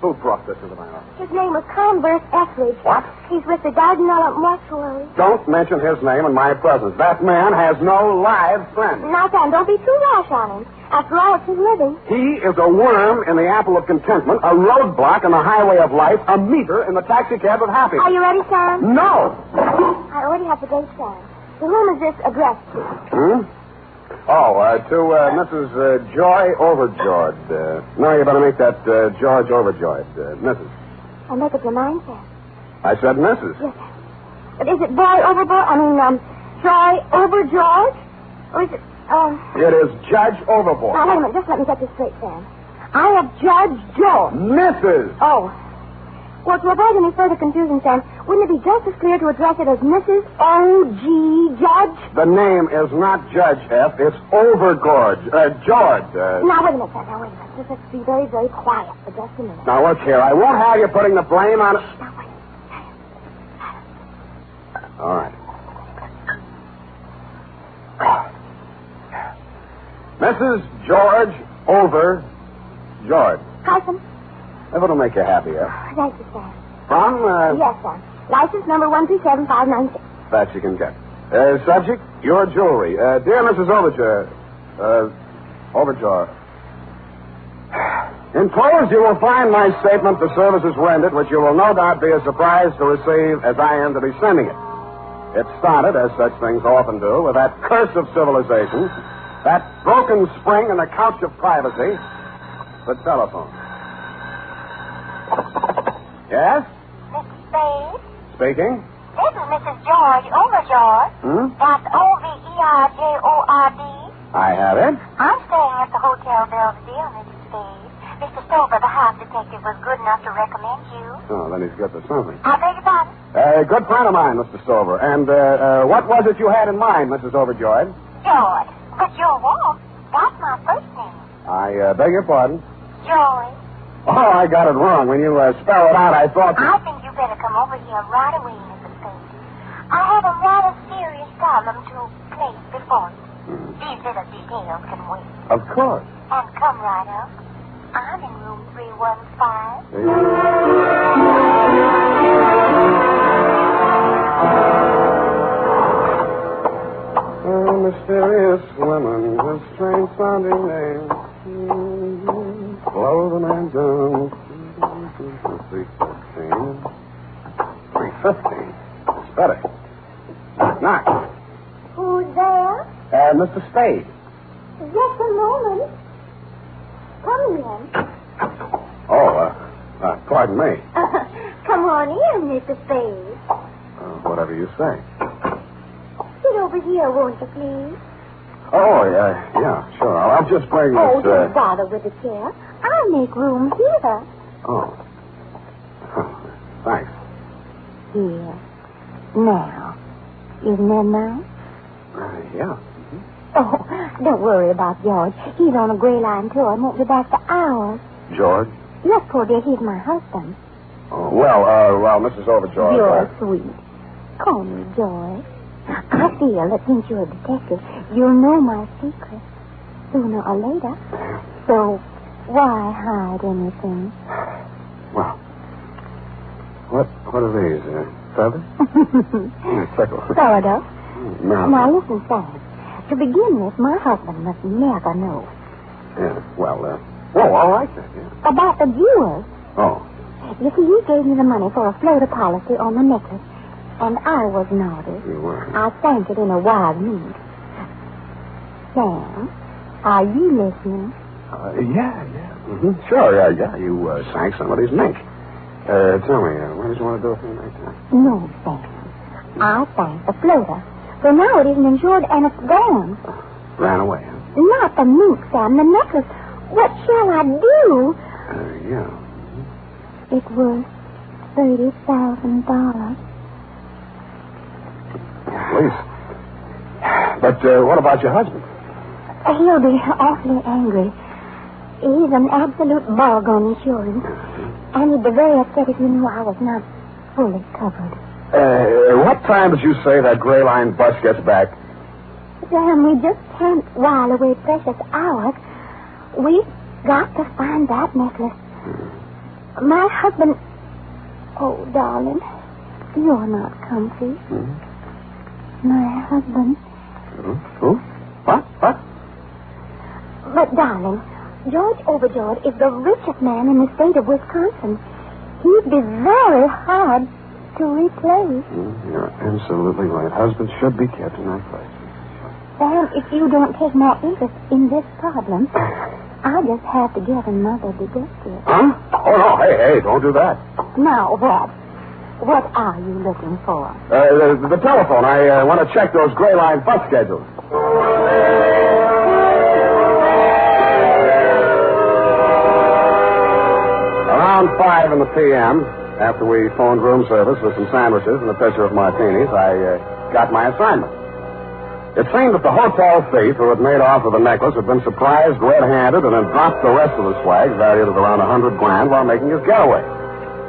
[SPEAKER 3] who brought this into my office?
[SPEAKER 7] His name was Converse Etheridge.
[SPEAKER 3] What?
[SPEAKER 7] He's with the Dardanella Mortuary.
[SPEAKER 3] Don't mention his name in my presence. That man has no live friend.
[SPEAKER 7] Now, Sam, don't be too rash on him. After all, it's his living.
[SPEAKER 3] He is a worm in the apple of contentment, a roadblock on the highway of life, a meter in the taxicab of happiness.
[SPEAKER 7] Are you ready, Sam?
[SPEAKER 3] No.
[SPEAKER 7] I already have the date, Sam. To whom is this addressed to?
[SPEAKER 3] To Mrs. Joy Overjord. No, you better make that George Overjoyed. Mrs.
[SPEAKER 7] I'll make up your mind, Sam.
[SPEAKER 3] I said Mrs.
[SPEAKER 7] Yes, sir. But is it Joy Overjord? Joy Overjord? Or is it,
[SPEAKER 3] It is Judge Overboard.
[SPEAKER 7] Now, wait a minute. Just let me get this straight, Sam. I have Judge George.
[SPEAKER 3] Mrs.
[SPEAKER 7] Oh. Well, to avoid any further confusion, Sam, wouldn't it be just as clear to address it as Mrs. O.G. Judge?
[SPEAKER 3] The name is not Judge F. It's Overgorge. George.
[SPEAKER 7] Now, wait a minute, Sam. Now, wait a minute. Just let's be very, very quiet for just a minute.
[SPEAKER 3] Now, look here. I won't have you putting the blame on it.
[SPEAKER 7] Now, wait.
[SPEAKER 3] All right. Mrs. George Overjord.
[SPEAKER 7] Carson?
[SPEAKER 3] If it'll make you happier.
[SPEAKER 7] Thank you, Sam.
[SPEAKER 3] From,
[SPEAKER 7] Yes, Sam. License number 137596.
[SPEAKER 3] That you can get. Subject, your jewelry. Dear Mrs. Overjord. Enclosed, you will find my statement for services rendered, which you will no doubt be as surprised to receive as I am to be sending it. It started, as such things often do, with that curse of civilization, that broken spring in the couch of privacy, the telephone. Yes?
[SPEAKER 7] Mrs. Spade?
[SPEAKER 3] Speaking.
[SPEAKER 7] This is Mrs. George Overjord. That's Overjord.
[SPEAKER 3] I have it.
[SPEAKER 7] I'm staying at the Hotel Belvedere, Mrs. Spade. Mr. Stover, the house detective, was good enough to recommend you.
[SPEAKER 3] Oh, then he's good for something.
[SPEAKER 7] I beg your pardon?
[SPEAKER 3] Good friend of mine, Mr. Stover. And what was it you had in mind, Mrs. Overjoyed?
[SPEAKER 7] George. But your walk, that's my first name.
[SPEAKER 3] I beg your pardon?
[SPEAKER 7] George.
[SPEAKER 3] Oh, I got it wrong. When you spell it out, I thought...
[SPEAKER 7] I think you better come over here right away, Mrs. Spade. I have a rather serious problem to place before you. These little details can wait.
[SPEAKER 3] Of course.
[SPEAKER 7] And come right up. I'm in room 315.
[SPEAKER 3] Oh, mysterious woman with strange-sounding names. Blow the man down. 315. 315. It's better. Knock.
[SPEAKER 7] Who's there?
[SPEAKER 3] Mr. Spade.
[SPEAKER 7] Just a moment. Come in.
[SPEAKER 3] Pardon me.
[SPEAKER 7] Come on in, Mr. Spade.
[SPEAKER 3] Whatever you say.
[SPEAKER 7] Sit over here, won't you, please?
[SPEAKER 3] Oh, yeah, sure. I'll just bring this...
[SPEAKER 7] don't bother with the chair. I'll make room here.
[SPEAKER 3] Oh. Thanks.
[SPEAKER 7] Here. Now. Isn't that nice?
[SPEAKER 3] Yeah.
[SPEAKER 7] Oh, don't worry about George. He's on a gray line tour and won't be back for hours.
[SPEAKER 3] George?
[SPEAKER 7] Yes, poor dear, he's my husband.
[SPEAKER 3] Oh, well, Mrs. Overjoyed.
[SPEAKER 7] You're sweet. Call me George. I feel that since you're a detective, you'll know my secret sooner or later. So why hide anything?
[SPEAKER 3] Well, what are these? Feathers? Tickle.
[SPEAKER 7] Sort of.
[SPEAKER 3] No.
[SPEAKER 7] Now listen, Sam. To begin with, my husband must never know.
[SPEAKER 3] Yeah, well, all right then, yeah.
[SPEAKER 7] About the jewels.
[SPEAKER 3] Oh.
[SPEAKER 7] You see, he gave me the money for a floater policy on the necklace, and I was naughty.
[SPEAKER 3] You were.
[SPEAKER 7] I sank it in a wild mood. Sam, are you listening?
[SPEAKER 3] Yeah. Mm-hmm. Sure, yeah. You sank somebody's mink. Tell me, what did you want to do with me next time?
[SPEAKER 7] No, Sam. I sank the floater. So now it isn't insured and it's gone.
[SPEAKER 3] Ran away, huh?
[SPEAKER 7] Not the mink, Sam, the necklace. What shall I do?
[SPEAKER 3] Yeah.
[SPEAKER 7] It was $30,000.
[SPEAKER 3] Please. But what about your husband?
[SPEAKER 7] He'll be awfully angry. He's an absolute bug on insurance. And he'd be very upset if he knew I was not fully covered.
[SPEAKER 3] What time did you say that gray line bus gets back?
[SPEAKER 7] Sam, we just can't while away precious hours. We've got to find that necklace. My husband... Oh, darling, you're not comfy. My husband...
[SPEAKER 3] Who? What?
[SPEAKER 7] But, darling, George Overjord is the richest man in the state of Wisconsin. He'd be very hard to replace.
[SPEAKER 3] You're absolutely right. Husbands should be kept in their place.
[SPEAKER 7] Sam, if you don't take more interest in this problem, I'll just have to get another detective.
[SPEAKER 3] Huh? Oh, no. Hey, don't do that.
[SPEAKER 7] Now, what? What are you looking for?
[SPEAKER 3] The telephone. I want to check those gray line bus schedules. Around 5 in the p.m., after we phoned room service with some sandwiches and a pitcher of martinis, I got my assignment. It seemed that the hotel thief who had made off with the necklace had been surprised red-handed and had dropped the rest of the swag, valued at around $100,000, while making his getaway.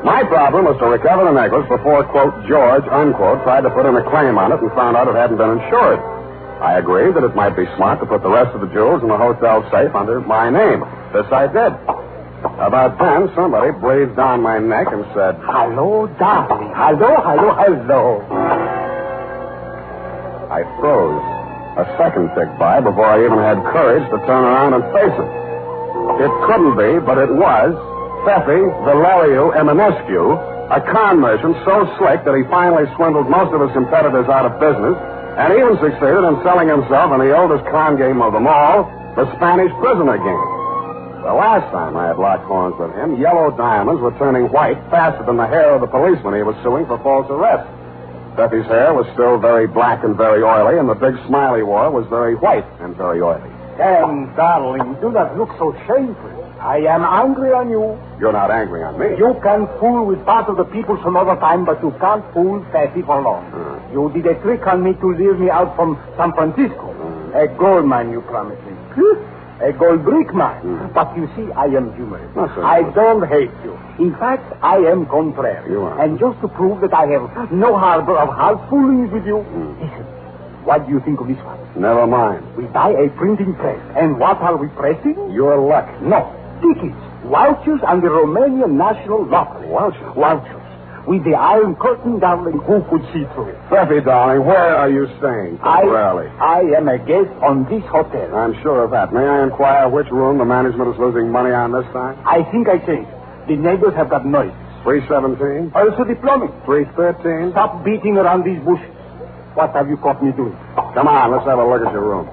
[SPEAKER 3] My problem was to recover the necklace before, quote, George, unquote, tried to put in a claim on it and found out it hadn't been insured. I agreed that it might be smart to put the rest of the jewels in the hotel safe under my name. This I did. About then, somebody breathed down my neck and said,
[SPEAKER 16] Hello, darling. Hello.
[SPEAKER 3] I froze. A second ticked by before I even had courage to turn around and face it. It couldn't be, but it was Fefi Valeriu Eminescu, a con merchant so slick that he finally swindled most of his competitors out of business and even succeeded in selling himself in the oldest con game of them all, the Spanish prisoner game. The last time I had locked horns with him, yellow diamonds were turning white faster than the hair of the policeman he was suing for false arrest. Fefi's hair was still very black and very oily, and the big smile he wore was very white and very oily.
[SPEAKER 16] Sam, darling, do not look so shameful. I am angry on you.
[SPEAKER 3] You're not angry on me.
[SPEAKER 16] You can fool with part of the people some other time, but you can't fool Fefi for long. You did a trick on me to lure me out from San Francisco. A gold mine, you promised me. A gold brick mine. But you see, I am humorous. I don't hate you. In fact, I am contrary.
[SPEAKER 3] You are.
[SPEAKER 16] And just to prove that I have no harbor of half fooling with you, listen, what do you think of this one?
[SPEAKER 3] Never mind.
[SPEAKER 16] We buy a printing press. And what are we pressing?
[SPEAKER 3] Your luck.
[SPEAKER 16] No, tickets, vouchers, and the Romanian National Lottery. Vouchers. With the Iron Curtain, darling, who could see through it?
[SPEAKER 3] Fefi, darling, where are you staying temporarily?
[SPEAKER 16] I am a guest on this hotel.
[SPEAKER 3] I'm sure of that. May I inquire which room the management is losing money on this time?
[SPEAKER 16] I think I changed. The neighbors have got noise.
[SPEAKER 3] 317?
[SPEAKER 16] Also the plumbing.
[SPEAKER 3] 313?
[SPEAKER 16] Stop beating around these bushes. What have you caught me doing?
[SPEAKER 3] Come on, let's have a look at your room.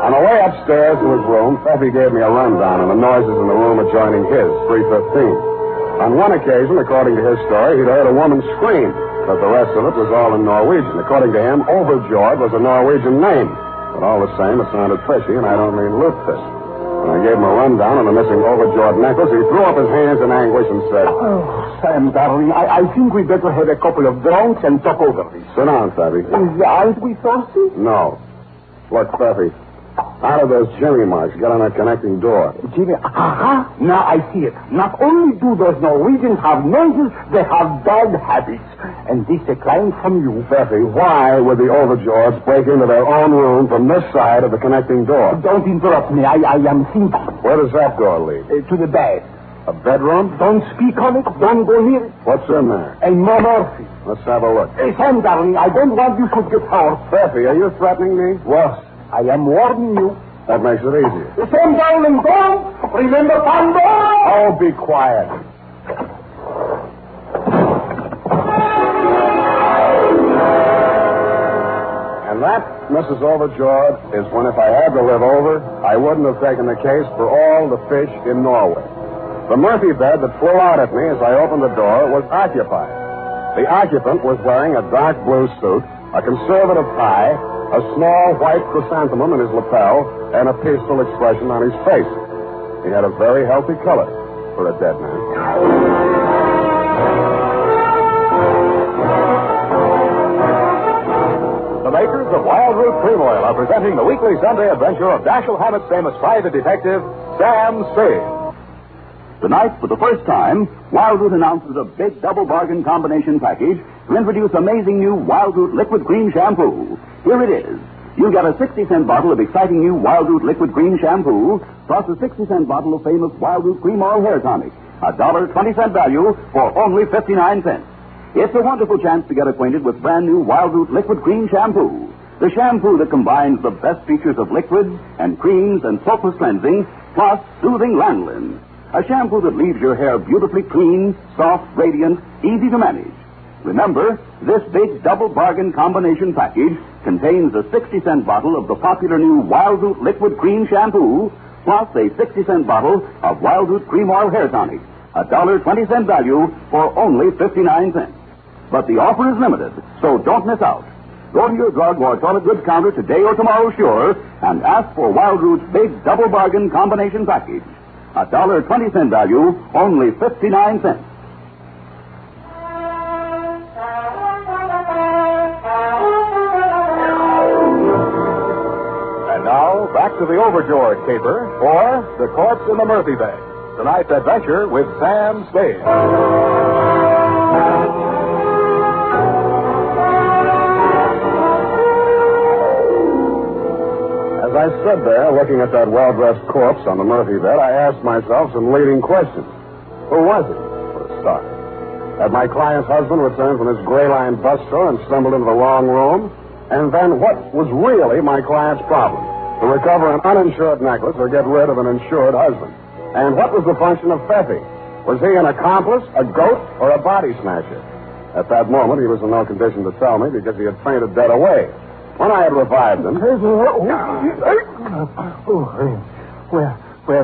[SPEAKER 3] On the way upstairs to his room, Fefi gave me a rundown on the noises in the room adjoining his, 315. On one occasion, according to his story, he'd heard a woman scream, but the rest of it was all in Norwegian. According to him, Overjord was a Norwegian name. But all the same, it sounded fishy, and I don't mean lutefisk. When I gave him a rundown on the missing Overjord necklace, he threw up his hands in anguish and said,
[SPEAKER 16] Oh, Sam, darling, I think we'd better have a couple of drinks and talk over this.
[SPEAKER 3] Sit down, Fefi.
[SPEAKER 16] Aren't we thirsty?
[SPEAKER 3] No. Look, Fefi, How did those Jimmy marks get on that connecting door?
[SPEAKER 16] Jimmy, now I see it. Not only do those Norwegians have noses, they have bad habits. And this a client from you.
[SPEAKER 3] Effie, why would the Overjords break into their own room from this side of the connecting door?
[SPEAKER 16] Don't interrupt me. I am thinking.
[SPEAKER 3] Where does that door lead?
[SPEAKER 16] To the bed.
[SPEAKER 3] A bedroom?
[SPEAKER 16] Don't speak on it. Don't go near it.
[SPEAKER 3] What's in there?
[SPEAKER 16] A morphine.
[SPEAKER 3] Let's have a look.
[SPEAKER 16] Sam, darling, I don't want you to get hurt.
[SPEAKER 3] Effie, are you threatening me?
[SPEAKER 16] Well, I am warning you.
[SPEAKER 3] That makes it easier.
[SPEAKER 16] Sam, darling, don't. Remember Pando?
[SPEAKER 3] Oh, be quiet. And that, Mrs. Overjord, is when if I had to live over, I wouldn't have taken the case for all the fish in Norway. The Murphy bed that flew out at me as I opened the door was occupied. The occupant was wearing a dark blue suit, a conservative tie, a small white chrysanthemum in his lapel, and a peaceful expression on his face. He had a very healthy color for a dead man.
[SPEAKER 2] The makers of Wild Root Cream Oil are presenting the weekly Sunday adventure of Dashiell Hammett's famous private detective, Sam Spade.
[SPEAKER 17] Tonight, for the first time, Wild Root announces a big double bargain combination package to introduce amazing new Wild Root Liquid Green Shampoo. Here it is. You'll get a 60-cent bottle of exciting new Wild Root Liquid Green Shampoo, plus a 60-cent bottle of famous Wild Root Cream Oil Hair Tonic. A $1.20 value for only 59 cents. It's a wonderful chance to get acquainted with brand new Wild Root Liquid Green Shampoo. The shampoo that combines the best features of liquids and creams and soapless cleansing, plus soothing lanolin. A shampoo that leaves your hair beautifully clean, soft, radiant, easy to manage. Remember, this big double bargain combination package contains a 60-cent bottle of the popular new Wild Root Liquid Cream Shampoo, plus a 60-cent bottle of Wild Root Cream Oil Hair Tonic. A $1.20 value for only 59 cents. But the offer is limited, so don't miss out. Go to your drug or toilet goods counter today or tomorrow, sure, and ask for Wild Root's big double bargain combination package. A $1.20 value, only 59 cents.
[SPEAKER 2] And now, back to the Overjord Caper, or The Corpse in the Murphy Bed. Tonight's adventure with Sam Spade.
[SPEAKER 3] As I stood there looking at that well-dressed corpse on the Murphy bed, I asked myself some leading questions. Who was he, for a start? Had my client's husband returned from his gray-lined bus store and stumbled into the wrong room? And then what was really my client's problem? To recover an uninsured necklace or get rid of an insured husband? And what was the function of Pfeffy? Was he an accomplice, a goat, or a body snatcher? At that moment, he was in no condition to tell me because he had fainted dead away. When I had revived him...
[SPEAKER 16] Where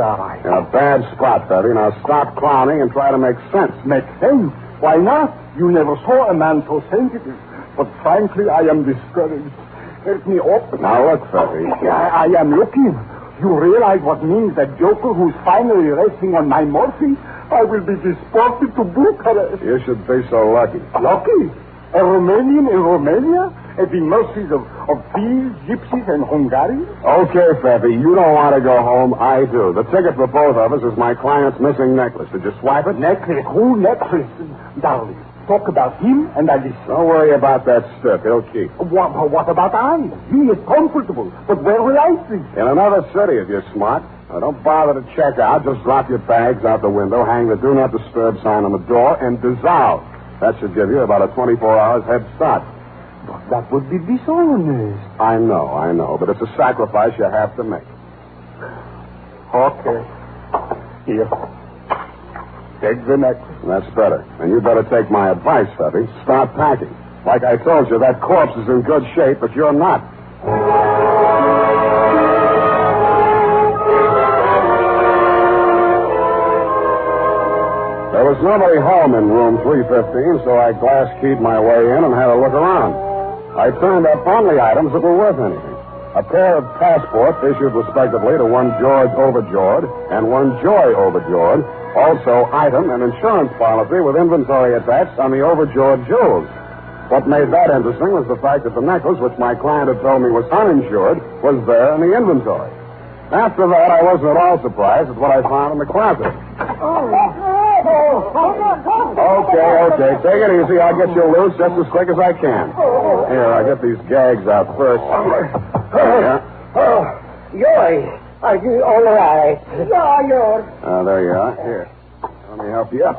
[SPEAKER 16] are I?
[SPEAKER 3] In a bad spot, Pfeffy. Now stop clowning and try to make sense.
[SPEAKER 16] Make sense? Why not? You never saw a man so sensitive. But frankly, I am discouraged. Help me open.
[SPEAKER 3] Now look, Pfeffy.
[SPEAKER 16] I am looking. You realize what means that joker who's finally resting on my morphine? I will be deported to Bucharest.
[SPEAKER 3] You should be so lucky.
[SPEAKER 16] Lucky? A Romanian in Romania? At the mercies of thieves, gypsies, and Hungarians?
[SPEAKER 3] Okay, Pfeffy, you don't want to go home. I do. The ticket for both of us is my client's missing necklace. Did you swipe it?
[SPEAKER 16] Necklace? Who necklace? Darling, talk about him and I listen.
[SPEAKER 3] Don't worry about that stiff. He'll keep.
[SPEAKER 16] What about I? He is comfortable. But where will I sleep?
[SPEAKER 3] In another city, if you're smart. Now, don't bother to check out. Just drop your bags out the window, hang the Do Not Disturb sign on the door, and dissolve. That should give you about a 24 hours head start.
[SPEAKER 16] But that would be dishonest.
[SPEAKER 3] I know, but it's a sacrifice you have to make.
[SPEAKER 16] Okay. Here. Take the necklace.
[SPEAKER 3] That's better. And you better take my advice, Pfeffy. Start packing. Like I told you, that corpse is in good shape, but you're not. There was nobody home in room 315, so I glass-keyed my way in and had a look around. I turned up only items that were worth anything. A pair of passports issued respectively to one George Overjord and one Joy Overjord. Also, item and insurance policy with inventory attached on the Overjord jewels. What made that interesting was the fact that the necklace, which my client had told me was uninsured, was there in the inventory. After that, I wasn't at all surprised at what I found in the closet. Okay. Take it easy. I'll get you loose just as quick as I can. Here, I'll get these gags out first. Yeah.
[SPEAKER 16] Yoy, are you all right? Yeah, yours.
[SPEAKER 3] There you are. Here. Let me help you up.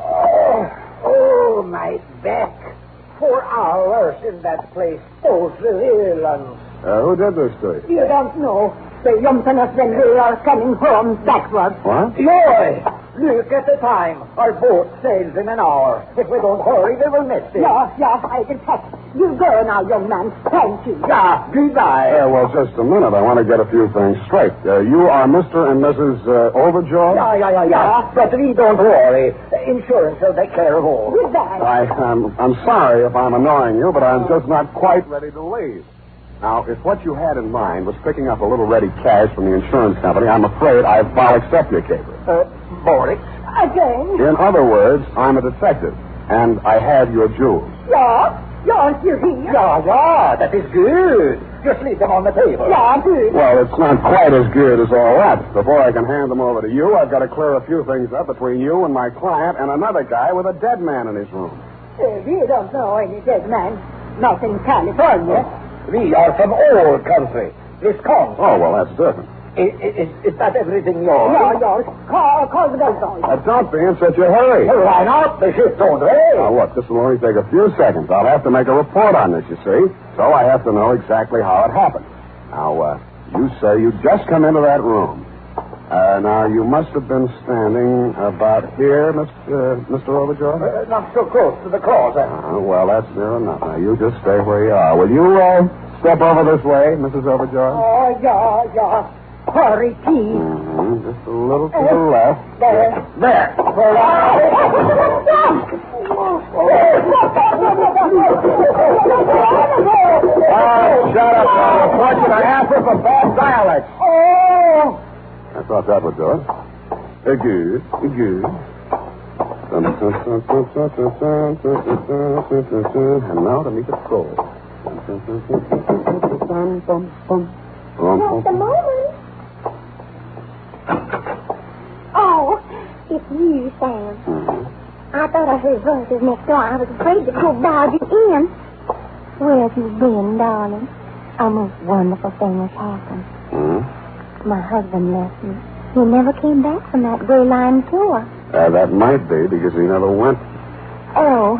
[SPEAKER 16] Oh, my back. 4 hours in that place. Oh, Ireland.
[SPEAKER 3] Who did this to you?
[SPEAKER 7] You don't know. They jumped on us when we are coming home backwards.
[SPEAKER 3] What?
[SPEAKER 16] Yoy, look at the time. Our boat sails in an hour. If we don't hurry, we will miss it.
[SPEAKER 7] Yeah, I can catch. You go now, young man. Thank you.
[SPEAKER 16] Yeah, goodbye.
[SPEAKER 3] Well, just a minute. I want to get a few things straight. You are Mr. and Mrs. Overjord?
[SPEAKER 16] Yeah. But we don't worry. Insurance will take care of all.
[SPEAKER 7] Goodbye.
[SPEAKER 3] I'm sorry if I'm annoying you, but I'm just not quite ready to leave. Now, if what you had in mind was picking up a little ready cash from the insurance company, I'm afraid I'll accept your caper.
[SPEAKER 16] Boris?
[SPEAKER 7] Again?
[SPEAKER 3] In other words, I'm a detective, and I have your jewels.
[SPEAKER 7] Yeah, you're here.
[SPEAKER 16] Yeah, that is good. Just leave them on the table.
[SPEAKER 7] Yeah, good.
[SPEAKER 3] Well, it's not quite as good as all that. Before I can hand them over to you, I've got to clear a few things up between you and my client and another guy with a dead man in his room.
[SPEAKER 7] We don't know any dead man. Not in California.
[SPEAKER 16] We are from old country. Wisconsin.
[SPEAKER 3] Oh, well, that's different.
[SPEAKER 16] Is that everything yours?
[SPEAKER 7] Yeah. Call the boat boys.
[SPEAKER 3] Don't be in such a hurry.
[SPEAKER 16] Well, why not? The ship don't rain.
[SPEAKER 3] Now, look, this will only take a few seconds. I'll have to make a report on this, you see. So I have to know exactly how it happened. Now, you say you just come into that room. Now, you must have been standing about here, Mr. Overjord?
[SPEAKER 16] Not so close to the closet.
[SPEAKER 3] Well, that's near enough. Now, you just stay where you are. Will you step over this way, Mrs. Overjord?
[SPEAKER 7] Oh, yeah. Hurry, please.
[SPEAKER 3] Just a little to the left.
[SPEAKER 7] There.
[SPEAKER 3] Shut up. I'll report you to Africa for bad dialect.
[SPEAKER 7] Oh!
[SPEAKER 3] I thought that would do it. Good. And now to meet the crow.
[SPEAKER 7] Just a moment. Oh, it's you, Sam. I thought I heard voices next door. I was afraid to go barging in. Where have you been, darling? A most wonderful thing has happened. My husband left me. He never came back from that Gray Line tour.
[SPEAKER 3] That might be because he never went.
[SPEAKER 7] Oh,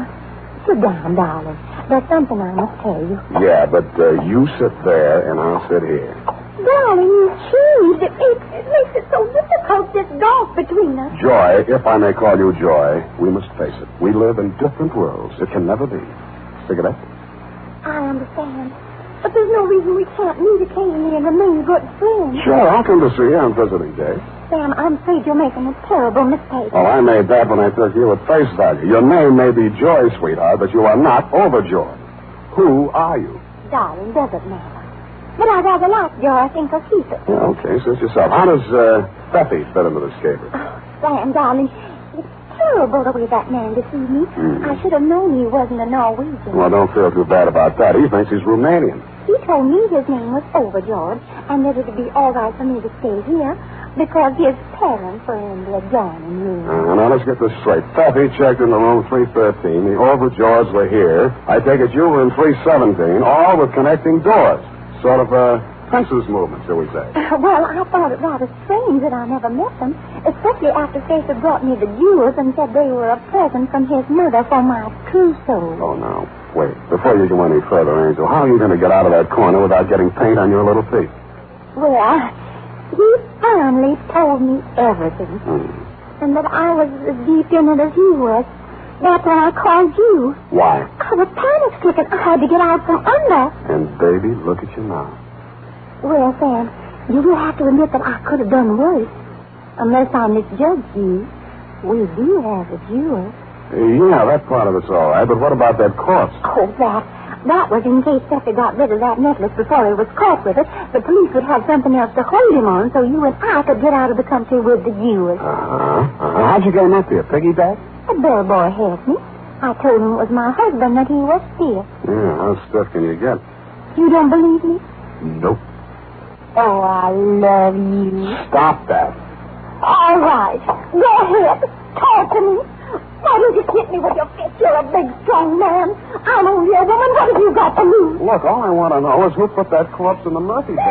[SPEAKER 7] sit down, darling. There's something I must tell you.
[SPEAKER 3] Yeah, but you sit there and I'll sit here.
[SPEAKER 7] Darling, you changed. It makes it so difficult, this gulf between us.
[SPEAKER 3] Joy, if I may call you Joy, we must face it. We live in different worlds. It can never be. Cigarette?
[SPEAKER 7] I understand. But there's no reason we can't meet occasionally and remain good friends.
[SPEAKER 3] Sure, I'll come to see you on visiting day.
[SPEAKER 7] Sam, I'm afraid you're making a terrible mistake.
[SPEAKER 3] Well, I made that when I took you at face value. Your name may be Joy, sweetheart, but you are not Overjord. Who are you?
[SPEAKER 7] Darling, doesn't matter. But I'd rather like Joy. I think I'll keep it.
[SPEAKER 3] Yeah, okay, suit yourself. How does Steffi fit into this caper?
[SPEAKER 7] Oh, Sam, darling, it's terrible the way that man deceived me. I should have known he wasn't a Norwegian.
[SPEAKER 3] Well, don't feel too bad about that. He thinks he's Romanian.
[SPEAKER 7] He told me his name was Overjord and that it would be all right for me to stay here because his parents were in the adjoining room.
[SPEAKER 3] Now, let's get this straight. Steffi checked into room 313. The Overjords were here. I take it you were in 317, all with connecting doors. Sort of a prince's movement, shall we say.
[SPEAKER 7] Well, I thought it rather strange that I never met them, especially after Faith had brought me the jewels and said they were a present from his mother for my trousseau.
[SPEAKER 3] Oh, now, wait. Before you go any further, Angel, how are you going to get out of that corner without getting paint on your little feet?
[SPEAKER 7] Well, he finally told me everything, and that I was as deep in it as he was. That's why I called you.
[SPEAKER 3] Why?
[SPEAKER 7] I was panic-stricken. I had to get out from under.
[SPEAKER 3] And, baby, look at you now.
[SPEAKER 7] Well, Sam, you will have to admit that I could have done worse. Unless I misjudged you. We do have a jewel.
[SPEAKER 3] Yeah, that part of it's all right, but what about that corpse?
[SPEAKER 7] Oh, that was in case Steffi got rid of that necklace before he was caught with it. The police would have something else to hold him on so you and I could get out of the country with the jewel.
[SPEAKER 3] How'd you get him up here? Piggyback?
[SPEAKER 7] The bellboy helped me. I told him it was my husband that he was stiff.
[SPEAKER 3] Yeah, how stiff can you get?
[SPEAKER 7] You don't believe me?
[SPEAKER 3] Nope.
[SPEAKER 7] Oh, I love you.
[SPEAKER 21] Stop that.
[SPEAKER 7] All right. Go ahead. Talk to me. Why don't you hit me with your fist? You're a big, strong man. I'm only a woman. What have you got to lose?
[SPEAKER 3] Look, all I want to know is who put that corpse in the Murphy bed.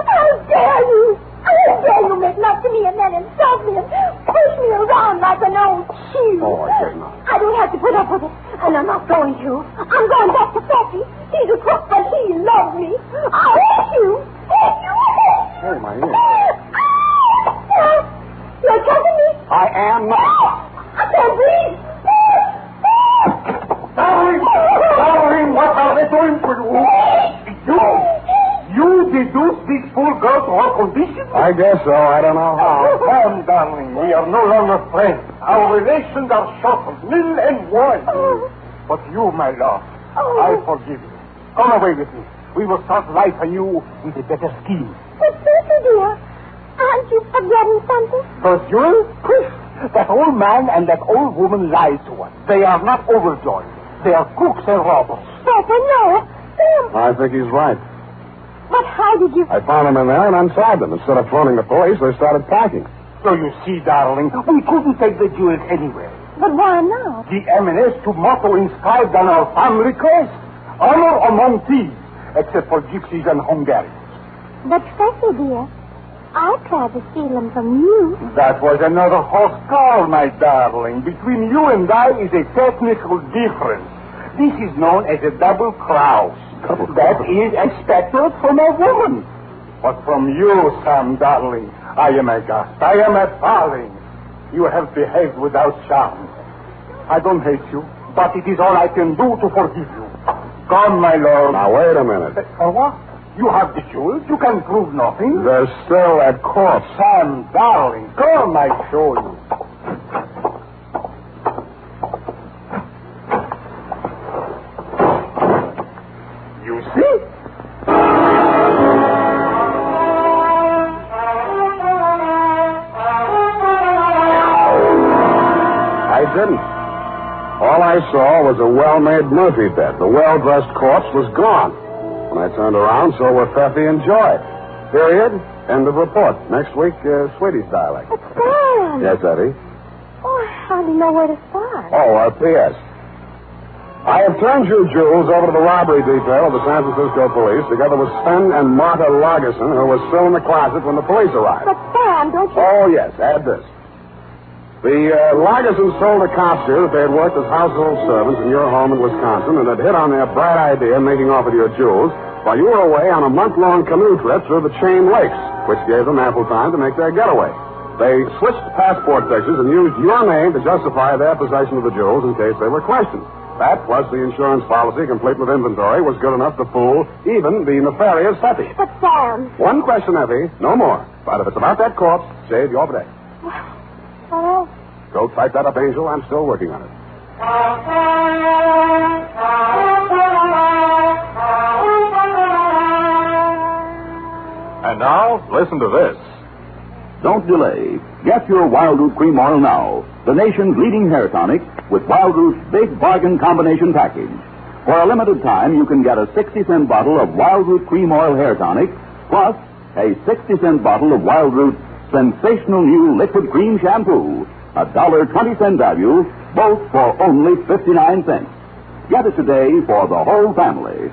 [SPEAKER 7] How dare you? How dare you make love to me and then insult me and push me around like an old shoe?
[SPEAKER 3] Oh, I did not.
[SPEAKER 7] I don't have to put up with it, and I'm not going to. I'm going back to Bessie. He's a cook, but he loves me. I'll hit you. Hit you.
[SPEAKER 3] Hey, my ear.
[SPEAKER 7] You're choking me?
[SPEAKER 21] I am not.
[SPEAKER 7] I can't breathe.
[SPEAKER 21] Darling, what are they doing for you? You deduce this poor girl to her condition?
[SPEAKER 3] I guess so. I don't know how.
[SPEAKER 21] Come, darling, we are no longer friends. Our relations are shortened, nil and one. But you, my love, I forgive you. Come away with me. We will start life anew with a better scheme.
[SPEAKER 7] But, Susie, dear, aren't you forgetting something?
[SPEAKER 21] First, Jule, that old man and that old woman lied to us. They are not Overjord. They are crooks and robbers.
[SPEAKER 7] Papa, no.
[SPEAKER 3] I think he's right.
[SPEAKER 7] But how did you...
[SPEAKER 3] I found them in there and untied them. Instead of phoning the police, they started packing.
[SPEAKER 21] So you see, darling, we couldn't take the jewels anywhere.
[SPEAKER 7] But why not?
[SPEAKER 21] The M&S to motto inscribed on our family crest. Honor among thieves, except for gypsies and Hungarians.
[SPEAKER 7] But, Bessie, dear, I tried to steal them from you.
[SPEAKER 21] That was another horse car, my darling. Between you and I is a technical difference. This is known as a double cross. That is expected from a woman. But from you, Sam, darling, I am aghast. I am appalling. You have behaved without charm. I don't hate you, but it is all I can do to forgive you. Come, my lord.
[SPEAKER 3] Now, wait a minute.
[SPEAKER 21] What? You have the jewels. You can prove nothing.
[SPEAKER 3] There's still that corpse.
[SPEAKER 21] Sam, darling, come, I show you. You see?
[SPEAKER 3] I didn't. All I saw was a well-made Murphy bed. The well-dressed corpse was gone. When I turned around, so were Feffy and Joy. Period. End of report. Next week, Sweetie's dialect.
[SPEAKER 7] But, Sam.
[SPEAKER 3] Yes, Eddie?
[SPEAKER 7] Oh, I hardly know where to start.
[SPEAKER 3] Oh, P.S. I have turned you, Jules, over to the robbery detail of the San Francisco police, together with Sven and Martha Lagerson, who was still in the closet when the police arrived.
[SPEAKER 7] But, Sam, don't you...
[SPEAKER 3] Oh, yes. Add this. The Lagersons told the cops here that they had worked as household servants in your home in Wisconsin and had hit on their bright idea of making off with your jewels while you were away on a month-long canoe trip through the Chain Lakes, which gave them ample time to make their getaway. They switched passport pictures and used your name to justify their possession of the jewels in case they were questioned. That, plus the insurance policy, complete with inventory, was good enough to fool even the nefarious Feffy.
[SPEAKER 7] But, Sam...
[SPEAKER 3] One question, Effie, no more. But if it's about that corpse, save your day.
[SPEAKER 7] Oh.
[SPEAKER 3] Go type that up, Angel. I'm still working on it.
[SPEAKER 21] And now, listen to this.
[SPEAKER 17] Don't delay. Get your Wild Root Cream Oil now, the nation's leading hair tonic with Wild Root's big bargain combination package. For a limited time, you can get a 60-cent bottle of Wild Root Cream Oil hair tonic, plus a 60-cent bottle of Wild Root's sensational new liquid cream shampoo, $1.20 value, both for only 59 cents. Get it today for the whole family.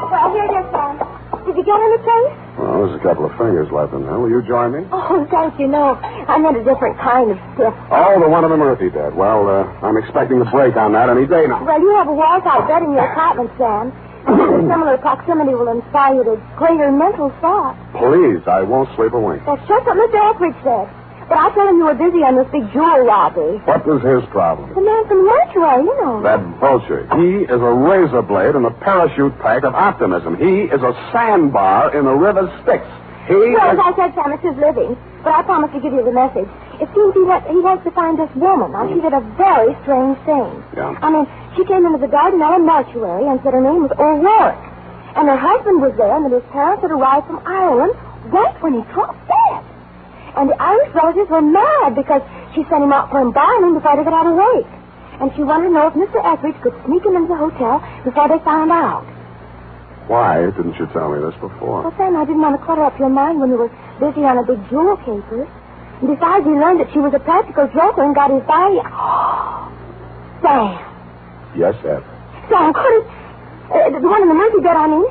[SPEAKER 7] Well, here it is, Sam. Did you get any place?
[SPEAKER 3] Well, there's a couple of fingers left in there. Will you join me?
[SPEAKER 7] Oh, thank you. No, I meant a different kind of stiff.
[SPEAKER 3] Oh, the one in the Murphy bed. Well, I'm expecting to break on that any day now.
[SPEAKER 7] Well, you have a walkout bed in your apartment, Sam. A similar proximity will inspire you to greater mental thought.
[SPEAKER 3] Please, I won't sleep a wink.
[SPEAKER 7] That's just what Mr. Eckridge said. But I told him you were busy on this big jewel robbery.
[SPEAKER 3] What was his problem?
[SPEAKER 7] The man from Mortuary, you know.
[SPEAKER 3] That vulture. He is a razor blade in the parachute pack of optimism. He is a sandbar in the river Styx.
[SPEAKER 7] Well, as I said, Sam, it's his living. But I promised to give you the message. It seems he has to find this woman. Now, she did a very strange thing.
[SPEAKER 3] Yeah?
[SPEAKER 7] I mean, she came into the Dardanelle Mortuary and said her name was O'Rourke. And her husband was there and that his parents had arrived from Ireland right when he dropped dead. And the Irish relatives were mad because she sent him out for embalming before they got out of wake. and she wanted to know if Mr. Etheridge could sneak him into the hotel before they found out.
[SPEAKER 3] Why didn't you tell me this before?
[SPEAKER 7] Well, Sam, I didn't want to clutter up your mind when you were busy on a big Jule caper. And besides, he learned that she was a practical joker and got his body... Sam.
[SPEAKER 3] Yes, Ed.
[SPEAKER 7] Sam, could it... the one in the movie that I mean...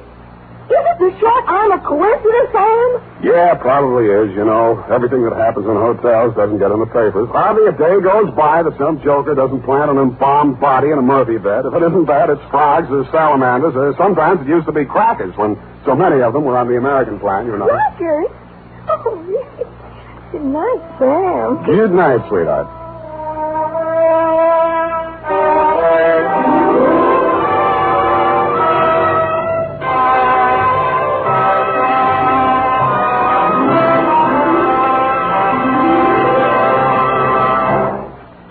[SPEAKER 7] Isn't the short arm a coincidence, Sam?
[SPEAKER 3] Yeah, probably is. You know, everything that happens in hotels doesn't get in the papers. Hardly a day goes by that some joker doesn't plant an embalmed body in a Murphy bed. If it isn't that, it's frogs or salamanders. Or sometimes it used to be crackers when so many of them were on the American plan, you know.
[SPEAKER 7] Crackers? Oh, good night, Sam.
[SPEAKER 3] Good night, sweetheart.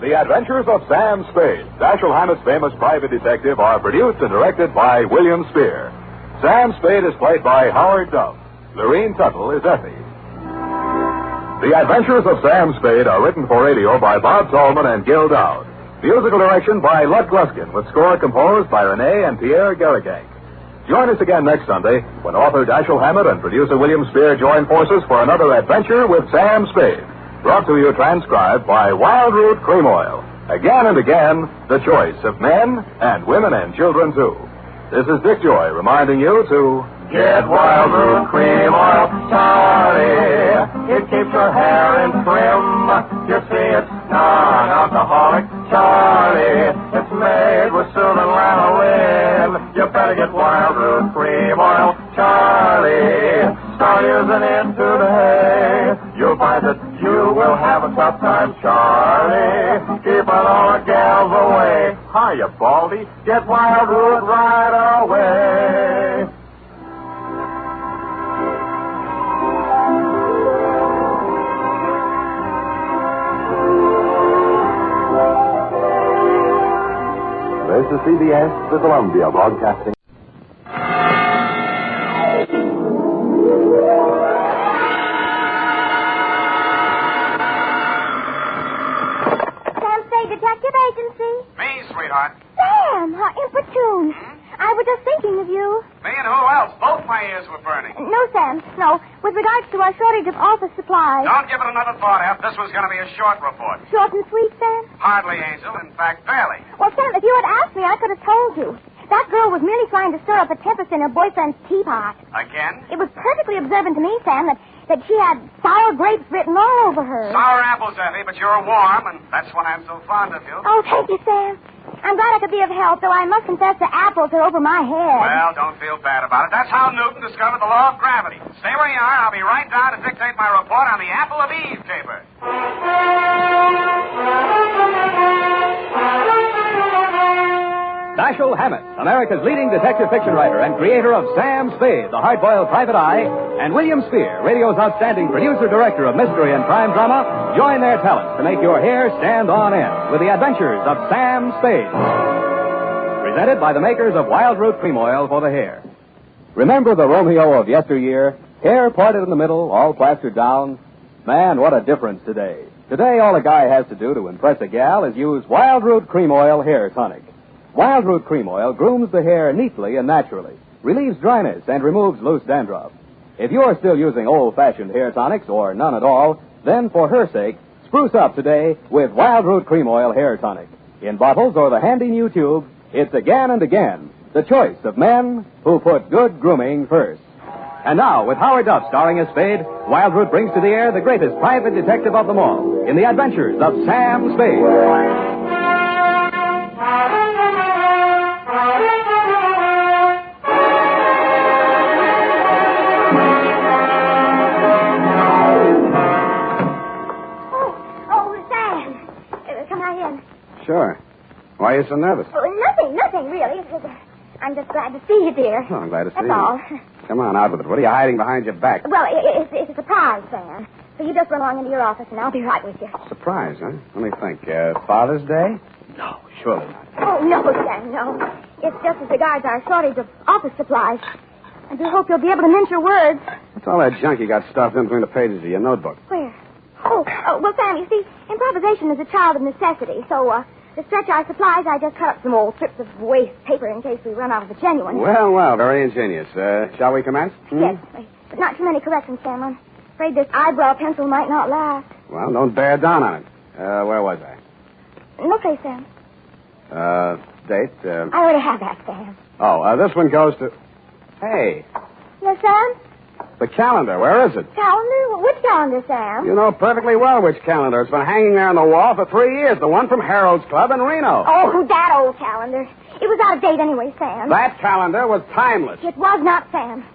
[SPEAKER 2] The Adventures of Sam Spade, Dashiell Hammett's famous private detective, are produced and directed by William Spear. Sam Spade is played by Howard Duff. Lorene Tuttle is Effie. The Adventures of Sam Spade are written for radio by Bob Tallman and Gil Dowd. Musical direction by Lud Gluskin, with score composed by Renee and Pierre Garrigank. Join us again next Sunday when author Dashiell Hammett and producer William Spear join forces for another adventure with Sam Spade. Brought to you transcribed by Wild Root Cream Oil. Again and again, the choice of men and women and children, too. This is Dick Joy reminding you to get Wild Root Cream Oil, Charlie. It keeps your hair in trim. You see, it's non-alcoholic, Charlie. It's made with soothing lanolin. You better get Wild Root Cream Oil, Charlie. Start using it today. You'll find that you will have a tough time, Charlie. Keep all the gals away. Hiya, Baldy. Get Wild Root right away. This is CBS, the Columbia Broadcasting.
[SPEAKER 7] Sam Spade Detective Agency.
[SPEAKER 19] Me, sweetheart.
[SPEAKER 7] Sam, how inopportune. I was just thinking of you.
[SPEAKER 19] Me and who else? Both my ears were burning.
[SPEAKER 7] No, Sam, no. With regards to our shortage of office supplies.
[SPEAKER 19] Don't give it another thought, F. This was going to be a short report.
[SPEAKER 7] Short and sweet, Sam?
[SPEAKER 19] Hardly, Angel. In fact, barely.
[SPEAKER 7] Well, Sam, if you had asked me, I could have told you. That girl was merely trying to stir up a tempest in her boyfriend's teapot.
[SPEAKER 19] Again?
[SPEAKER 7] It was perfectly observant to me, Sam, that she had sour grapes written all over her.
[SPEAKER 19] Sour apples, Effie, but you're warm, and that's why I'm so fond of you.
[SPEAKER 7] Oh, thank you, Sam. I'm glad I could be of help, though I must confess the apples are over my head.
[SPEAKER 19] Well, don't feel bad about it. That's how Newton discovered the law of gravity. Stay where you are. I'll be right down to dictate my report on the Apple of Eve caper.
[SPEAKER 2] Dashiell Hammett, America's leading detective fiction writer and creator of Sam Spade, the hard-boiled private eye, and William Spear, radio's outstanding producer-director of mystery and crime drama, join their talents to make your hair stand on end with the adventures of Sam Spade. Presented by the makers of Wild Root Cream Oil for the hair. Remember the Romeo of yesteryear? Hair parted in the middle, all plastered down? Man, what a difference today. Today, all a guy has to do to impress a gal is use Wild Root Cream Oil Hair Tonic. Wild Root Cream Oil grooms the hair neatly and naturally, relieves dryness, and removes loose dandruff. If you're still using old-fashioned hair tonics or none at all, then for her sake, spruce up today with Wild Root Cream Oil Hair Tonic. In bottles or the handy new tube, it's again and again the choice of men who put good grooming first. And now, with Howard Duff starring as Spade, Wild Root brings to the air the greatest private detective of them all in the adventures of Sam Spade.
[SPEAKER 3] Sure. Why are you so nervous?
[SPEAKER 7] Oh, nothing, really. I'm just glad to see you, dear.
[SPEAKER 3] Oh, I'm glad to see
[SPEAKER 7] That's
[SPEAKER 3] you.
[SPEAKER 7] all.
[SPEAKER 3] Come on, out with it. What are you hiding behind your back?
[SPEAKER 7] Well, it's a surprise, Sam. So you just run along into your office, and I'll be right with you.
[SPEAKER 3] Surprise, huh? Let me think. Father's Day? No, surely not.
[SPEAKER 7] Oh, no, Sam, no. It's just as regards our shortage of office supplies. I do hope you'll be able to mince your words.
[SPEAKER 3] What's all that junk you got stuffed in between the pages of your notebook?
[SPEAKER 7] Where? Oh, well, Sam, you see, improvisation is a child of necessity, so, To stretch our supplies, I just cut up some old strips of waste paper in case we run out of the genuine.
[SPEAKER 2] Well, very ingenious. Shall we commence?
[SPEAKER 7] Yes, but not too many corrections, Sam. I'm afraid this eyebrow pencil might not last.
[SPEAKER 2] Well, don't bear down on it. Where was I?
[SPEAKER 7] No place, Sam.
[SPEAKER 2] Date?
[SPEAKER 7] I already have that, Sam.
[SPEAKER 2] This one goes to... Hey,
[SPEAKER 7] Yes, Sam?
[SPEAKER 2] the calendar. Where is it?
[SPEAKER 7] Calendar? Which calendar, Sam?
[SPEAKER 2] You know perfectly well which calendar. It's been hanging there on the wall for 3 years. The one from Harold's Club in Reno.
[SPEAKER 7] Oh, that old calendar. It was out of date anyway, Sam.
[SPEAKER 2] That calendar was timeless.
[SPEAKER 7] It was not, Sam.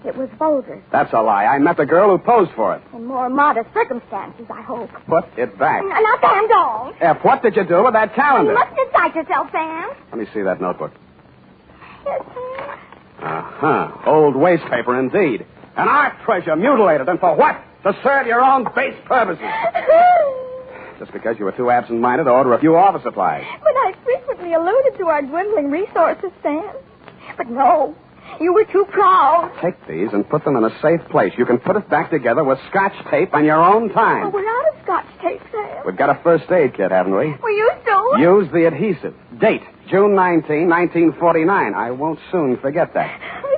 [SPEAKER 7] It was vulgar.
[SPEAKER 2] That's a lie. I met the girl who posed for it.
[SPEAKER 7] In more modest circumstances, I hope.
[SPEAKER 2] Put it back.
[SPEAKER 7] Now, Sam, don't.
[SPEAKER 2] F, what did you do with that calendar?
[SPEAKER 7] You mustn't excite yourself, Sam.
[SPEAKER 2] Let me see that notebook.
[SPEAKER 7] Yes, Sam.
[SPEAKER 2] Old waste paper, indeed. An art treasure mutilated. And for what? To serve your own base purposes. Just because you were too absent-minded to order a few office supplies.
[SPEAKER 7] But I frequently alluded to our dwindling resources, Sam. But no, you were too proud.
[SPEAKER 2] Take these and put them in a safe place. You can put it back together with Scotch tape on your own time.
[SPEAKER 7] Oh, we're out of Scotch tape, Sam.
[SPEAKER 2] We've got a first aid kit, haven't we?
[SPEAKER 7] We used to.
[SPEAKER 2] Use the adhesive. Date, June 19, 1949. I won't soon forget that.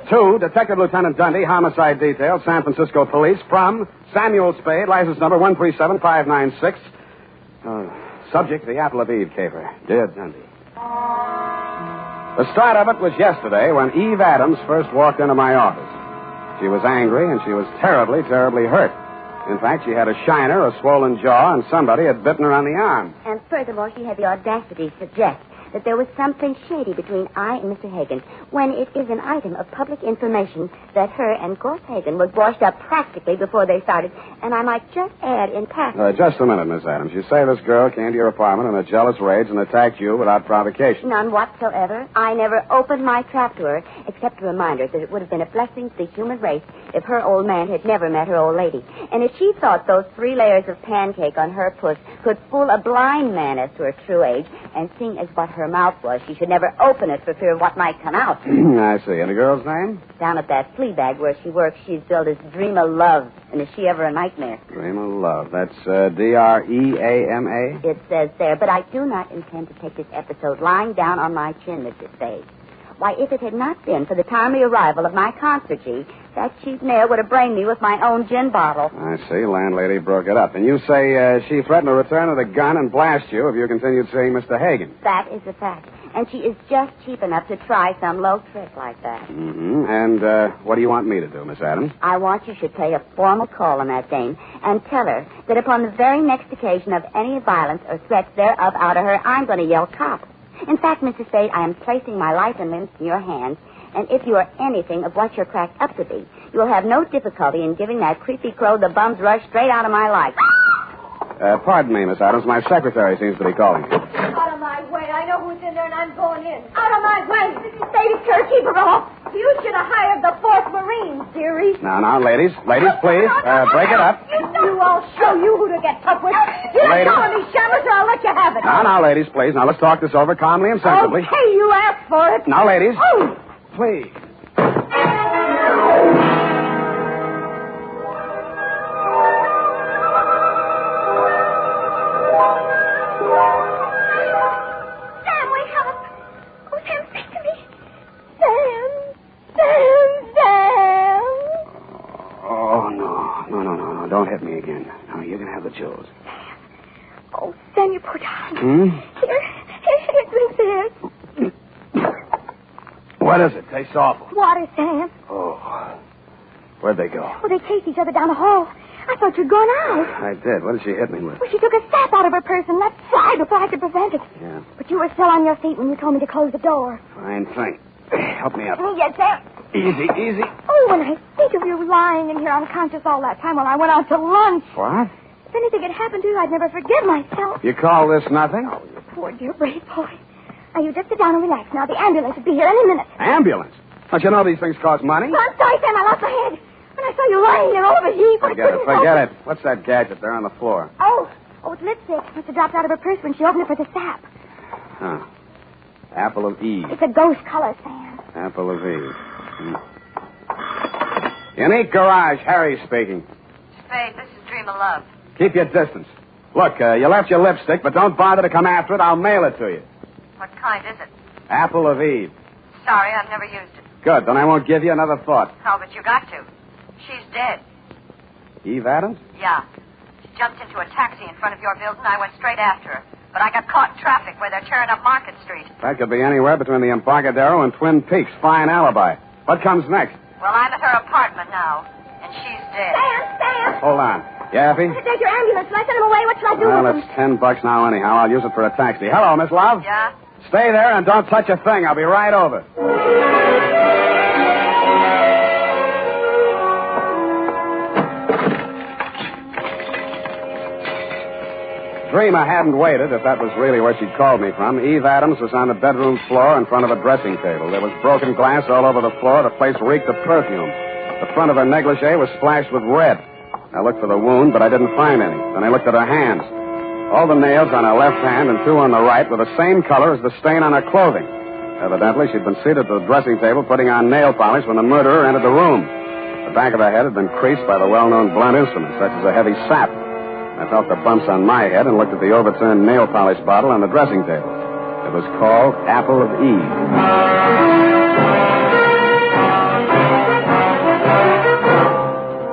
[SPEAKER 2] 2, Detective Lieutenant Dundee, Homicide Detail, San Francisco Police, from Samuel Spade, license number 137596. Subject, the Apple of Eve Caper. Dear Dundee. The start of it was yesterday when Eve Adams first walked into my office. She was angry and she was terribly, terribly hurt. In fact, she had a shiner, a swollen jaw, and somebody had bitten her on the arm.
[SPEAKER 18] And furthermore, she had the audacity to suggest that there was something shady between I and Mr. Hagen, when it is an item of public information that her and Gorse Hagen was washed up practically before they started. And I might just add in passing...
[SPEAKER 2] Just a minute, Miss Adams. You say this girl came to your apartment in a jealous rage and attacked you without provocation.
[SPEAKER 18] None whatsoever. I never opened my trap to her, except to remind her that it would have been a blessing to the human race if her old man had never met her old lady. And if she thought those 3 layers of pancake on her puss could fool a blind man as to her true age, and seeing as what her mouth was, she should never open it for fear of what might come out.
[SPEAKER 2] I see. And the girl's name?
[SPEAKER 18] Down at that flea bag where she works, she's billed as Dream of Love. And is she ever a nightmare?
[SPEAKER 2] Dream of Love. That's D-R-E-A-M-A?
[SPEAKER 18] It says there, but I do not intend to take this episode lying down on my chin, Mr. Spade. Why, if it had not been for the timely arrival of my concierge, that cheap mare would have brained me with my own gin bottle.
[SPEAKER 2] I see. Landlady broke it up. And you say she threatened to return with a gun and blast you if you continued seeing Mr. Hagen.
[SPEAKER 18] That is a fact. And she is just cheap enough to try some low trick like that.
[SPEAKER 2] Mm-hmm. And what do you want me to do, Miss Adams?
[SPEAKER 18] I want you should pay a formal call on that dame and tell her that upon the very next occasion of any violence or threats thereof out of her, I'm going to yell cop. In fact, Mr. Spade, I am placing my life and limbs in your hands, and if you are anything of what you're cracked up to be, you will have no difficulty in giving that creepy crow the bum's rush straight out of my life.
[SPEAKER 2] Pardon me, Miss Adams. My secretary seems to be calling you.
[SPEAKER 7] Out of my way. I know who's in there, and I'm going in. Out of my way. Mrs. Spade, keep her off. You should have hired the 4th Marines, dearie.
[SPEAKER 2] Now, ladies. Ladies, please. Break it up.
[SPEAKER 7] I'll show you who to get tough with. You're
[SPEAKER 2] Ladies.
[SPEAKER 7] telling me, Shamus, or I'll let you have it.
[SPEAKER 2] Now, ladies, please. Now, let's talk this over calmly and sensibly.
[SPEAKER 7] Okay, you asked for it.
[SPEAKER 2] Now, ladies.
[SPEAKER 7] Oh.
[SPEAKER 2] Please.
[SPEAKER 7] Sam, wake up. Oh, Sam, speak to me. Sam.
[SPEAKER 2] Oh, no. Don't hit me again. No, you're going to have the chills.
[SPEAKER 7] Oh, Sam, you poor darling. Here, drink this.
[SPEAKER 2] What is it? Tastes awful.
[SPEAKER 7] Water, Sam.
[SPEAKER 2] Oh. Where'd they go?
[SPEAKER 7] Oh, they chased each other down the hall. I thought you'd gone out.
[SPEAKER 2] I did. What did she hit me with?
[SPEAKER 7] Well, she took a sap out of her purse and let fly before I could prevent it.
[SPEAKER 2] Yeah.
[SPEAKER 7] But you were still on your feet when you told me to close the door.
[SPEAKER 2] Fine thing. Help me up.
[SPEAKER 7] Yes, Sam.
[SPEAKER 2] Easy.
[SPEAKER 7] Oh, when I think of you lying in here unconscious all that time while I went out to lunch.
[SPEAKER 2] What?
[SPEAKER 7] If anything had happened to you, I'd never forgive myself.
[SPEAKER 2] You call this nothing?
[SPEAKER 7] Oh, you poor dear brave boy. Now, you just sit down and relax. Now, the ambulance will be here any minute.
[SPEAKER 2] Ambulance? Don't you know these things cost money?
[SPEAKER 7] Oh, I'm sorry, Sam. I lost my head. When I saw you lying there all of a heap,
[SPEAKER 2] Forget it. What's that gadget there on the floor?
[SPEAKER 7] Oh, it's lipstick. Must have dropped out of her purse when she opened it for the sap.
[SPEAKER 2] Huh. Apple of Eve.
[SPEAKER 7] It's a ghost color, Sam.
[SPEAKER 2] Apple of Eve. Unique Garage, Harry speaking.
[SPEAKER 18] Spade, this is Dream of Love.
[SPEAKER 2] Keep your distance.
[SPEAKER 3] Look, you left your lipstick, but don't bother to come after it. I'll mail it to you.
[SPEAKER 20] What kind is it?
[SPEAKER 3] Apple of Eve.
[SPEAKER 20] Sorry, I've never used it.
[SPEAKER 3] Good, then I won't give you another thought.
[SPEAKER 20] Oh, but you got to. She's dead.
[SPEAKER 3] Eve Adams?
[SPEAKER 20] Yeah. She jumped into a taxi in front of your building. I went straight after her. But I got caught in traffic where they're tearing up Market Street.
[SPEAKER 3] That could be anywhere between the Embarcadero and Twin Peaks. Fine alibi. What comes next?
[SPEAKER 20] Well, I'm at her apartment now, and she's dead.
[SPEAKER 7] Sam!
[SPEAKER 3] Hold on. Yeah, Effie?
[SPEAKER 7] There's your ambulance. Shall I send him away? What shall I do
[SPEAKER 3] Well,
[SPEAKER 7] with
[SPEAKER 3] it's
[SPEAKER 7] him?
[SPEAKER 3] $10 now anyhow. I'll use it for a taxi. Hello, Miss Love?
[SPEAKER 20] Yeah?
[SPEAKER 3] Stay there and don't touch a thing. I'll be right over. Dreamer hadn't waited, if that was really where she'd called me from. Eve Adams was on the bedroom floor in front of a dressing table. There was broken glass all over the floor. The place reeked of perfume. The front of her negligee was splashed with red. I looked for the wound, but I didn't find any. Then I looked at her hands. All the nails on her left hand and 2 on the right were the same color as the stain on her clothing. Evidently, she'd been seated at the dressing table putting on nail polish when the murderer entered the room. The back of her head had been creased by the well-known blunt instrument, such as a heavy sap. I felt the bumps on my head and looked at the overturned nail polish bottle on the dressing table. It was called Apple of Eve.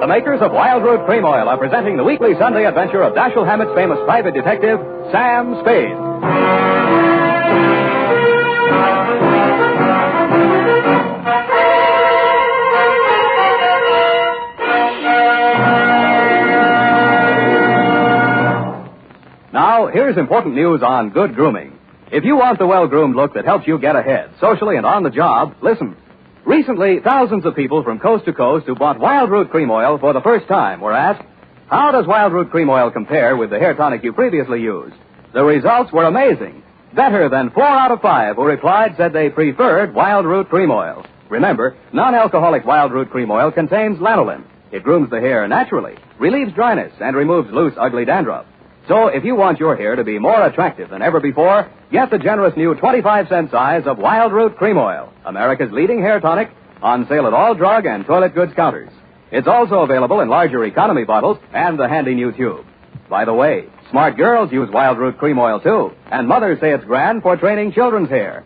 [SPEAKER 22] The makers of Wild Root Cream Oil are presenting the weekly Sunday adventure of Dashiell Hammett's famous private detective, Sam Spade. Now, here's important news on good grooming. If you want the well-groomed look that helps you get ahead, socially and on the job, listen. Recently, thousands of people from coast to coast who bought Wild Root Cream Oil for the first time were asked, how does Wild Root Cream Oil compare with the hair tonic you previously used? The results were amazing. Better than 4 out of 5 who replied said they preferred Wild Root Cream Oil. Remember, non-alcoholic Wild Root Cream Oil contains lanolin. It grooms the hair naturally, relieves dryness, and removes loose, ugly dandruff. So if you want your hair to be more attractive than ever before, get the generous new 25-cent size of Wild Root Cream Oil, America's leading hair tonic, on sale at all drug and toilet goods counters. It's also available in larger economy bottles and the handy new tube. By the way, smart girls use Wild Root Cream Oil, too, and mothers say it's grand for training children's hair.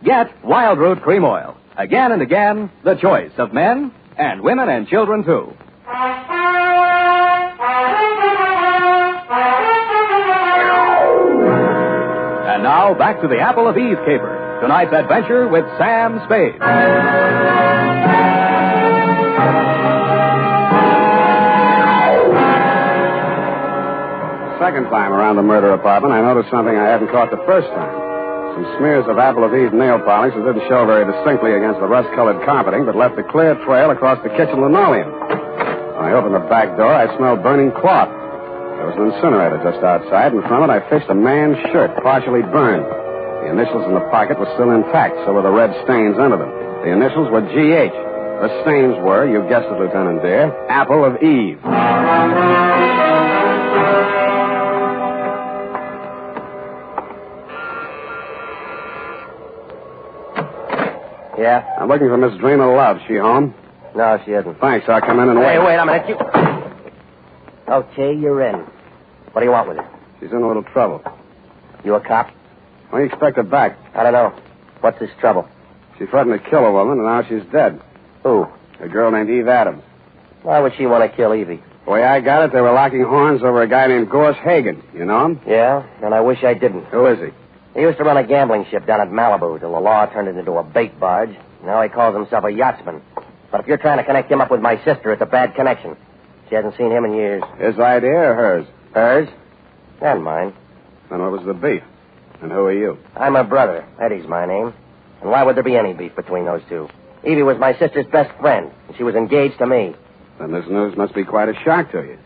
[SPEAKER 22] Get Wild Root Cream Oil. Again and again, the choice of men and women and children, too. And now, back to the Apple of Eve caper. Tonight's adventure with Sam Spade.
[SPEAKER 3] Second time around the murder apartment, I noticed something I hadn't caught the first time. Some smears of Apple of Eve nail polish that didn't show very distinctly against the rust-colored carpeting, but left a clear trail across the kitchen linoleum. When I opened the back door, I smelled burning cloth. There was an incinerator just outside, and from it I fished a man's shirt, partially burned. The initials in the pocket were still intact, so were the red stains under them. The initials were G.H. The stains were, you guessed it, Lieutenant dear, Apple of Eve.
[SPEAKER 23] Yeah?
[SPEAKER 3] I'm looking for Miss Dreamer Love. She home?
[SPEAKER 23] No, she isn't.
[SPEAKER 3] Thanks. I'll come in and wait.
[SPEAKER 23] Hey, wait a minute. You... Okay, you're in. What do you want with her?
[SPEAKER 3] She's in a little trouble.
[SPEAKER 23] You a cop?
[SPEAKER 3] When do you expect her back?
[SPEAKER 23] I don't know. What's this trouble?
[SPEAKER 3] She threatened to kill a woman, and now she's dead.
[SPEAKER 23] Who?
[SPEAKER 3] A girl named Eve Adams.
[SPEAKER 23] Why would she want to kill Evie?
[SPEAKER 3] The way I got it, they were locking horns over a guy named Gorse Hagen. You know him?
[SPEAKER 23] Yeah, and I wish I didn't.
[SPEAKER 3] Who is he?
[SPEAKER 23] He used to run a gambling ship down at Malibu till the law turned it into a bait barge. Now he calls himself a yachtsman. But if you're trying to connect him up with my sister, it's a bad connection. She hasn't seen him in years.
[SPEAKER 3] His idea or hers?
[SPEAKER 23] Hers? And mine.
[SPEAKER 3] Then what was the beef? And who are you?
[SPEAKER 23] I'm her brother. Eddie's my name. And why would there be any beef between those two? Evie was my sister's best friend, and she was engaged to me.
[SPEAKER 3] Then this news must be quite a shock to you.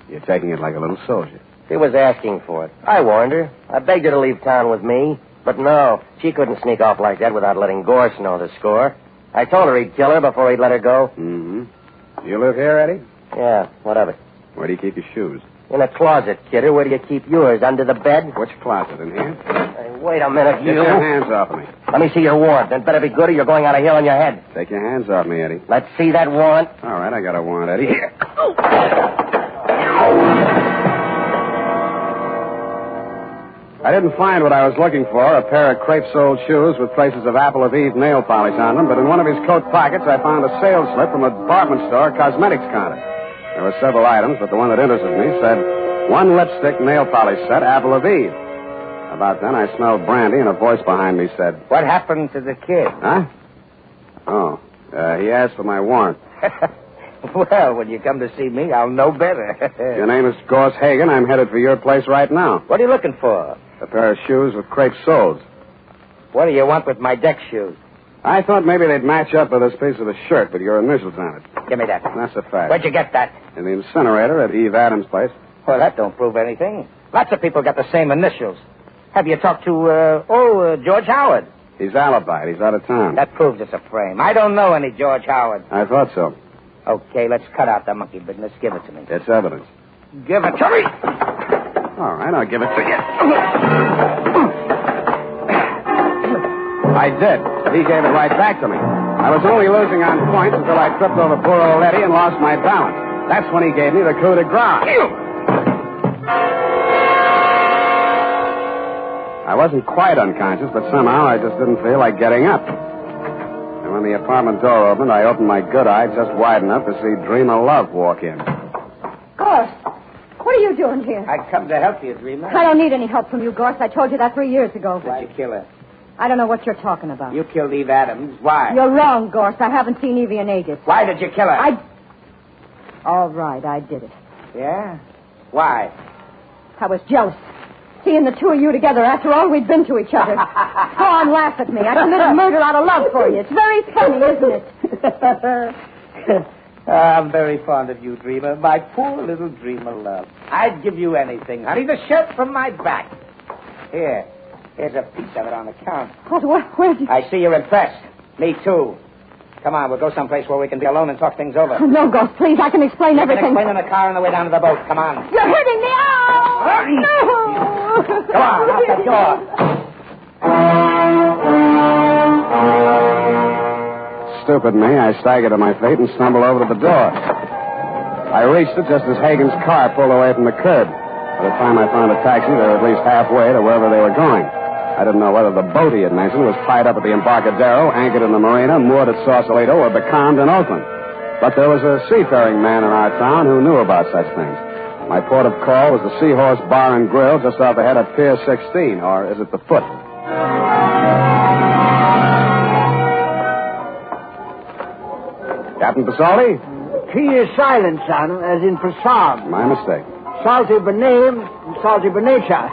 [SPEAKER 3] You're taking it like a little soldier.
[SPEAKER 23] She was asking for it. I warned her. I begged her to leave town with me. But no, she couldn't sneak off like that without letting Gorse know the score. I told her he'd kill her before he'd let her go.
[SPEAKER 3] Mm-hmm. You live here, Eddie?
[SPEAKER 23] Yeah, what of it?
[SPEAKER 3] Where do you keep your shoes?
[SPEAKER 23] In a closet, kidder. Where do you keep yours? Under the bed?
[SPEAKER 3] Which closet? In here?
[SPEAKER 23] Hey, wait a minute, you.
[SPEAKER 3] Get your hands off me.
[SPEAKER 23] Let me see your warrant. It better be good or you're going out of here on your head.
[SPEAKER 3] Take your hands off me, Eddie.
[SPEAKER 23] Let's see that warrant.
[SPEAKER 3] All right, I got a warrant, Eddie. Here. I didn't find what I was looking for, a pair of crepe-soled shoes with traces of Apple of Eve nail polish on them, but in one of his coat pockets I found a sales slip from a department store cosmetics counter. There were several items, but the one that interested me said, 1 lipstick nail polish set, Apple of Eve. About then, I smelled brandy, and a voice behind me said...
[SPEAKER 1] What happened to the kid?
[SPEAKER 3] Huh? Oh, he asked for my warrant.
[SPEAKER 1] Well, when you come to see me, I'll know better.
[SPEAKER 3] Your name is Gorse Hagen. I'm headed for your place right now.
[SPEAKER 1] What are you looking for?
[SPEAKER 3] A pair of shoes with crepe soles.
[SPEAKER 1] What do you want with my deck shoes?
[SPEAKER 3] I thought maybe they'd match up with this piece of the shirt with your initials on it.
[SPEAKER 1] Give me that.
[SPEAKER 3] That's a fact.
[SPEAKER 1] Where'd you get that?
[SPEAKER 3] In the incinerator at Eve Adams' place.
[SPEAKER 1] Well, that don't prove anything. Lots of people got the same initials. Have you talked to, George Howard?
[SPEAKER 3] He's alibied. He's out of town.
[SPEAKER 1] That proves it's a frame. I don't know any George Howard.
[SPEAKER 3] I thought so.
[SPEAKER 1] Okay, let's cut out the monkey business. Give it to me.
[SPEAKER 3] It's evidence.
[SPEAKER 1] Give it to me.
[SPEAKER 3] All right, I'll give it to you. I did. He gave it right back to me. I was only losing on points until I tripped over poor old Eddie and lost my balance. That's when he gave me the coup de grace. I wasn't quite unconscious, but somehow I just didn't feel like getting up. And when the apartment door opened, I opened my good eye just wide enough to see Dreamer Love walk in.
[SPEAKER 12] Gorse, what are you doing here?
[SPEAKER 1] I come to help you, Dreamer.
[SPEAKER 12] I don't need any help from you, Gorse. I told you that 3 years ago.
[SPEAKER 1] Did you kill her?
[SPEAKER 12] I don't know what you're talking about.
[SPEAKER 1] You killed Eve Adams. Why?
[SPEAKER 12] You're wrong, Gorse. I haven't seen Evie in ages.
[SPEAKER 1] Why did you kill her?
[SPEAKER 12] All right, I did it.
[SPEAKER 1] Yeah? Why?
[SPEAKER 12] I was jealous. Seeing the two of you together after all we'd been to each other. Go on, laugh at me. I committed murder out of love for you. It's very funny, isn't it?
[SPEAKER 1] I'm very fond of you, Dreamer. My poor little Dreamer Love. I'd give you anything, honey. The shirt from my back. Here's a piece of it on the counter.
[SPEAKER 12] Where'd you...
[SPEAKER 1] I see you're impressed. Me, too. Come on, we'll go someplace where we can be alone and talk things over.
[SPEAKER 12] Oh, no, Gorse, please. I can explain everything.
[SPEAKER 1] Explain in the car on the way down to the boat. Come on.
[SPEAKER 12] You're hurting me. Oh, no.
[SPEAKER 1] Come on, out the door.
[SPEAKER 3] Stupid me, I staggered to my feet and stumbled over to the door. I reached it just as Hagen's car pulled away from the curb. By the time I found a taxi, they were at least halfway to wherever they were going. I didn't know whether the boat he had mentioned was tied up at the Embarcadero, anchored in the marina, moored at Sausalito, or becalmed in Oakland. But there was a seafaring man in our town who knew about such things. My port of call was the Seahorse Bar and Grill just off ahead of Pier 16, or is it the Foot? Captain Pasoldi?
[SPEAKER 13] T is silent, son, as in for Sam.
[SPEAKER 3] My mistake.
[SPEAKER 13] Salty by name and salty by nature.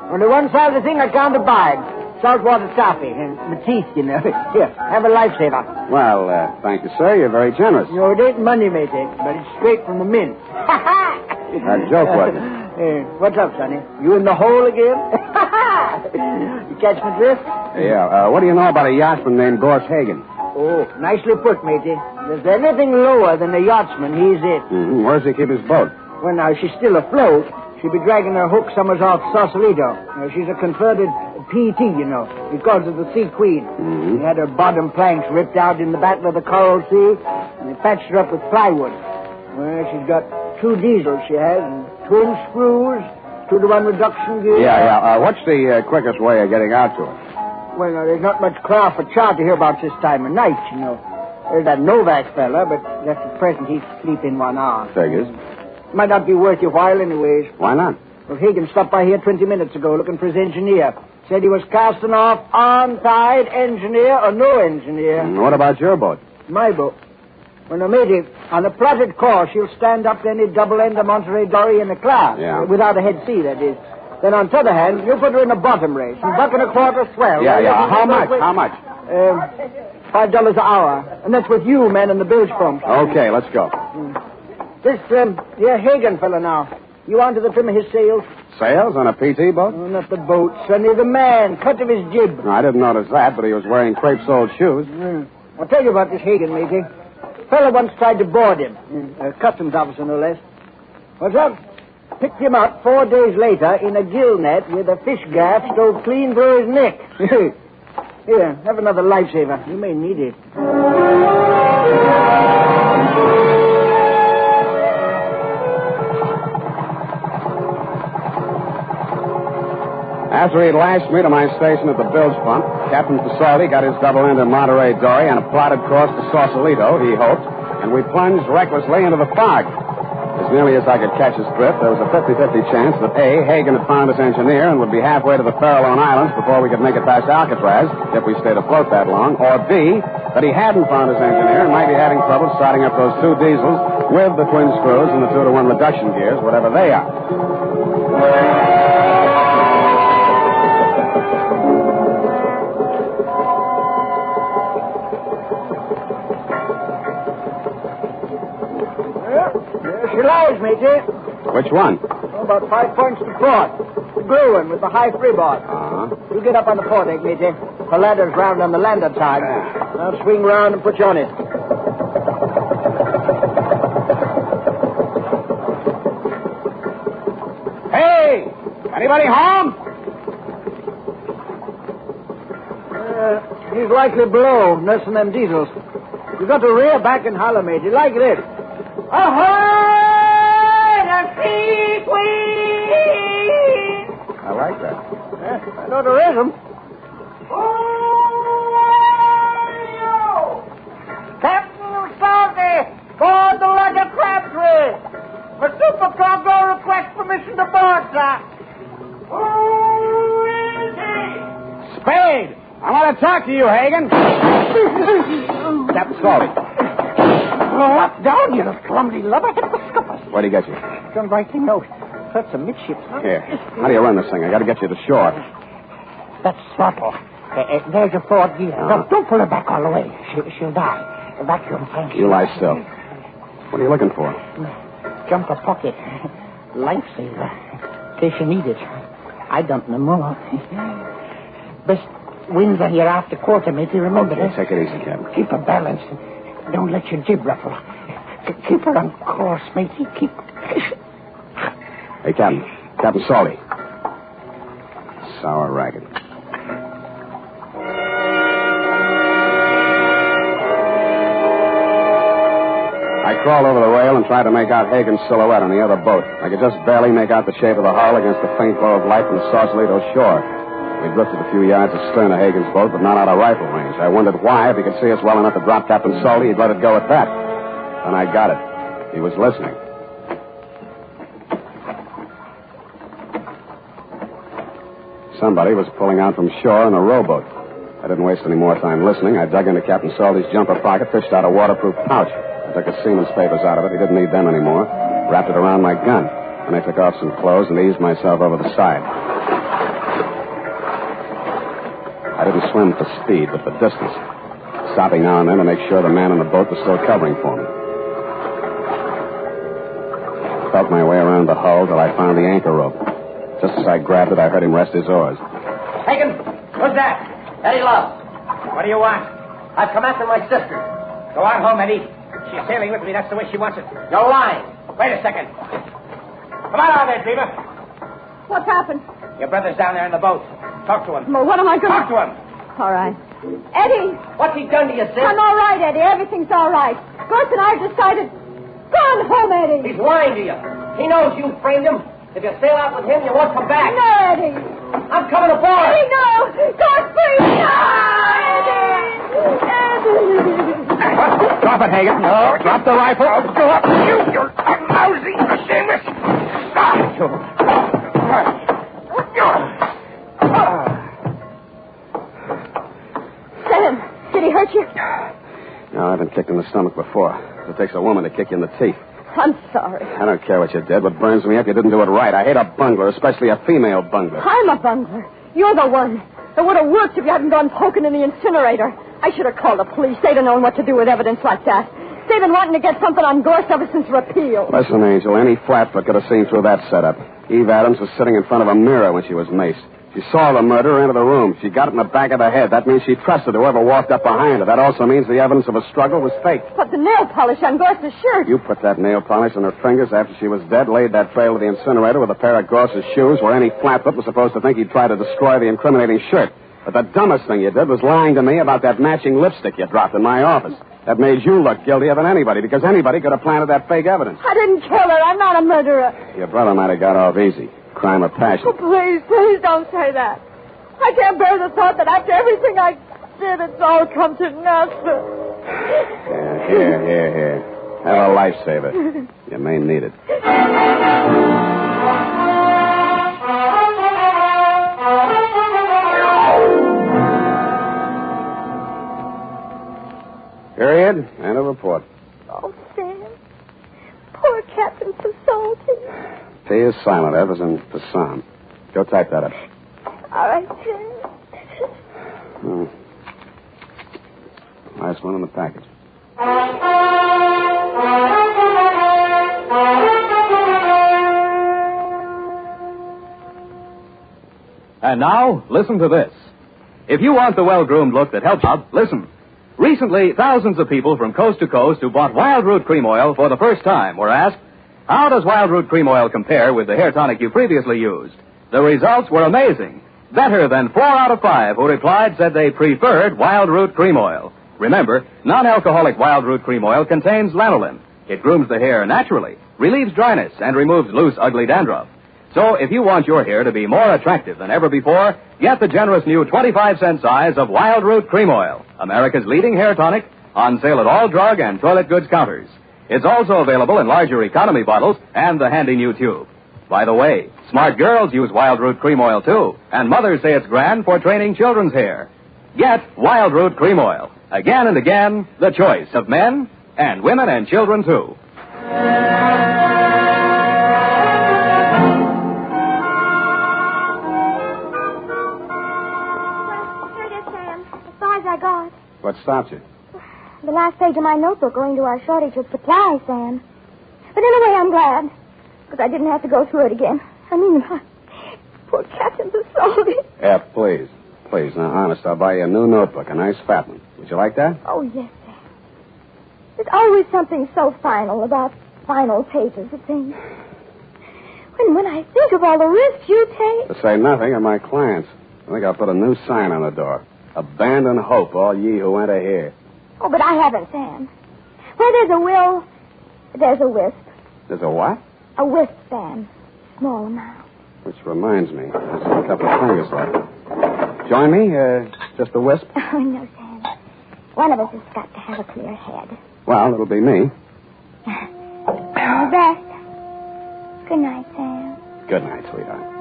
[SPEAKER 13] Only one salty thing I can't abide. Saltwater toffee. The teeth, you know. Here, have a lifesaver.
[SPEAKER 3] Well, thank you, sir. You're very generous.
[SPEAKER 13] You know, it ain't money, matey, but it's straight from the mint.
[SPEAKER 3] That joke wasn't.
[SPEAKER 13] What's up, sonny? You in the hole again? You catch my drift?
[SPEAKER 3] Yeah. What do you know about a yachtsman named Gorse Hagen?
[SPEAKER 13] Oh, nicely put, matey. If there's anything lower than a yachtsman, he's it.
[SPEAKER 3] Mm-hmm. Where does he keep his boat?
[SPEAKER 13] Well, now, she's still afloat. She'll be dragging her hook summers off Sausalito. She's a converted PT, you know. He calls her the Sea Queen.
[SPEAKER 3] Mm-hmm.
[SPEAKER 13] He had her bottom planks ripped out in the Battle of the Coral Sea, and he patched her up with plywood. Well, she's got 2 diesels, she has, and twin screws, 2-to-1 reduction gear.
[SPEAKER 3] Yeah. What's the quickest way of getting out to her?
[SPEAKER 13] Well, now, there's not much craft for charter here about this time of night, you know. There's that Novak fella, but just at present he's sleeping 1 hour.
[SPEAKER 3] Figures.
[SPEAKER 13] Might not be worth your while anyways.
[SPEAKER 3] Why not?
[SPEAKER 13] Well, Hagen stopped by here 20 minutes ago looking for his engineer. Said he was casting off on-tide engineer or no engineer.
[SPEAKER 3] What about your boat?
[SPEAKER 13] My boat? Well, now, matey, on a plotted course, she'll stand up to any double-ender Monterey dory in the class.
[SPEAKER 3] Yeah.
[SPEAKER 13] Without a head sea, that is. Then on the other hand, you put her in a bottom race. And $1.25 swell.
[SPEAKER 3] Yeah. How much? How much?
[SPEAKER 13] $5 an hour. And that's with you, man, and the bilge pumps.
[SPEAKER 3] Okay, let's go.
[SPEAKER 13] This, Hagen fella now. You onto the trim of his sails?
[SPEAKER 3] Sails on a PT boat?
[SPEAKER 13] Oh, not the boat, sonny. The man. Cut of his jib.
[SPEAKER 3] No, I didn't notice that, but he was wearing crepe-soled shoes.
[SPEAKER 13] I'll tell you about this Hagen, matey. Fella once tried to board him. A customs officer, no less. What's up? Picked him up 4 days later in a gill net with a fish gaff stove clean through his neck. Here, have another lifesaver. You may need it.
[SPEAKER 3] After he'd lashed me to my station at the bilge pump, Captain Pasoldi got his double end in Monterey Dory and plotted course to Sausalito, he hoped, and we plunged recklessly into the fog. As nearly as I could catch his drift, there was a 50-50 chance that A, Hagen had found his engineer and would be halfway to the Farallone Islands before we could make it past Alcatraz, if we stayed afloat that long, or B, that he hadn't found his engineer and might be having trouble starting up those two diesels with the twin screws and the 2-to-1 reduction gears, whatever they are.
[SPEAKER 13] She lies, matey.
[SPEAKER 3] Which one?
[SPEAKER 13] Oh, about 5 points to port. The blue one with the high freeboard.
[SPEAKER 3] Uh-huh.
[SPEAKER 13] You get up on the port deck, matey. The ladder's round on the lander side. I'll swing round and put you on it.
[SPEAKER 3] Hey! Anybody home?
[SPEAKER 13] He's likely below, nursing them diesels. You got to rear back and holler, matey, like this. Ahoy! The sea queen!
[SPEAKER 3] I like that.
[SPEAKER 13] I know there isn't. Captain Salty, board the Lugger Crabtree. The supercargo requests permission to board, sir. Who is he?
[SPEAKER 3] Spade! I want to talk to you, Hagen. Captain Salty.
[SPEAKER 13] Up down, you clumsy lubber.
[SPEAKER 3] Where'd he get you?
[SPEAKER 13] Don't write the note. That's a midship.
[SPEAKER 3] Here. How do you run this thing? I got to get you to shore.
[SPEAKER 13] That's throttle. There's your forward gear.
[SPEAKER 3] Oh.
[SPEAKER 13] No, don't pull her back all the way. She'll die. Vacuum tank.
[SPEAKER 3] You lie still. What are you looking for?
[SPEAKER 13] Jumper pocket. Lifesaver. In case you need it. I don't know more. Best winds on your after quarter, matey. Remember
[SPEAKER 3] Okay,
[SPEAKER 13] that.
[SPEAKER 3] take it easy, Captain.
[SPEAKER 13] Keep her balanced. Don't let your jib ruffle. Keep her on course, matey. Keep...
[SPEAKER 3] Hey, Captain. Captain Salty. Sour racket. I crawled over the rail and tried to make out Hagen's silhouette on the other boat. I could just barely make out the shape of the hull against the faint glow of light from the Sausalito shore. We drifted a few yards astern of Hagen's boat, but not out of rifle range. I wondered why. If he could see us well enough to drop Captain Salty, he'd let it go at that. And I got it. He was listening. Somebody was pulling out from shore in a rowboat. I didn't waste any more time listening. I dug into Captain Salty's jumper pocket, fished out a waterproof pouch. I took his seaman's papers out of it. He didn't need them anymore. Wrapped it around my gun. And I took off some clothes and eased myself over the side. I didn't swim for speed, but for distance, stopping now and then to make sure the man in the boat was still covering for me. I felt my way around the hull till I found the anchor rope. Just as I grabbed it, I heard him rest his oars.
[SPEAKER 1] Hagen, who's that? Eddie Love. What do you want? I've come after my sister. Go on home, Eddie. She's sailing with me. That's the way she wants it. You're lying. Wait a second. Come on out there, Dreamer.
[SPEAKER 12] What's happened?
[SPEAKER 1] Your brother's down there in the boat. Talk to him.
[SPEAKER 12] Well, what am I going to...
[SPEAKER 1] Talk to him.
[SPEAKER 12] All right. Eddie!
[SPEAKER 1] What's he done to you, sis?
[SPEAKER 12] I'm all right, Eddie. Everything's all right. Gus and I have decided... Go on home, Eddie.
[SPEAKER 1] He's lying to you. He knows you framed him. If you sail out with him, you won't come back.
[SPEAKER 12] No, Eddie.
[SPEAKER 1] I'm coming aboard.
[SPEAKER 12] Eddie, no. Gus, please. No, Eddie.
[SPEAKER 3] Drop it, Hagen. No. Drop the rifle.
[SPEAKER 1] Go up. You're lousy, shameless.
[SPEAKER 12] Sam, did he hurt you?
[SPEAKER 3] No, I've been kicked in the stomach before. It takes a woman to kick you in the teeth.
[SPEAKER 12] I'm sorry.
[SPEAKER 3] I don't care what you did. What burns me up, you didn't do it right. I hate a bungler, especially a female bungler.
[SPEAKER 12] I'm a bungler. You're the one. It would have worked if you hadn't gone poking in the incinerator. I should have called the police. They'd have known what to do with evidence like that. They've been wanting to get something on Gorse ever since repeal.
[SPEAKER 3] Listen, Angel, any flatfoot could have seen through that setup. Eve Adams was sitting in front of a mirror when she was maced. She saw the murderer enter the room. She got it in the back of the head. That means she trusted whoever walked up behind her. That also means the evidence of a struggle was fake.
[SPEAKER 12] But the nail polish on Gorse's shirt.
[SPEAKER 3] You put that nail polish on her fingers after she was dead, laid that trail to the incinerator with a pair of Gorse's shoes where any flatfoot was supposed to think he'd try to destroy the incriminating shirt. But the dumbest thing you did was lying to me about that matching lipstick you dropped in my office. That made you look guiltier than anybody, because anybody could have planted that fake evidence.
[SPEAKER 12] I didn't kill her. I'm not a murderer.
[SPEAKER 3] Your brother might have got off easy. crime of passion.
[SPEAKER 12] Oh, please don't say that. I can't bear the thought that after everything I did, it's all come to nothing.
[SPEAKER 3] Here. Have a lifesaver. You may need it. Period. And a report.
[SPEAKER 12] Oh, Sam. Poor Captain Pasolti.
[SPEAKER 3] P is silent. F is in Passam. Go type that up.
[SPEAKER 12] All right, Sam.
[SPEAKER 3] Last one in the package.
[SPEAKER 22] And now, listen to this. If you want the well-groomed look that helps you, listen. Recently, thousands of people from coast to coast who bought Wild Root Cream Oil for the first time were asked, how does Wild Root Cream Oil compare with the hair tonic you previously used? The results were amazing. Better than 4 out of 5 who replied said they preferred Wild Root Cream Oil. Remember, non-alcoholic Wild Root Cream Oil contains lanolin. It grooms the hair naturally, relieves dryness, and removes loose, ugly dandruff. So if you want your hair to be more attractive than ever before, get the generous new 25-cent size of Wild Root Cream Oil, America's leading hair tonic, on sale at all drug and toilet goods counters. It's also available in larger economy bottles and the handy new tube. By the way, smart girls use Wild Root Cream Oil, too, and mothers say it's grand for training children's hair. Get Wild Root Cream Oil. Again and again, the choice of men and women and children, too.
[SPEAKER 7] Here it is, Sam. As far as I got.
[SPEAKER 3] What stopped you?
[SPEAKER 7] The last page of my notebook going to our shortage of supplies, Sam. But in a way, I'm glad. Because I didn't have to go through it again. I mean, poor Captain Pasolti.
[SPEAKER 3] F, please. Please, now, honest, I'll buy you a new notebook, a nice fat one. Would you like that?
[SPEAKER 7] Oh, yes, Sam. There's always something so final about final pages of things. When I think of all the risks you take...
[SPEAKER 3] To say nothing of my clients. I think I'll put a new sign on the door. Abandon hope, all ye who enter here.
[SPEAKER 7] Oh, but I haven't, Sam. Where there's a will, there's a wisp.
[SPEAKER 3] There's a what?
[SPEAKER 7] A wisp, Sam. Small amount.
[SPEAKER 3] Which reminds me, there's a couple of fingers left. Join me? Just a wisp?
[SPEAKER 7] Oh, no, Sam. One of us has got to have a clear head.
[SPEAKER 3] Well, it'll be me.
[SPEAKER 7] All the best. Good night, Sam.
[SPEAKER 3] Good night, sweetheart.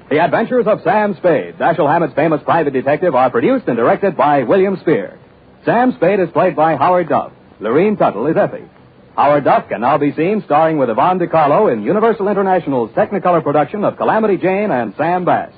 [SPEAKER 22] The Adventures of Sam Spade, Dashiell Hammett's famous private detective, are produced and directed by William Spear. Sam Spade is played by Howard Duff. Lorene Tuttle is Effie. Howard Duff can now be seen starring with Yvonne DiCarlo in Universal International's Technicolor production of Calamity Jane and Sam Bass.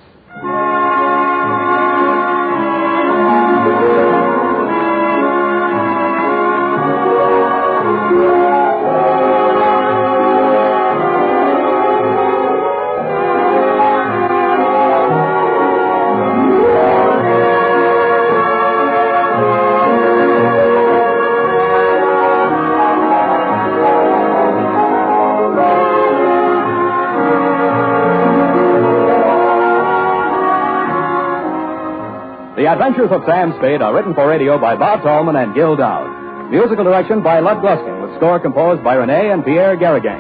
[SPEAKER 22] The Adventures of Sam Spade are written for radio by Bob Tallman and Gil Dowd. Musical direction by Lud Gluskin, with score composed by Renee and Pierre Garrigan.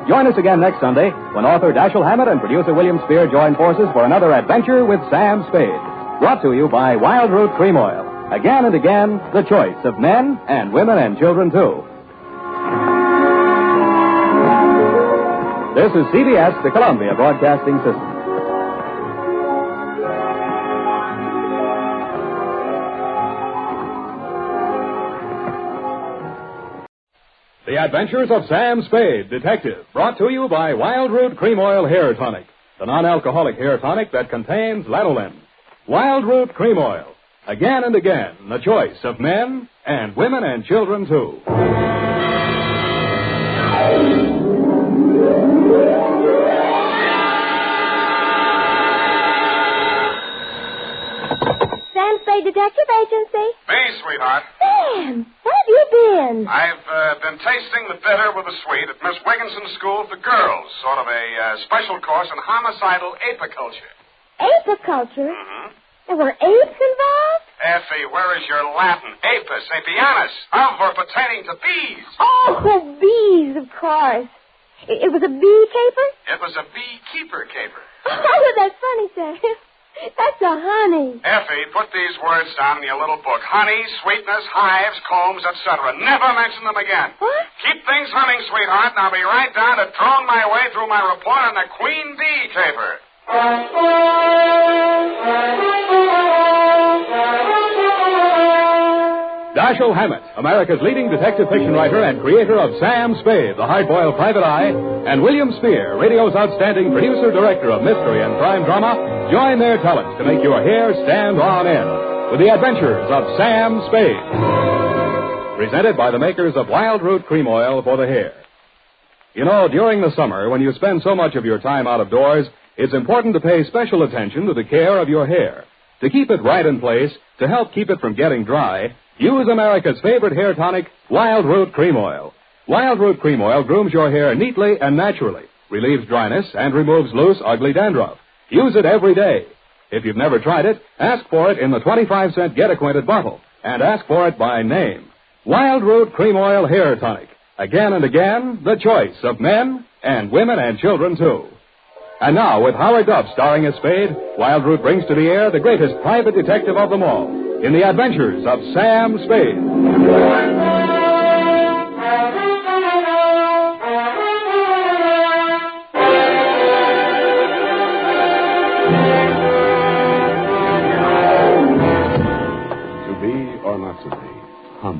[SPEAKER 22] Join us again next Sunday when author Dashiell Hammett and producer William Spear join forces for another adventure with Sam Spade. Brought to you by Wild Root Cream Oil. Again and again, the choice of men and women and children, too. This is CBS, the Columbia Broadcasting System. The Adventures of Sam Spade, Detective, brought to you by Wild Root Cream Oil Hair Tonic, the non-alcoholic hair tonic that contains lanolin. Wild Root Cream Oil. Again and again, the choice of men and women and children, too.
[SPEAKER 7] Sam Spade Detective Agency.
[SPEAKER 19] Me, sweetheart.
[SPEAKER 7] Sam, where have you been?
[SPEAKER 19] I've been tasting the bitter with the sweet at Miss Wigginson's School for Girls, sort of a special course in homicidal apiculture.
[SPEAKER 7] Apiculture?
[SPEAKER 19] Mm-hmm.
[SPEAKER 7] There were apes involved?
[SPEAKER 19] Effie, where is your Latin? Apis, apianus. Of or pertaining to bees.
[SPEAKER 7] Oh, bees, of course. It was a bee caper?
[SPEAKER 19] It was a beekeeper caper.
[SPEAKER 7] Oh, that's funny, Sam. That's a honey.
[SPEAKER 19] Effie, put these words down in your little book. Honey, sweetness, hives, combs, etc. Never mention them again.
[SPEAKER 7] What?
[SPEAKER 19] Keep things humming, sweetheart, and I'll be right down to drone my way through my report on the queen bee caper.
[SPEAKER 22] Dashiell Hammett, America's leading detective fiction writer and creator of Sam Spade, the hard-boiled private eye, and William Spear, radio's outstanding producer-director of mystery and crime drama, join their talents to make your hair stand on end with the adventures of Sam Spade. Presented by the makers of Wild Root Cream Oil for the hair. You know, during the summer, when you spend so much of your time out of doors, it's important to pay special attention to the care of your hair. To keep it right in place, to help keep it from getting dry, use America's favorite hair tonic, Wild Root Cream Oil. Wild Root Cream Oil grooms your hair neatly and naturally, relieves dryness, and removes loose, ugly dandruff. Use it every day. If you've never tried it, ask for it in the 25-cent Get Acquainted bottle, and ask for it by name. Wild Root Cream Oil Hair Tonic. Again and again, the choice of men and women and children, too. And now, with Howard Duff starring as Spade, Wild Root brings to the air the greatest private detective of them all, in the adventures of Sam Spade.
[SPEAKER 3] To be or not to be? Hum.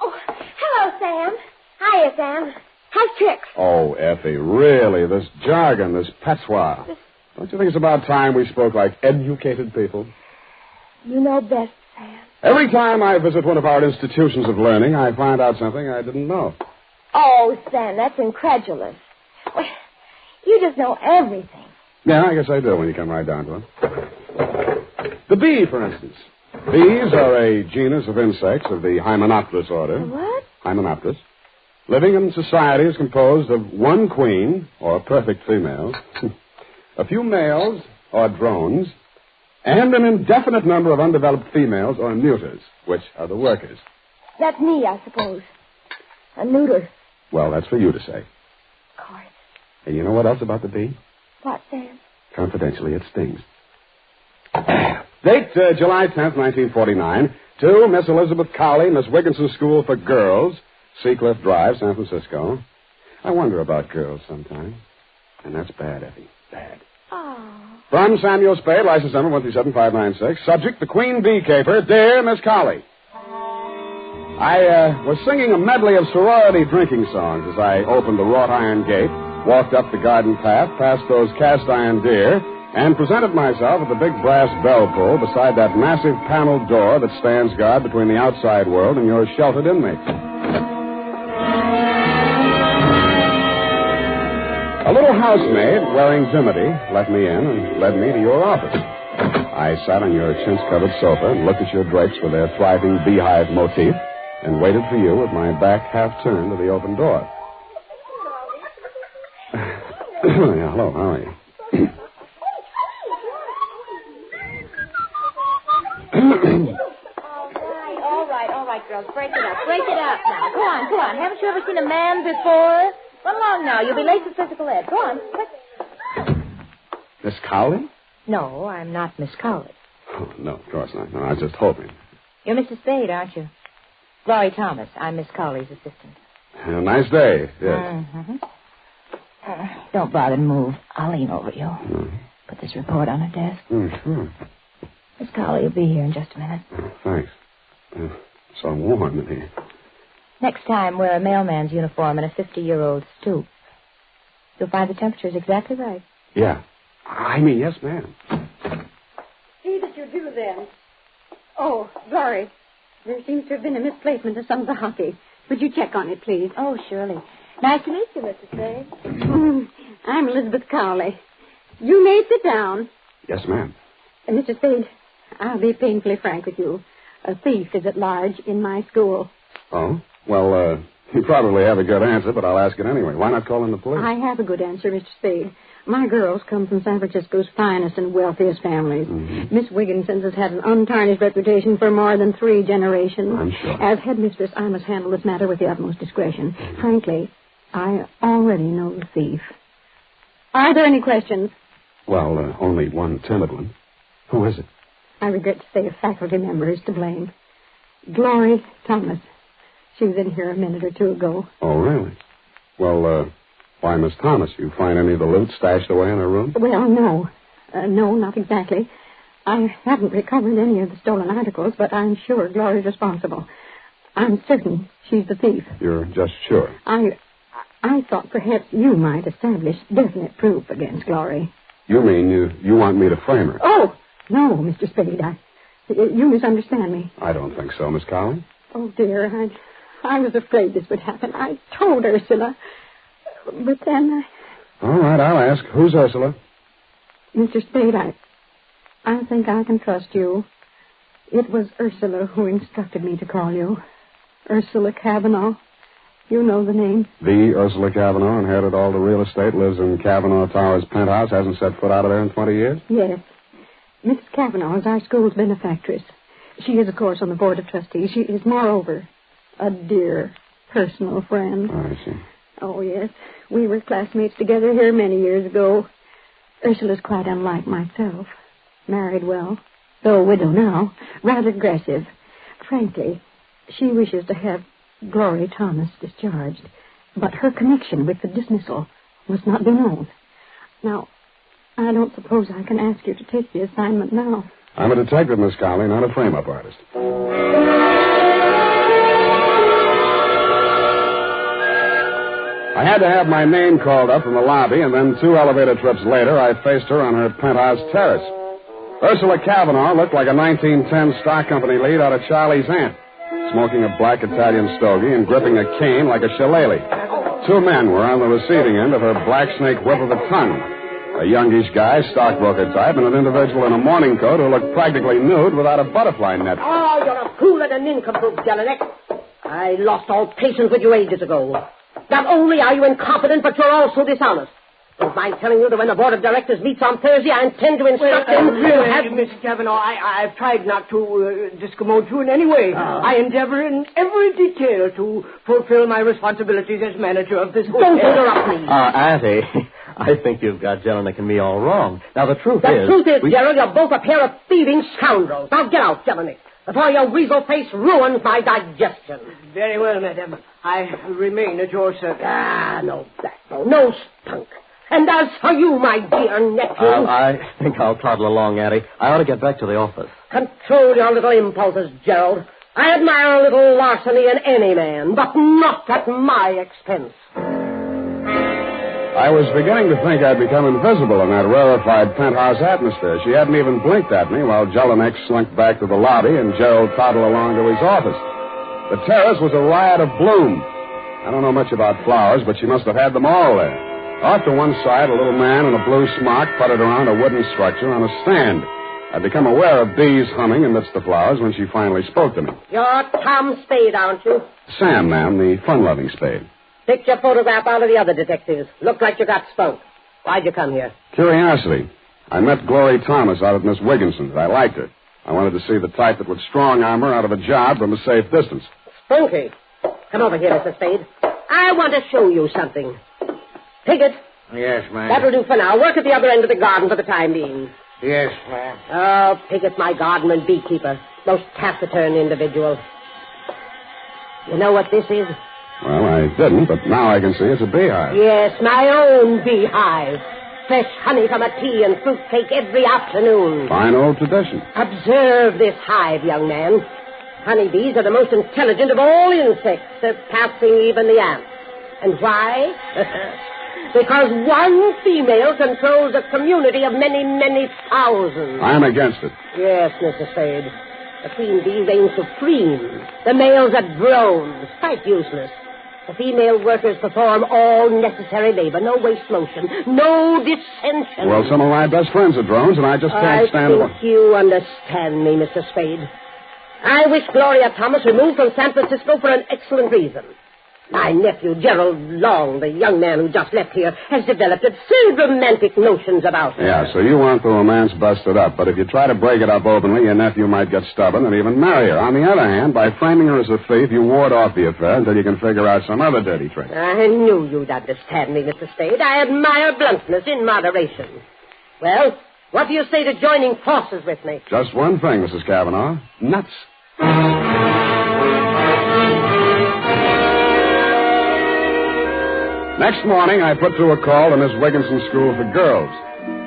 [SPEAKER 7] Oh, hello, Sam. Hiya, Sam. How's tricks?
[SPEAKER 3] Oh, Effie, really, this jargon, this patois. Don't you think it's about time we spoke like educated people?
[SPEAKER 7] You know best, Sam.
[SPEAKER 3] Every time I visit one of our institutions of learning, I find out something I didn't know.
[SPEAKER 7] Oh, Sam, that's incredulous. Well, you just know everything.
[SPEAKER 3] Yeah, I guess I do when you come right down to it. The bee, for instance. Bees are a genus of insects of the Hymenopterus order.
[SPEAKER 7] What?
[SPEAKER 3] Hymenopterus. Living in society is composed of one queen, or perfect female, a few males, or drones, and an indefinite number of undeveloped females, or neuters, which are the workers.
[SPEAKER 7] That's me, I suppose. A neuter.
[SPEAKER 3] Well, that's for you to say.
[SPEAKER 7] Of course.
[SPEAKER 3] And you know what else about the bee?
[SPEAKER 7] What, Sam?
[SPEAKER 3] Confidentially, it stings. Date, July 10th, 1949, to Miss Elizabeth Cowley, Miss Wigginson School for Girls, Seacliff Drive, San Francisco. I wonder about girls sometimes. And that's bad, Effie. Bad.
[SPEAKER 7] Oh.
[SPEAKER 3] From Samuel Spade, license number 137596. Subject, the Queen Bee Caper. Dear Miss Cowley. I was singing a medley of sorority drinking songs as I opened the wrought iron gate, walked up the garden path, past those cast iron deer, and presented myself at the big brass bell pull beside that massive paneled door that stands guard between the outside world and your sheltered inmates. A little housemaid wearing dimity let me in and led me to your office. I sat on your chintz-covered sofa and looked at your drapes with their thriving beehive motif and waited for you with my back half turned to the open door. Yeah, hello, how are you?
[SPEAKER 12] All right, girls. Break it up now. Go on. Haven't you ever seen a man before? Run along now. You'll be late for physical ed. Go on.
[SPEAKER 3] Miss Cowley?
[SPEAKER 12] No, I'm not Miss Cowley.
[SPEAKER 3] Oh, no, of course not. No, I was just hoping.
[SPEAKER 12] You're Mrs. Spade, aren't you? Laurie Thomas. I'm Miss Cowley's assistant.
[SPEAKER 3] A nice day, yes.
[SPEAKER 12] Mm-hmm. Don't bother to move. I'll lean over you.
[SPEAKER 3] Mm-hmm.
[SPEAKER 12] Put this report on her desk.
[SPEAKER 3] Sure.
[SPEAKER 12] Miss Cowley will be here in just a minute.
[SPEAKER 3] Oh, thanks. So warm in here.
[SPEAKER 12] Next time, wear a mailman's uniform and a 50-year-old stoop. You'll find the temperature's exactly right.
[SPEAKER 3] Yeah. I mean, yes, ma'am.
[SPEAKER 4] See that you do, then. Oh, sorry. There seems to have been a misplacement of some of the hockey. Would you check on it, please?
[SPEAKER 12] Oh, surely. Nice to meet you, Mrs. Spade.
[SPEAKER 4] I'm Elizabeth Cowley. You may sit down.
[SPEAKER 3] Yes, ma'am.
[SPEAKER 4] Mr. Spade, I'll be painfully frank with you. A thief is at large in my school.
[SPEAKER 3] Oh? Well, You probably have a good answer, but I'll ask it anyway. Why not call in the police?
[SPEAKER 4] I have a good answer, Mr. Spade. My girls come from San Francisco's finest and wealthiest families.
[SPEAKER 3] Mm-hmm.
[SPEAKER 4] Miss Wigginson's has had an untarnished reputation for more than 3 generations.
[SPEAKER 3] I'm sure.
[SPEAKER 4] As headmistress, I must handle this matter with the utmost discretion. Mm-hmm. Frankly, I already know the thief. Are there any questions?
[SPEAKER 3] Well, only one timid one. Who is it?
[SPEAKER 4] I regret to say a faculty member is to blame. Glory Thomas. She was in here a minute or two ago.
[SPEAKER 3] Oh, really? Well, why, Miss Thomas, you find any of the loot stashed away in her room?
[SPEAKER 4] Well, no. No, not exactly. I haven't recovered any of the stolen articles, but I'm sure Glory's responsible. I'm certain she's the thief.
[SPEAKER 3] You're just sure?
[SPEAKER 4] I thought perhaps you might establish definite proof against Glory.
[SPEAKER 3] You mean you want me to frame her?
[SPEAKER 4] Oh, no, Mr. Spade. You misunderstand me.
[SPEAKER 3] I don't think so, Miss Cowley.
[SPEAKER 4] Oh, dear, I was afraid this would happen. I told Ursula. But then
[SPEAKER 3] All right, I'll ask. Who's Ursula?
[SPEAKER 4] Mr. Spade, I think I can trust you. It was Ursula who instructed me to call you. Ursula Kavanaugh. You know the name.
[SPEAKER 3] The Ursula Kavanaugh, inherited all the real estate, lives in Kavanaugh Towers penthouse, hasn't set foot out of there in 20 years?
[SPEAKER 4] Yes. Mrs. Kavanaugh is our school's benefactress. She is, of course, on the board of trustees. She is, moreover, a dear personal friend.
[SPEAKER 3] Oh, I see.
[SPEAKER 4] Oh, yes. We were classmates together here many years ago. Ursula's quite unlike myself. Married well, though a widow now. Rather aggressive. Frankly, she wishes to have Glory Thomas discharged. But her connection with the dismissal must not be known. Now, I don't suppose I can ask you to take the assignment now.
[SPEAKER 3] I'm a detective, Miss Cowley, not a frame-up artist. I had to have my name called up from the lobby, and then 2 elevator trips later, I faced her on her penthouse terrace. Ursula Kavanaugh looked like a 1910 stock company lead out of Charlie's Aunt, smoking a black Italian stogie and gripping a cane like a shillelagh. 2 men were on the receiving end of her black snake whip of a tongue. A youngish guy, stockbroker type, and an individual in a morning coat who looked practically nude without a butterfly net.
[SPEAKER 1] Oh, you're a fool and a nincompoop, Jelinek. I lost all patience with you ages ago. Not only are you incompetent, but you're also dishonest. Don't mind telling you that when the board of directors meets on Thursday, I intend to instruct them to have...
[SPEAKER 13] Miss Kavanaugh, I've tried not to discommode you in any way. I endeavor in every detail to fulfill my responsibilities as manager of this hotel.
[SPEAKER 1] Don't interrupt me.
[SPEAKER 9] Auntie, I think you've got Jelinek and me all wrong. Now, the truth is...
[SPEAKER 1] The truth is, Gerald, you're both a pair of thieving scoundrels. Now get out, Jelinek, before your weasel face ruins my digestion.
[SPEAKER 13] Very well, madam. I remain at your service.
[SPEAKER 1] No backbone, no spunk. And as for you, my dear nephew...
[SPEAKER 9] I think I'll toddle along, Auntie. I ought to get back to the office.
[SPEAKER 1] Control your little impulses, Gerald. I admire a little larceny in any man, but not at my expense.
[SPEAKER 3] I was beginning to think I'd become invisible in that rarefied penthouse atmosphere. She hadn't even blinked at me while Jelinek slunk back to the lobby and Gerald toddled along to his office. The terrace was a riot of bloom. I don't know much about flowers, but she must have had them all there. Off to one side, a little man in a blue smock puttered around a wooden structure on a stand. I'd become aware of bees humming amidst the flowers when she finally spoke to me.
[SPEAKER 1] You're Tom Spade, aren't you?
[SPEAKER 3] Sam, ma'am, the fun-loving Spade.
[SPEAKER 1] Picked your photograph out of the other detectives. Looked like you got spunk. Why'd you come here?
[SPEAKER 3] Curiosity. I met Glory Thomas out at Miss Wigginson's. I liked her. I wanted to see the type that would strong-arm her out of a job from a safe distance.
[SPEAKER 1] Spunky. Come over here, Mr. Spade. I want to show you something. Piggott.
[SPEAKER 13] Yes, ma'am.
[SPEAKER 1] That'll do for now. Work at the other end of the garden for the time being.
[SPEAKER 13] Yes, ma'am.
[SPEAKER 1] Oh, Piggott, my gardener and beekeeper. Most taciturn individual. You know what this is?
[SPEAKER 3] Well, I didn't, but now I can see it's a beehive.
[SPEAKER 1] Yes, my own beehive. Fresh honey from a tea and fruit cake every afternoon.
[SPEAKER 3] Fine old tradition.
[SPEAKER 1] Observe this hive, young man. Honeybees are the most intelligent of all insects, surpassing even the ants. And why? Because one female controls a community of many, many thousands.
[SPEAKER 3] I'm against it.
[SPEAKER 1] Yes, Mr. Spade. The queen bee reigns supreme. The males are drones, quite useless. The female workers perform all necessary labor, no waste motion, no dissension.
[SPEAKER 3] Well, some of my best friends are drones, and I just can't stand them.
[SPEAKER 1] I think you understand me, Mr. Spade. I wish Gloria Thomas removed from San Francisco for an excellent reason.
[SPEAKER 11] My nephew, Gerald Long, the young man who just left here, has developed absurd romantic notions about her.
[SPEAKER 3] Yeah, so you want the romance busted up, but if you try to break it up openly, your nephew might get stubborn and even marry her. On the other hand, by framing her as a thief, you ward off the affair until you can figure out some other dirty trick.
[SPEAKER 11] I knew you'd understand me, Mr. Spade. I admire bluntness in moderation. Well, what do you say to joining forces with me?
[SPEAKER 3] Just one thing, Mrs. Cavanaugh. Nuts. Next morning, I put through a call to Miss Wigginson's School for Girls.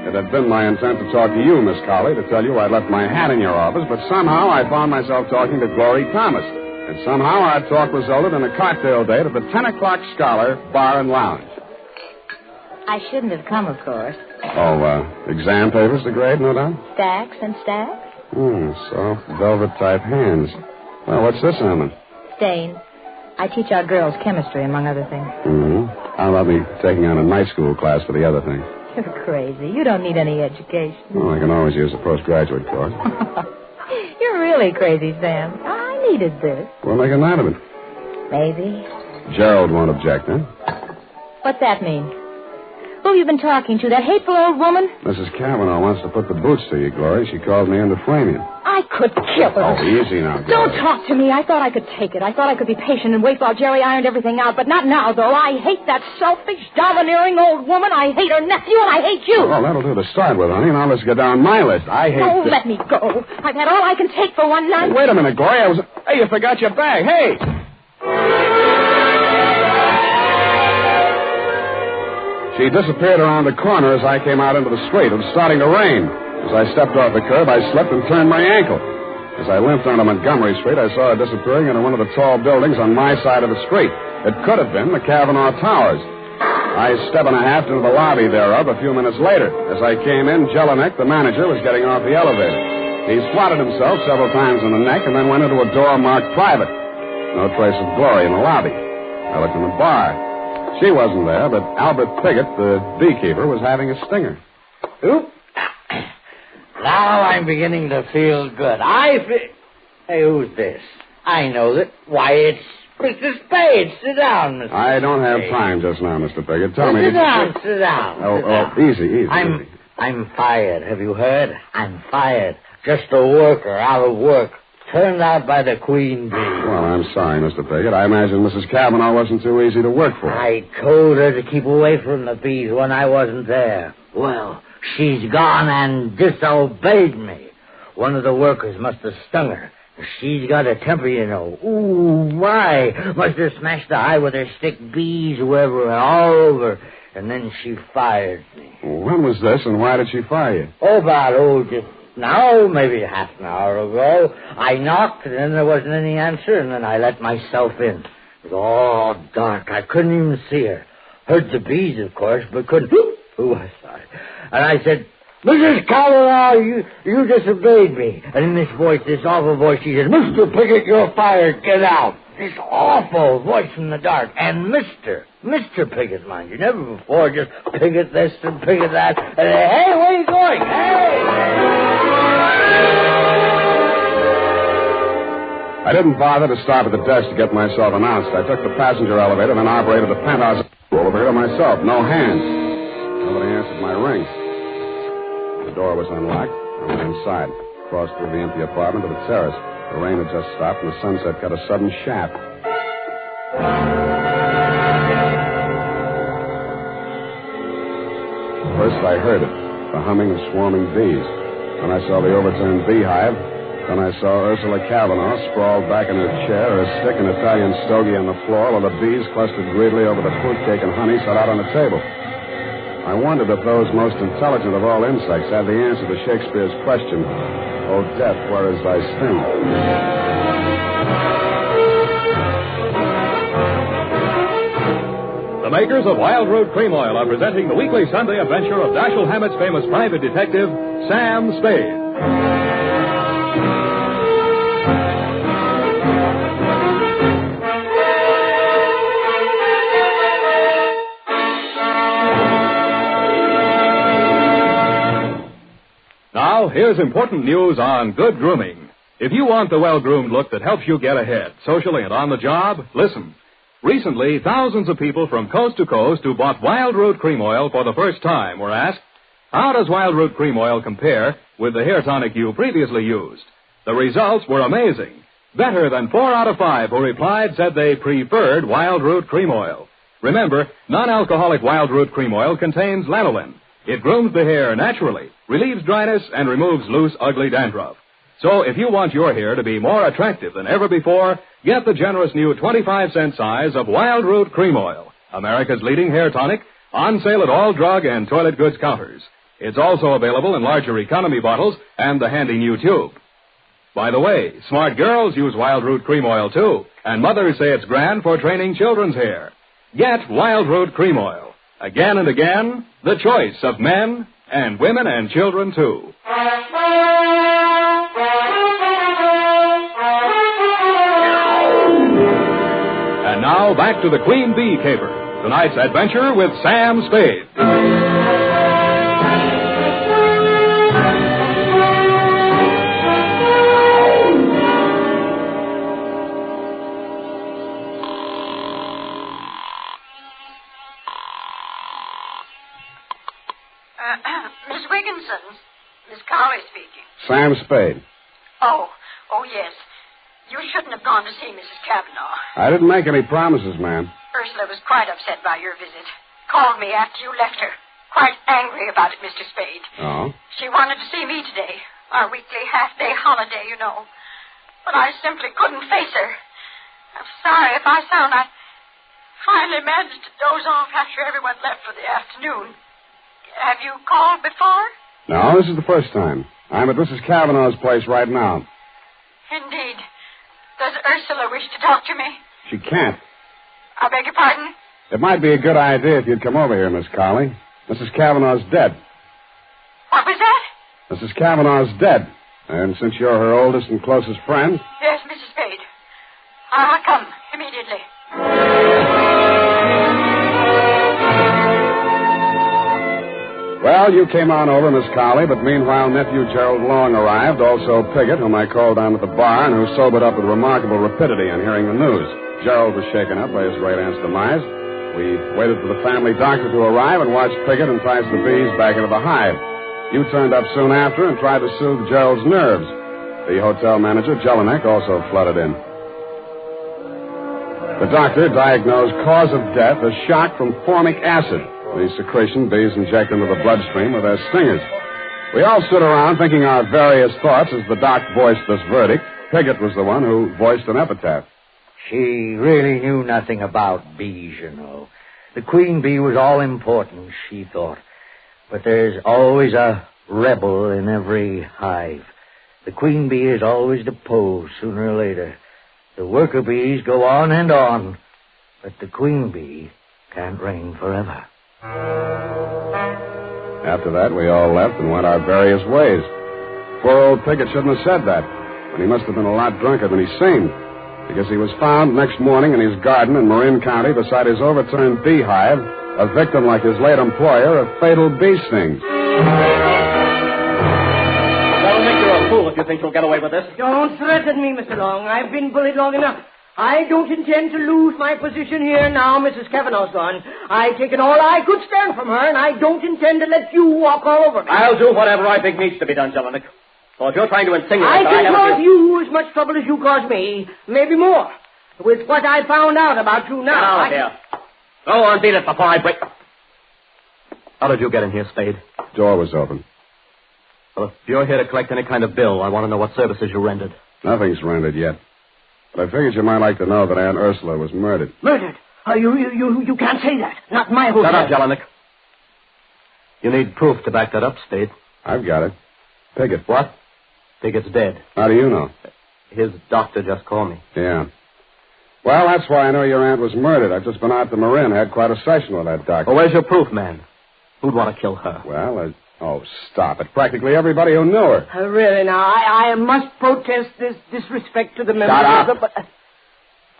[SPEAKER 3] It had been my intent to talk to you, Miss Colley, to tell you I'd left my hat in your office, but somehow I found myself talking to Glory Thomas. And somehow our talk resulted in a cocktail date at the 10 o'clock Scholar Bar and Lounge.
[SPEAKER 14] I shouldn't have come, of course.
[SPEAKER 3] Oh, exam papers to grade, no doubt?
[SPEAKER 14] Stacks and stacks?
[SPEAKER 3] Soft velvet-type hands. Well, what's this, Emma?
[SPEAKER 14] Stain. I teach our girls chemistry, among other things.
[SPEAKER 3] How about me taking on a night school class for the other thing?
[SPEAKER 14] You're crazy. You don't need any education.
[SPEAKER 3] Well, I can always use a postgraduate course.
[SPEAKER 14] You're really crazy, Sam. I needed this.
[SPEAKER 3] We'll make a night of it.
[SPEAKER 14] Maybe.
[SPEAKER 3] Gerald won't object, huh?
[SPEAKER 14] What's that mean? Who have you been talking to? That hateful old woman?
[SPEAKER 3] Mrs. Cavanaugh wants to put the boots to you, Glory. She called me in to frame you.
[SPEAKER 14] I could kill her.
[SPEAKER 3] Oh, easy now, Glory.
[SPEAKER 12] Don't talk to me. I thought I could take it. I thought I could be patient and wait while Jerry ironed everything out, but not now, though. I hate that selfish, domineering old woman. I hate her nephew, and I hate you.
[SPEAKER 3] Well, that'll do to start with, honey. Now let's get down my list. I hate...
[SPEAKER 12] Don't let me go. I've had all I can take for one night.
[SPEAKER 3] Hey, wait a minute, Glory. Hey, you forgot your bag. Hey! She disappeared around the corner as I came out into the street. It was starting to rain. As I stepped off the curb, I slipped and turned my ankle. As I limped onto Montgomery Street, I saw her disappearing into one of the tall buildings on my side of the street. It could have been the Cavanaugh Towers. I step and a half into the lobby thereof a few minutes later. As I came in, Jelinek, the manager, was getting off the elevator. He swatted himself several times in the neck and then went into a door marked private. No trace of Glory in the lobby. I looked in the bar. She wasn't there, but Albert Piggott, the beekeeper, was having a stinger.
[SPEAKER 15] Oop. Now I'm beginning to feel good. Hey, who's this? I know that. Why, it's Mr. Spade. Sit down, Mr.
[SPEAKER 3] I don't have
[SPEAKER 15] Spade.
[SPEAKER 3] time just now, Mr. Piggott. Tell me...
[SPEAKER 15] Sit down.
[SPEAKER 3] Oh, easy.
[SPEAKER 15] I'm fired. Have you heard? I'm fired. Just a worker out of work. Turned out by the queen bee.
[SPEAKER 3] Well, I'm sorry, Mr. Piggott. I imagine Mrs. Cavanaugh wasn't too easy to work for.
[SPEAKER 15] I told her to keep away from the bees when I wasn't there. Well, she's gone and disobeyed me. One of the workers must have stung her. She's got a temper, you know. Ooh, my. Must have smashed the eye with her stick, bees whoever, all over. And then she fired me.
[SPEAKER 3] When was this, and why did she fire you?
[SPEAKER 15] Just now, maybe half an hour ago. I knocked, and then there wasn't any answer, and then I let myself in. It was all dark. I couldn't even see her. Heard the bees, of course, but couldn't... Who was I? And I said, Mrs. Cavanaugh, you disobeyed me. And in this voice, this awful voice, she said, Mr. Piggott, you're fired. Get out. This awful voice from the dark. And Mr. Piggott, mind you. Never before, just Piggott this and Piggott that. And hey, where are you going? Hey!
[SPEAKER 3] I didn't bother to stop at the desk to get myself announced. I took the passenger elevator, then operated the penthouse elevator myself. No hands. Nobody answered my ring. The door was unlocked. I went inside. Crossed through the empty apartment to the terrace. The rain had just stopped, and the sunset cut a sudden shaft. First I heard it, the humming of swarming bees. Then I saw the overturned beehive. Then I saw Ursula Cavanaugh sprawled back in her chair, her stick and Italian stogie on the floor, while the bees clustered greedily over the fruitcake and honey set out on the table. I wondered if those most intelligent of all insects had the answer to Shakespeare's question, "O death, where is thy sting?"
[SPEAKER 22] The makers of Wild Root Cream Oil are presenting the weekly Sunday adventure of Dashiell Hammett's famous private detective, Sam Spade. Now, here's important news on good grooming. If you want the well-groomed look that helps you get ahead, socially and on the job, listen. Recently, thousands of people from coast to coast who bought Wild Root Cream Oil for the first time were asked, how does Wild Root Cream Oil compare with the hair tonic you previously used? The results were amazing. Better than 4 out of 5 who replied said they preferred Wild Root Cream Oil. Remember, non-alcoholic Wild Root Cream Oil contains lanolin. It grooms the hair naturally, relieves dryness, and removes loose, ugly dandruff. So if you want your hair to be more attractive than ever before, get the generous new 25-cent size of Wild Root Cream Oil, America's leading hair tonic, on sale at all drug and toilet goods counters. It's also available in larger economy bottles and the handy new tube. By the way, smart girls use Wild Root Cream Oil, too, and mothers say it's grand for training children's hair. Get Wild Root Cream Oil. Again and again, the choice of men and women and children, too. And now, back to the Queen Bee Caper. Tonight's adventure with Sam Spade.
[SPEAKER 6] Miss Wigginson. Miss Cowley speaking.
[SPEAKER 3] Sam Spade.
[SPEAKER 6] Oh, yes. You shouldn't have gone to see Mrs. Kavanaugh.
[SPEAKER 3] I didn't make any promises, ma'am.
[SPEAKER 6] Ursula was quite upset by your visit. Called me after you left her. Quite angry about it, Mr. Spade.
[SPEAKER 3] Oh?
[SPEAKER 6] She wanted to see me today. Our weekly half-day holiday, you know. But I simply couldn't face her. I'm sorry if I sound... I finally managed to doze off after everyone left for the afternoon. Have you called before?
[SPEAKER 3] No, this is the first time. I'm at Mrs. Kavanaugh's place right now.
[SPEAKER 6] Indeed. Does Ursula wish to talk to me?
[SPEAKER 3] She can't.
[SPEAKER 6] I beg your pardon?
[SPEAKER 3] It might be a good idea if you'd come over here, Miss Cowley. Mrs. Kavanaugh's dead.
[SPEAKER 6] What was that?
[SPEAKER 3] Mrs. Kavanaugh's dead. And since you're her oldest and closest friend...
[SPEAKER 6] Yes, Mrs. Spade. I'll come immediately.
[SPEAKER 3] Well, you came on over, Miss Cowley, but meanwhile nephew Gerald Long arrived, also Piggott, whom I called down at the bar, and who sobered up with remarkable rapidity on hearing the news. Gerald was shaken up by his great aunt's demise. We waited for the family doctor to arrive and watched Piggott entice the bees back into the hive. You turned up soon after and tried to soothe Gerald's nerves. The hotel manager, Jelinek, also flooded in. The doctor diagnosed cause of death as shock from formic acid, the secretion bees inject into the bloodstream with their stingers. We all stood around thinking our various thoughts as the doc voiced this verdict. Piggott was the one who voiced an epitaph.
[SPEAKER 15] She really knew nothing about bees, you know. The queen bee was all important, she thought. But there's always a rebel in every hive. The queen bee is always deposed sooner or later. The worker bees go on and on, but the queen bee can't reign forever.
[SPEAKER 3] After that, we all left and went our various ways. Poor old Piggott shouldn't have said that, but he must have been a lot drunker than he seemed, because he was found next morning in his garden in Marin County beside his overturned beehive, a victim like his late employer of fatal bee stings.
[SPEAKER 1] That'll make you a fool if you think you'll get away with this.
[SPEAKER 11] Don't threaten me, Mr. Long. I've been bullied long enough. I don't intend to lose my position here now Mrs. Kavanaugh's gone. I've taken all I could stand from her, and I don't intend to let you walk all over me.
[SPEAKER 1] I'll do whatever I think needs to be done, Jelinek. So if you're trying to insinuate
[SPEAKER 11] I
[SPEAKER 1] that
[SPEAKER 11] can cause you as much trouble as you cause me, maybe more. With what I found out about you now.
[SPEAKER 1] Get out of here. Go on, beat it before I break.
[SPEAKER 9] How did you get in here, Spade?
[SPEAKER 3] Door was open.
[SPEAKER 9] Well, if you're here to collect any kind of bill, I want to know what services you rendered.
[SPEAKER 3] Nothing's rendered yet. But I figured you might like to know that Aunt Ursula was murdered.
[SPEAKER 11] Murdered? You can't say that. Not in my hotel.
[SPEAKER 9] Shut up, Jelinek. You need proof to back that up, Spade.
[SPEAKER 3] I've got it. Piggott.
[SPEAKER 9] What? Piggott's dead.
[SPEAKER 3] How do you know?
[SPEAKER 9] His doctor just called me.
[SPEAKER 3] Yeah. Well, that's why I know your aunt was murdered. I've just been out to Marin, had quite a session with that doctor.
[SPEAKER 9] Well, where's your proof, man? Who'd want to kill her?
[SPEAKER 3] Well, oh, stop it. Practically everybody who knew her.
[SPEAKER 11] Really, now, I must protest this disrespect to the members
[SPEAKER 9] Shut
[SPEAKER 11] of the...
[SPEAKER 9] up.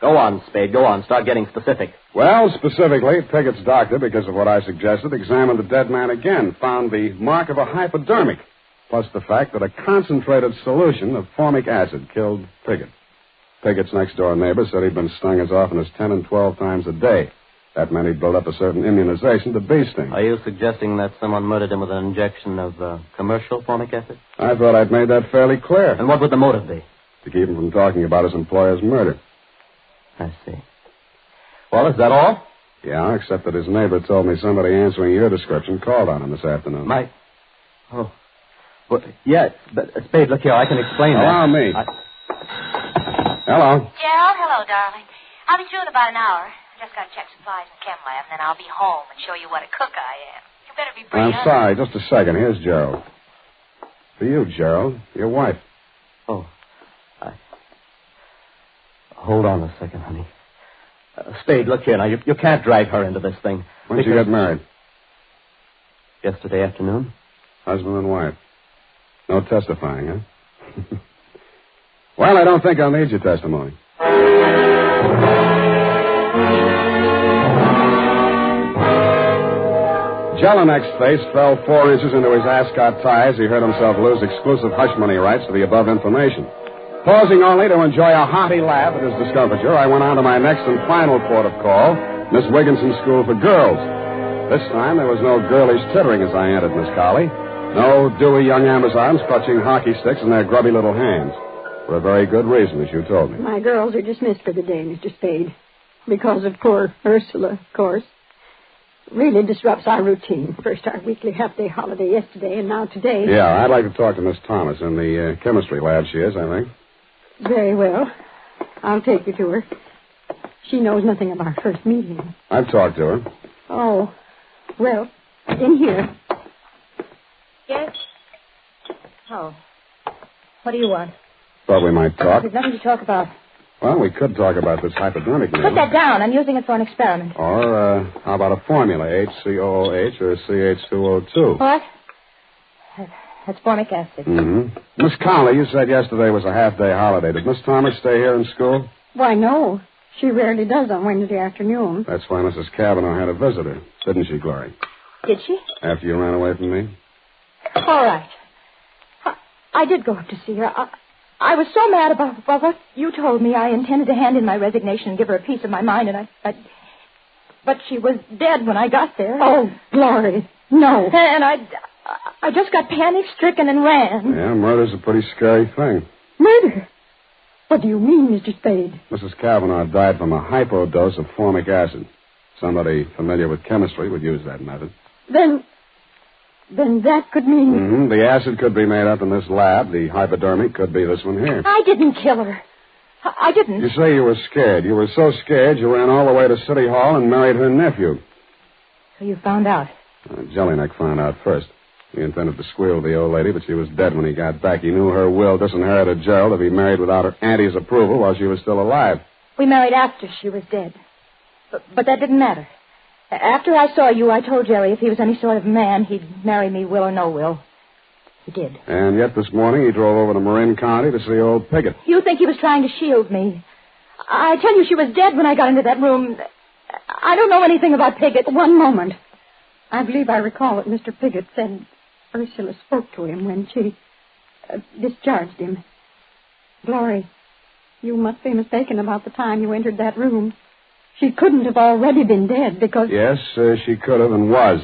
[SPEAKER 9] Go on, Spade, go on. Start getting specific.
[SPEAKER 3] Well, specifically, Piggott's doctor, because of what I suggested, examined the dead man again, found the mark of a hypodermic, plus the fact that a concentrated solution of formic acid killed Piggott. Pigot's next-door neighbor said he'd been stung as often as 10 and 12 times a day. That meant he'd built up a certain immunization to bee sting.
[SPEAKER 9] Are you suggesting that someone murdered him with an injection of commercial formic acid?
[SPEAKER 3] I thought I'd made that fairly clear.
[SPEAKER 9] And what would the motive be?
[SPEAKER 3] To keep him from talking about his employer's murder.
[SPEAKER 9] I see. Well, is that all?
[SPEAKER 3] Yeah, except that his neighbor told me somebody answering your description called on him this afternoon.
[SPEAKER 9] Mike? Oh. Well, yes, but Spade, look here, I can explain that.
[SPEAKER 3] Allow me. Hello.
[SPEAKER 6] Gerald, hello, darling. I'll be through in about an hour. I just got to check supplies in Chem Lab, and then I'll be home and show you what a cook I am. You better be pretty.
[SPEAKER 3] I'm sorry, just a second. Here's Gerald. For you, Gerald, your wife.
[SPEAKER 9] Oh. Hold on a second, honey. Spade, look here now. You can't drag her into this thing.
[SPEAKER 3] When did you get married?
[SPEAKER 9] Yesterday afternoon.
[SPEAKER 3] Husband and wife. No testifying, huh? Well, I don't think I'll need your testimony. Jelinek's face fell 4 inches into his ascot tie as he heard himself lose exclusive hush money rights to the above information. Pausing only to enjoy a hearty laugh at his discomfiture, I went on to my next and final port of call, Miss Wigginson's School for Girls. This time there was no girlish tittering as I entered, Miss Colley. No dewy young Amazons clutching hockey sticks in their grubby little hands. For a very good reason, as you told me.
[SPEAKER 4] My girls are dismissed for the day, Mr. Spade. Because of poor Ursula, of course. Really disrupts our routine. First our weekly half-day holiday yesterday, and now today.
[SPEAKER 3] Yeah, I'd like to talk to Miss Thomas in the chemistry lab she is, I think.
[SPEAKER 4] Very well. I'll take you to her. She knows nothing of our first meeting.
[SPEAKER 3] I've talked to her.
[SPEAKER 4] Oh, well, in here.
[SPEAKER 14] Yes? Oh. What do you want?
[SPEAKER 3] Thought we might talk.
[SPEAKER 14] There's nothing to talk about.
[SPEAKER 3] Well, we could talk about this hypodermic needle.
[SPEAKER 14] Put that down. I'm using it for an experiment.
[SPEAKER 3] Or, how about a formula, HCOOH or CH2O2?
[SPEAKER 14] What? That's formic acid.
[SPEAKER 3] Mm-hmm. Miss Colley, you said yesterday was a half-day holiday. Did Miss Thomas stay here in school?
[SPEAKER 4] Why, no. She rarely does on Wednesday afternoon.
[SPEAKER 3] That's why Mrs. Cavanaugh had a visitor, didn't she, Glory?
[SPEAKER 14] Did she?
[SPEAKER 3] After you ran away from me?
[SPEAKER 14] All right. I did go up to see her. I was so mad about what you told me. I intended to hand in my resignation and give her a piece of my mind, and but she was dead when I got there.
[SPEAKER 4] Oh, Glory, no.
[SPEAKER 14] And I just got panic-stricken and ran.
[SPEAKER 3] Yeah, murder's a pretty scary thing.
[SPEAKER 4] Murder? What do you mean, Mr. Spade?
[SPEAKER 3] Mrs. Cavanaugh died from a hypodose of formic acid. Somebody familiar with chemistry would use that method.
[SPEAKER 4] Then that could mean...
[SPEAKER 3] Mm-hmm. The acid could be made up in this lab. The hypodermic could be this one here.
[SPEAKER 14] I didn't kill her. I didn't.
[SPEAKER 3] You say you were scared. You were so scared you ran all the way to City Hall and married her nephew.
[SPEAKER 14] So you found out?
[SPEAKER 3] Jelinek found out first. He intended to squeal the old lady, but she was dead when he got back. He knew her will disinherited Gerald if he married without her auntie's approval while she was still alive.
[SPEAKER 14] We married after she was dead. But that didn't matter. After I saw you, I told Jerry if he was any sort of man, he'd marry me, will or no will. He did.
[SPEAKER 3] And yet this morning he drove over to Marin County to see old Piggott.
[SPEAKER 14] You think he was trying to shield me. I tell you, she was dead when I got into that room. I don't know anything about Piggott.
[SPEAKER 4] One moment. I believe I recall that Mr. Piggott said Ursula spoke to him when she discharged him. Glory, you must be mistaken about the time you entered that room. She couldn't have already been dead because...
[SPEAKER 3] Yes, she could have and was.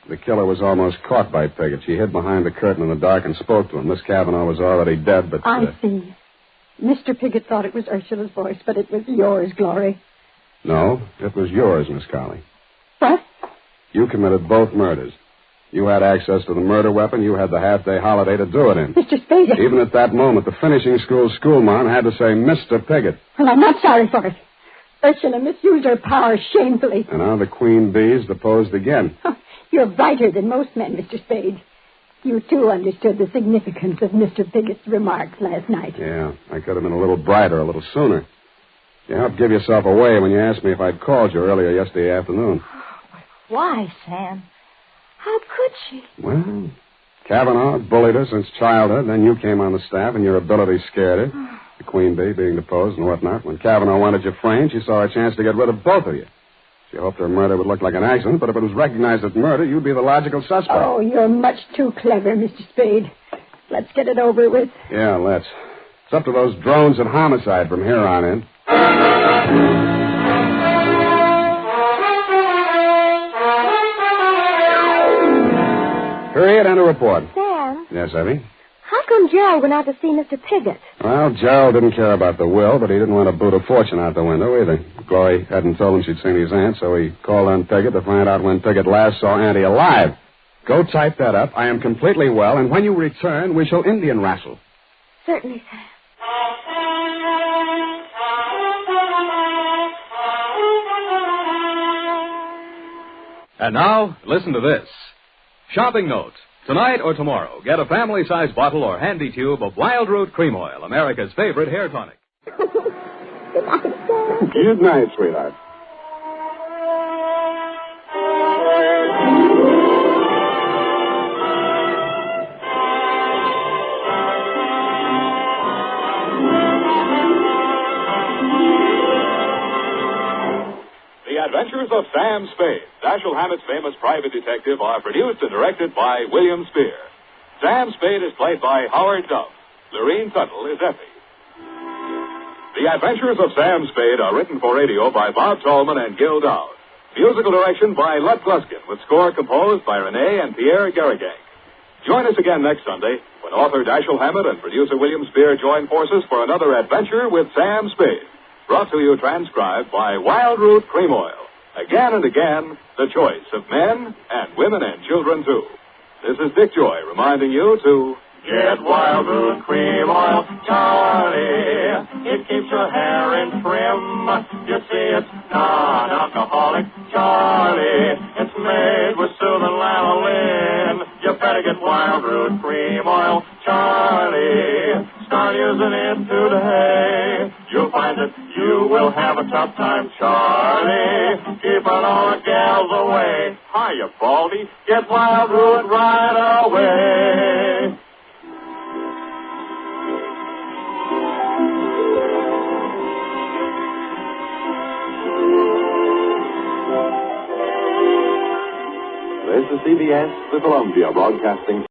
[SPEAKER 3] The killer was almost caught by Piggott. She hid behind the curtain in the dark and spoke to him. Miss Cavanaugh was already dead, but...
[SPEAKER 4] I see. Mr. Piggott thought it was Ursula's voice, but it was yours, Glory.
[SPEAKER 3] No, it was yours, Miss Colley.
[SPEAKER 4] What?
[SPEAKER 3] You committed both murders. You had access to the murder weapon. You had the half-day holiday to do it in.
[SPEAKER 4] Mr. Spade...
[SPEAKER 3] Even at that moment, the finishing school schoolmarm had to say Mr. Piggott.
[SPEAKER 4] Well, I'm not sorry for it. Ursula misused her power shamefully.
[SPEAKER 3] And now the queen bees deposed again.
[SPEAKER 4] You're brighter than most men, Mr. Spade. You, too, understood the significance of Mr. Piggott's remarks last night.
[SPEAKER 3] Yeah, I could have been a little brighter, a little sooner. You helped give yourself away when you asked me if I'd called you earlier yesterday afternoon.
[SPEAKER 14] Why, Sam? How could she?
[SPEAKER 3] Well, Cavanaugh bullied her since childhood. Then you came on the staff and your ability scared her. The queen bee being deposed and whatnot. When Cavanaugh wanted you framed, she saw a chance to get rid of both of you. She hoped her murder would look like an accident, but if it was recognized as murder, you'd be the logical suspect.
[SPEAKER 4] Oh, you're much too clever, Mr. Spade. Let's get it over with.
[SPEAKER 3] Yeah, let's. It's up to those drones and homicide from here on in. Period and a report.
[SPEAKER 14] Sam,
[SPEAKER 3] Yes, Evie?
[SPEAKER 14] how come Gerald went out to see Mr. Piggott?
[SPEAKER 3] Well, Gerald didn't care about the will, but he didn't want to boot a fortune out the window either. Glory hadn't told him she'd seen his aunt, so he called on Piggott to find out when Piggott last saw Auntie alive. Go type that up. I am completely well, and when you return, we shall Indian wrestle.
[SPEAKER 14] Certainly, Sam.
[SPEAKER 22] And now, listen to this. Shopping note. Tonight or tomorrow, get a family-sized bottle or handy tube of Wild Root Cream Oil, America's favorite hair tonic.
[SPEAKER 3] Good night, sweetheart.
[SPEAKER 22] The Adventures of Sam Spade, Dashiell Hammett's famous private detective, are produced and directed by William Spear. Sam Spade is played by Howard Duff. Lorene Tuttle is Effie. The Adventures of Sam Spade are written for radio by Bob Tallman and Gil Dowd. Musical direction by Lud Gluskin, with score composed by Renee and Pierre Garrigang. Join us again next Sunday when author Dashiell Hammett and producer William Spear join forces for another adventure with Sam Spade. Brought to you transcribed by Wild Root Cream Oil. Again and again, the choice of men and women and children, too. This is Dick Joy reminding you to get Wild Root Cream Oil, Charlie. It keeps your hair in trim. You see, it's non-alcoholic, Charlie. It's made with soothing lanolin. You better get Wild Root Cream Oil, Charlie. Start using it today. You'll find that you will have a tough time, Charlie. Keeping all the gals away. Hiya, Baldy. Get Wild Root right away.
[SPEAKER 5] This is CBS, the Columbia Broadcasting